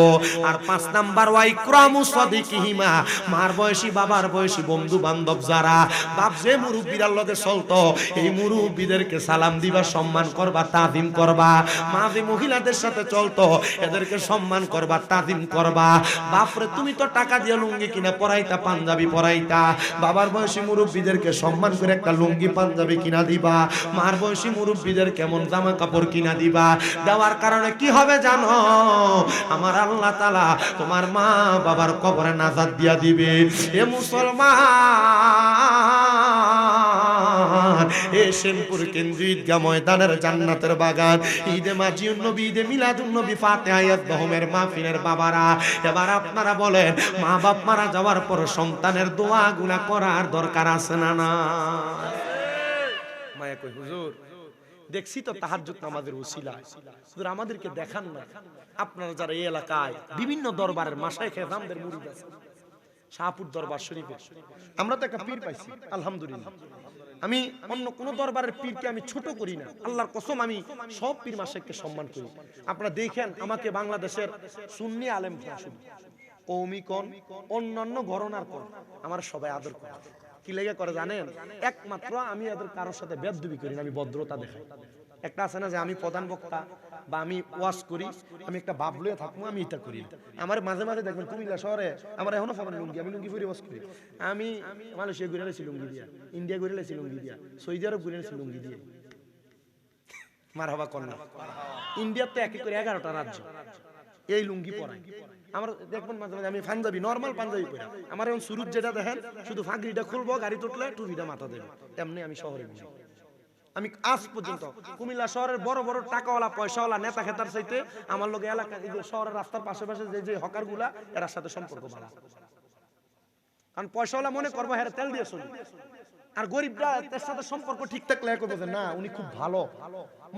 আর 5 নাম্বার ওয়াইকরামু সাদিকিহিমা, মার বয়সী বাবার বয়সী বন্ধু বান্ধব যারা, বাপ যে মুরব্বির লগে চলতো, এই মুরব্বিদেরকে সালাম দিবা, সম্মান করবা, তাজিম করবা। মা যে মহিলাদের সাথে চলতো, এদেরকে সম্মান করবা, তাজিম করবা। বাপরে তুমি তো টাকা দিয়ে লুঙ্গি কিনা পরাইতা, পাঞ্জাবি পরাইতা, বাবার বয়সী মুরব্বিদেরকে সম্মান করে একটা লুঙ্গি পাঞ্জাবি কিনা দিবা। মার বয়সী মুরব্বিদের কেমন জামা কাপড় কিনা দিবা। দেওয়ার কারণে কি হবে জানো? আমার আল্লাহ তাআলা তোমার মা বাবার কবরে নাজাত দিয়া দিবে। এ মুসলমান, এ শ্যামপুর কেন্দ্রীয় ঈদগাহ ময়দানের জান্নাতের বাগান, ঈদে মাজিউন নবী, ঈদে মিলাদুন নবী, ফাতিহা ইয়াদহমের মাহফিলের বাবারা, এবার আপনারা বলেন, মা বাপ মারা যাওয়ার পর সন্তানের দোয়াগুলা করার দরকার আছে না না? মায়া কই হুজুর দেখছি তো তাহাজ্জুদ নামাজের ওসিলা, হুজুর আমাদেরকে দেখান না। আপনারা যারা এই এলাকায় বিভিন্ন দরবারের মাশায়েখ এজামদের মুরিদ আছে, শাহপুর দরবার শরীফে আমরা তো একটা পীর পাইছি আলহামদুলিল্লাহ। আমি অন্য কোন দরবারের পীরকে আমি ছোট করি না, আল্লাহর কসম আমি সব পীর মাশায়েখকে সম্মান করি। আপনারা দেখেন আমাকে বাংলাদেশের সুন্নি আলেম কওমি কোন অন্যান্য ঘরানার কোন আমার সবাই আদর করে। কি লেগে করে জানেন? একমাত্র আমি এদের কারোর সাথে বেয়াদবি করি না, আমি ভদ্রতা দেখাই। একটা আছে না যে আমি প্রধান বক্তা বা আমি ওয়াজ করি, আমি একটা ভাব লইয়া থাকবো, আমি এটা করি। আমার মাঝে মাঝে দেখবেন কুমিল্লা শহরে আমার এখনো পাবেন লুঙ্গি, আমি লুঙ্গি পরে ওয়াজ করি। আমি মালয়েশিয়া ঘুরে এসেছি লুঙ্গি দিয়া, ইন্ডিয়া ঘুরে এসেছি লুঙ্গি দিয়া, সৌদি আরব ঘুরে এসেছি লুঙ্গি দিয়ে। মারহাবা কন্যা। ইন্ডিয়াতে এক করে 11টা রাজ্য এই লুঙ্গি পরায়। আমার দেখবেন মাঝে মাঝে আমি পাঞ্জাবি, নরমাল পাঞ্জাবি পরে, আমার এখন সুরুত যেটা দেখেন, শুধু ফাঁকরিটা খুলবো, গাড়ি তুললে টুপিটা মাথা দেবে, এমনি আমি শহরে বুঝি। আমি আজ পর্যন্ত কুমিল্লা শহরের বড় বড় টাকাওয়ালা পয়সাওয়ালা নেতা খেতার চাইতে আমার লোক এলাকা শহরের রাস্তার পাশে পাশে যে হকার গুলা এর সাথে সম্পর্ক ভালো। কারণ পয়সাওয়ালা মনে করবো হ্যাঁ তেল দিয়ে চলি, আর গরিবরা এর সাথে সম্পর্ক ঠিক থাকলে করবো যে না উনি খুব ভালো,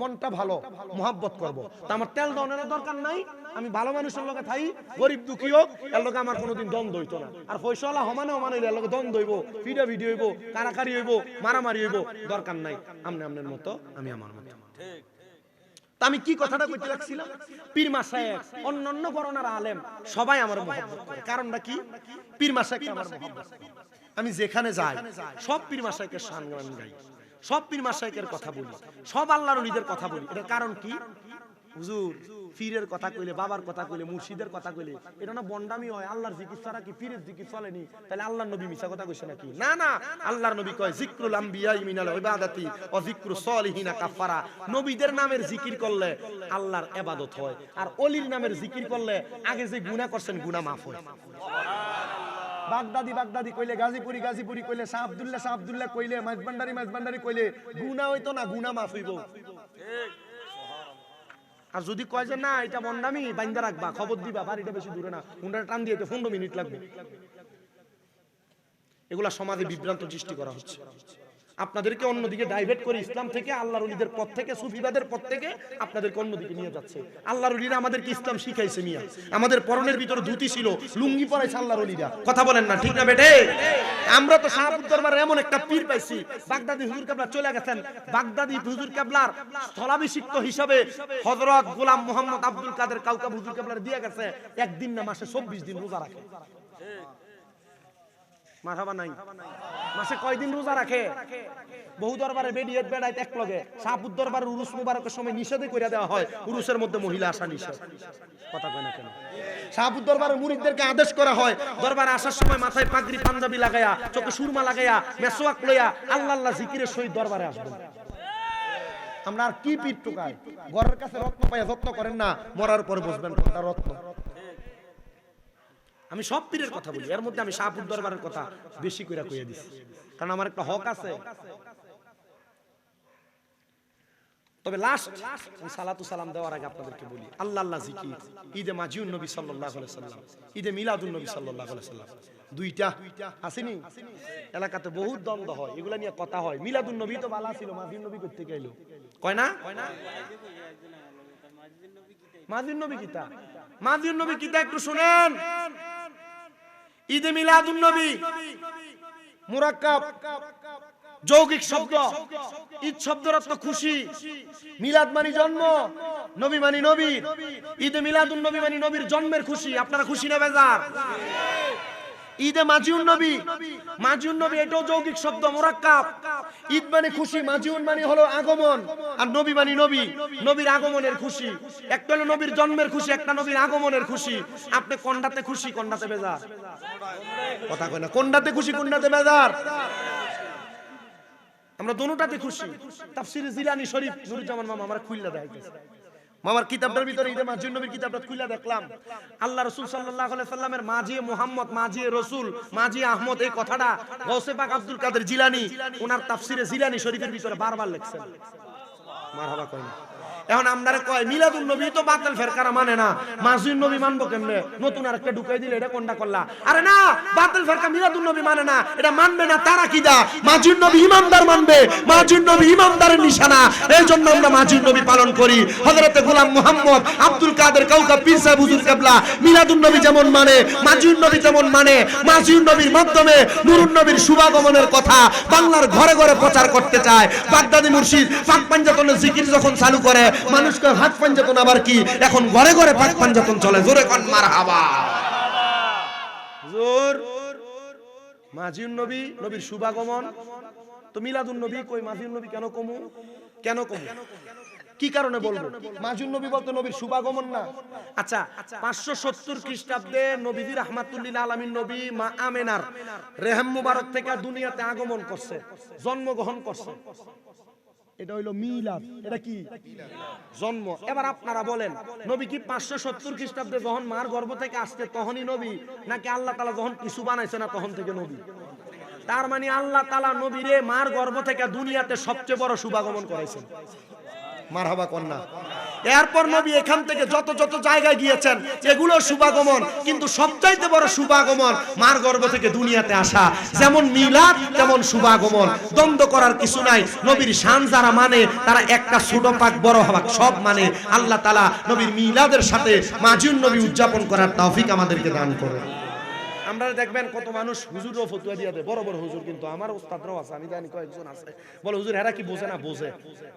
মনটা ভালো, মহাব্বত করবো। তা আমার তেল দনের দরকার নাই, আমি ভালো মানুষের লোকে থাই, গরিব দুঃখী হোক এর লোকে আমার কোনোদিন দ্বন্দ্ব হইতো না। আর পয়সাওয়ালা হমানে হমানে এর লোকে দ্বন্দ্ব হইব, ভিডিও ভিডিও হইব, কারাকারি হইব, মারামারি হইব, দরকার নাই। আমনে আমনের মতো, আমি আমার মতো। তা আমি কি কথাটা কইতে লাগছিলাম? পীর মাশায়েখ অন্যান্য ঘরানার আলেম সবাই আমার মহব্বত করে। কারণটা কি? পীর মাশায়েখ আমার মহব্বত করে। আমি যেখানে যাই সব পীর মাশায়েখের শানগান গাই, সব পীর মাশায়েখের কথা বলি, সব আল্লাহর ওলিদের কথা বলি। এটার কারণ কি? হুজুর পীরের কথা কইলে, বাবার কথা কইলে, মুর্শিদের কথা কইলে এটা না বন্ডামি হয়? আল্লাহর জিকির ছাড়া কি পীরের জিকির চলেনি? তাহলে আল্লাহর নবী মিছা কথা কইছে নাকি? না না, আল্লাহর নবী কয় যিকরুল আমবিয়া মিনাল ইবাদাতি ওয়া যিকরুস সালিহিনা কাফারা। নবীদের নামের জিকির করলে আল্লাহর ইবাদত হয়, আর ওলির নামের জিকির করলে আগে যে গুনাহ করছেন গুনাহ মাফ হয়। বাগদাদি বাগদাদি কইলে, গাজীপুরি গাজীপুরি কইলে, শাহ আব্দুল্লাহ কইলে, মাইজবান্ডারি কইলে গুনাহ হইতো না, গুনাহ মাফ হইব। আর যদি কয় যে না এটা বন্ডামি, বাইন্দা রাখবা, খবর দিবা, বাড়িটা বেশি দূরে না, হুন্ডা টান দিয়ে 15 মিনিট লাগবে। এগুলা সমাজে বিভ্রান্ত সৃষ্টি করা হচ্ছে। আপনাদেরকে অন্যদিকে ডাইভার্ট করে ইসলাম থেকে, আল্লাহর ওলিদের পথ থেকে, সুফিবাদের পথ থেকে আপনাদেরকে অন্যদিকে নিয়ে যাচ্ছে। আল্লাহর ওলিরা আমাদেরকে ইসলাম শিখাইছে মিয়া, আমাদের পরনের ভিতরে ধুতি ছিল, লুঙ্গি পরাইছে আল্লাহর ওলিরা। কথা বলেন না, ঠিক না বেটে? আমরা তো শাহপুর দরবারে এমন একটা পীর পাইছি, বাগদাদি হুজুর কেবলা চলে গেছেন, বাগদাদি হুজুর কেবলার স্থলাভিষিক্ত হিসাবে হযরত গোলাম মোহাম্মদ আব্দুল কাদের কাউকাব হুজুর কেবলার দিয়ে গেছে একদিন না মাসে 24 দিন রোজা রাখে। মারহাবা নাই? মাসে কয়দিন রোজা রাখে? বহু দরবারে বেডিয়েত বেড়াইত এক লগে, শাহপুর দরবারে উরুস মুবারকের সময় নিষেধ করে দেওয়া হয়, উরুসের মধ্যে মহিলা আসা নিষেধ। কথা কয় না কেন? শাহপুর দরবারে মুরিদদেরকে আদেশ করা হয় দরবারে আসার সময় মাথায় পাগড়ি পাঞ্জাবি লাগায়া, চোখে সুরমা লাগায়া, মেসওয়াক লইয়া আল্লাহ আল্লাহ জিকিরের সহিত দরবারে আসবেন। আমরা আর কি পীর টুকাই? ঘরের কাছে রত্ন পাইয়া যত্ন করেন না, মরার পরে বসবেন কোনটা রত্ন। আমি সব পীরের কথা বলি, এর মধ্যে আমি শাহপুর দরবারের কথা বেশি কইরা কইয়া দিছি, কারণ আমার একটা হক আছে। তবে লাস্ট সালাতু সালাম দেওয়ার আগে আপনাদেরকে বলি, আল্লাহ আল্লাহ জিকির, ঈদে মাজিউন নবী সাল্লাল্লাহু আলাইহি সাল্লাম, ঈদে মিলাদুন নবী সাল্লাল্লাহু আলাইহি সাল্লাম, দুইটা আসেনি? এলাকাতে বহুত দ্বন্দ্ব হয়, এগুলা নিয়ে কথা হয়। মিলাদুন নবী তো ভালো ছিল, মাজিউন নবী কই থেকে এলো? কয় না মাজিউন নবী কিতা? মাজিউন নবী কিতা একটু শুনেন। ঈদে মিলাদুন নবী মুরাক্কাব যৌগিক শব্দ। ঈদ শব্দের অর্থ খুশি, মিলাদ মানে জন্ম, নবী মানে নবী। ঈদে মিলাদুন নবী মানে নবীর জন্মের খুশি। আপনারা খুশি না বেজার? ঈদে মাজিউন নবী, মাজিউন নবী এটাও যৌগিক শব্দ, মুরাক্কাব। ঈদ মানে খুশি, মাজিউন মানে হলো আগমন, আর নবী মানে নবী, নবীর আগমনের খুশি। একটা হলো নবীর জন্মের খুশি, একটা নবীর আগমনের খুশি। আপনি কোনটাতে খুশি, কোনটাতে বেজার? কথা কয় না, কোনটাতে খুশি, কোনটাতে বেজার? আমরা দোনোটাতে খুশি। তাফসীর জিলানী শরীফ নুরুজ্জামান মামা আমরা খুইলা দেখাইতেছে, মামার কিতাবটার ভিতরে ঈদে মাজিউন নবীর কিতাবটা খুইলা দেখলাম। আল্লাহ রাসূল সাল্লাল্লাহু আলাইহি সাল্লামের মাজিয়ে মুহাম্মদ, মাজিয়ে রাসূল, মাজিয়ে আহমদ, এই কথাটা গাউসে পাক আব্দুল কাদের জিলানী ওনার তাফসীরে জিলানী শরীফের ভিতরে বারবার লিখছেন। মারহাবা কই না? এখন আমরারে কয় মিলাদুন নবী তো বাতিল ফেরকারা মানে না, মাজিউন নবী মানবো কেমনে? নতুন আরেকটা ঢুকাই দিলে এটা কোনটা করলা? আরে না, বাতিল ফেরকা মিলাদুন নবী মানে না, এটা মানবে না তারা কিদা? মাজিউন নবী ইমানদার মানবে, মাজিউন নবী ইমানদারের নিশানা। এইজন্য আমরা মাজিউন নবী পালন করি। হযরতে গোলাম মুহাম্মদ আব্দুল কাদের কাউকাব পীর সাহেব হুজুর কিবলা মিলাদুন নবী যেমন মানে, মাজিউন নবী তেমন মানে। মাজিউন নবীর মাধ্যমে নুরুন নবীর শুভাগমনের কথা বাংলার ঘরে ঘরে প্রচার করতে চায়। বাগদাদি মুর্শিদ পাক পাঞ্জাতনের জিকির যখন চালু করে, মানুষকে হাত পাঞ্জাতন আবার কি, এখন ঘরে ঘরে পাক পাঞ্জাতন চলে। জোরে কোন মারহাবা। জোর। মাজিউন নবী, নবীর শুভাগমন। তো মিলাদুন নবী কই, মাজিউন নবী কেন কমু? কেন কমু? কি কারণে বলবো? মাজিউন নবী বলতে নবীর শুভাগমন না? আচ্ছা, 570 খ্রিস্টাব্দে নবীজি রাহমাতুল লিল আলামিন নবী মা আমেনার রেহম মুবারক থেকে দুনিয়াতে আগমন করছে, জন্মগ্রহণ করছে। এটা হইলো মিলাদ। এটা কি? জন্ম। এবার আপনারা বলেন, নবী কি 570 খ্রিস্টাব্দে যখন মার গর্ভ থেকে আসছে তখনই নবী, নাকি আল্লাহ তাআলা যখন কিছু বানাইছে না তখন থেকে নবী? তার মানে আল্লাহ তাআলা নবীরে মার গর্ভ থেকে দুনিয়াতে সবচেয়ে বড় শুভাগমন করাইছেন। মারহাবা কন্যা। এরপর নবী এখান থেকে যত যত জায়গায় গিয়েছেন এগুলো শুভাগমন, কিন্তু সবচাইতে বড় শুভাগমন মার গর্ভ থেকে দুনিয়াতে আসা। যেমন মিলাদ তেমন শুভাগমন, দ্বন্দ্ব করার কিছু নাই। নবীর শান যারা মানে তারা একটা ছোট পাক বড় হওয়া সব মানে। আল্লাহ তাআলা নবীর মিলাদের সাথে মাজিউন নবী উদযাপন করার তৌফিক আমাদেরকে দান করুন। আমরা দেখবেন কত মানুষ হুজুরও ফতোয়া দিয়ে দেয়, বড় বড় হুজুর, কিন্তু আমার ওস্তাদরাও আছে, আমি জানি কয়েকজন আছে, বলে হুজুর এরা কি বোঝে না? বোঝে।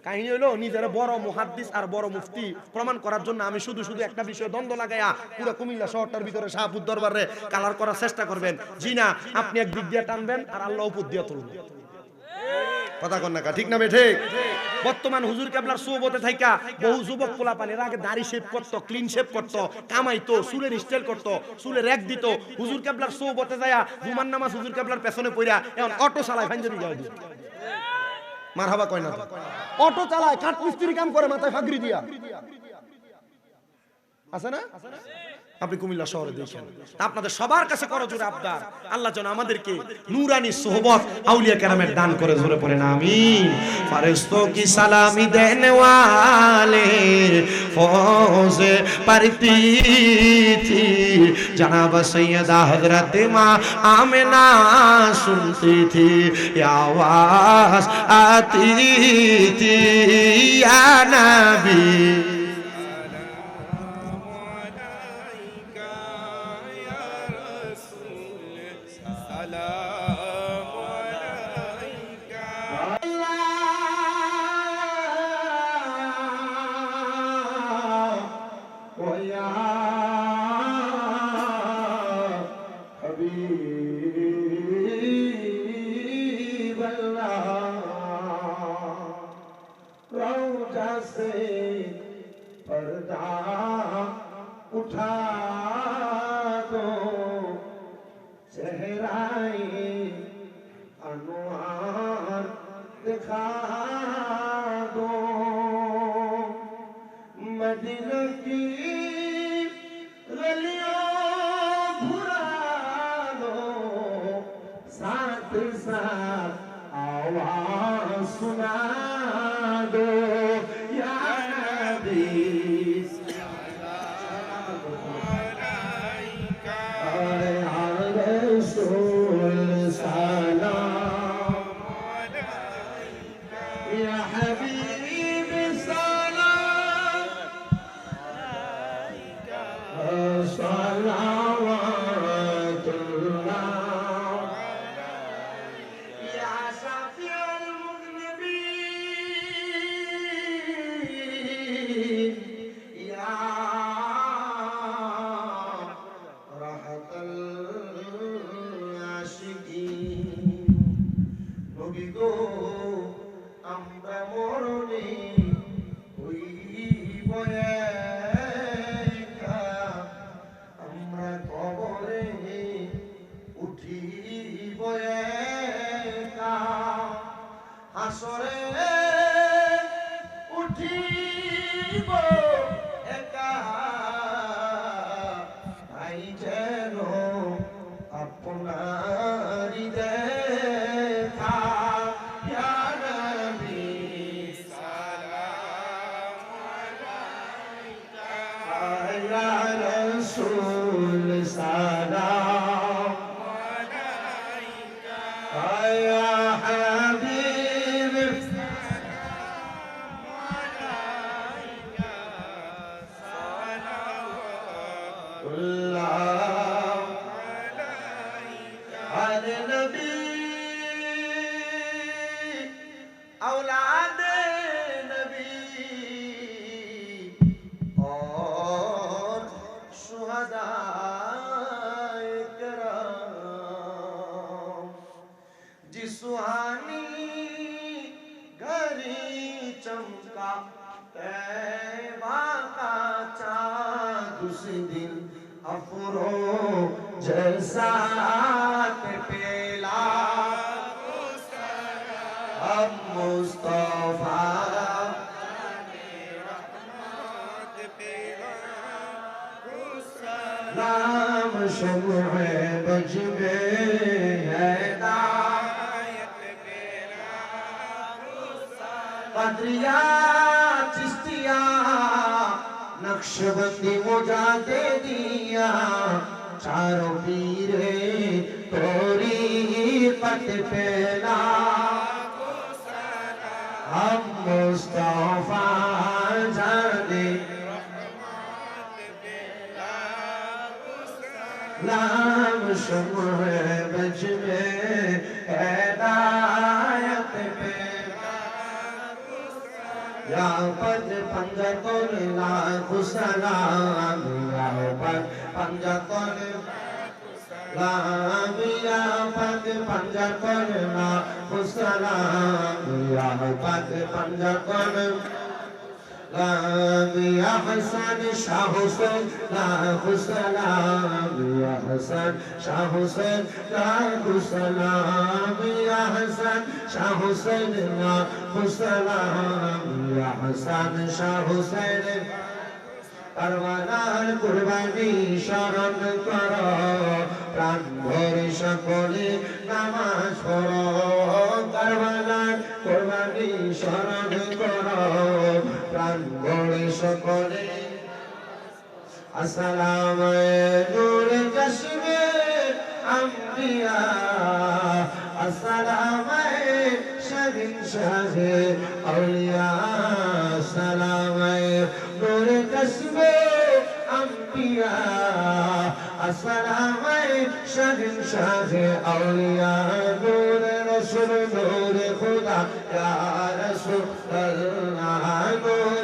কাহিনী হলো নিজের বড় মুহাদ্দিস আর বড় মুফতি প্রমাণ করার জন্য আমি শুধু শুধু একটা বিষয়ে দ্বন্দ্ব লাগাইয়া পুরো কুমিল্লা শহরটার ভিতরে শাহপুর দরবারে কালার করার চেষ্টা করবেন। জি না, আপনি এক দিক দিয়ে টানবেন আর আল্লাহ উপর দিয়ে তুলবেন। কথা কন না, ঠিক না বেঠে? বর্তমান হুজুর কেবলার সোহবতে থাইকা বহু যুবক পোলাপানের আগে দাড়ি শেভ করতো, ক্লিন শেভ করতো, কামাইতো, চুলের স্টাইল করতো, চুলের এক দিত। হুজুর কেবলার সোহবতে যায়া জুমার নামাজ হুজুর কেবলার পেছনে পইরা এখন অটো চালায় পাঞ্জাবি গায়ে দিয়ে। মারহাবা কয় না? অটো চালায়, কাঠ মিস্ত্রি কাম করে, মাথায় ফাগরি দিয়া। আছে না? আপনি কুমিল্লা শহরে দেখেন। আপনাদের সবার কাছে করো জোরে আবদার, আল্লাহ যেন আমাদেরকে নূরানি সোহবত আউলিয়া কেরামের দান করে। জোরে পড়েন আমিন। ফারিস্তো কি সালামি দেনে ওয়ালে ফৌজে পড়তি থি, জনাব সৈয়দা হযরত মা आमिना सुनती थी, आवाज आती थी या नबी। उठा दो चेहराए अनवार दिखा दो, मदीना की गलियों घुरा दो, साथ साथ आवाज सुना दो, নবী ইয়া রাসূল সালাম ইয়া হাবিব সালাম সালাওয়াতুল্লাহ ইয়া শাফিউল মুযনিবিন ইয়া রাহাতাল আশিকিন নবী গো আমরা মরণে হইব একা আমরা কবরে উঠিব একা হাসরে উঠিব একা আই যেন আপনারি দেখা ইয়া নবী সালাম আলাইকা ইয়া রাসূল সালাম আলাইকা ইয়া হাবিব সালাম আলাইকা সালাওয়াতুল্লাহ আলে নবী औलादे नबी और शुहदाए करम जिस सुहानी घड़ी चमका तैबा का चाँद उस दिन अफरो जैसा पेला अब मुस्तफा नाम शम्ह बज में है कदरिया चिश्तिया नक्शबंदी मुझे दिया चारों पीरे तोरी पत पेला हम मुस्तफा जाने नाम शम्ह बज में हिदायत पे या पद पंजतुल लाख सलाम या पद पंजतुल लाम या पद पंजतुल लाख सलाम या पद पंजतुल लाम या हसन शाह हुसैन लाख सलाम या हसन शाह हुसैन लाख सलाम या हसन शाह हुसैन लाख सलाम या हसन शाह हुसैन परवानार कुर्बानी शरण करो प्राण भरे सकले नामाज पढ़ो परवानार कुर्बानी शरण करो प्राण भरे सकले अस्सलाम नूर चश्मे अंबिया अस्सलाम शबिन शाहे औलिया अस्सलाम नूर चश्मे अंबिया अस्सलाम शबिन शाहे औलिया नूर रसूल नूर खुदा या रसूल अल्लाह नूर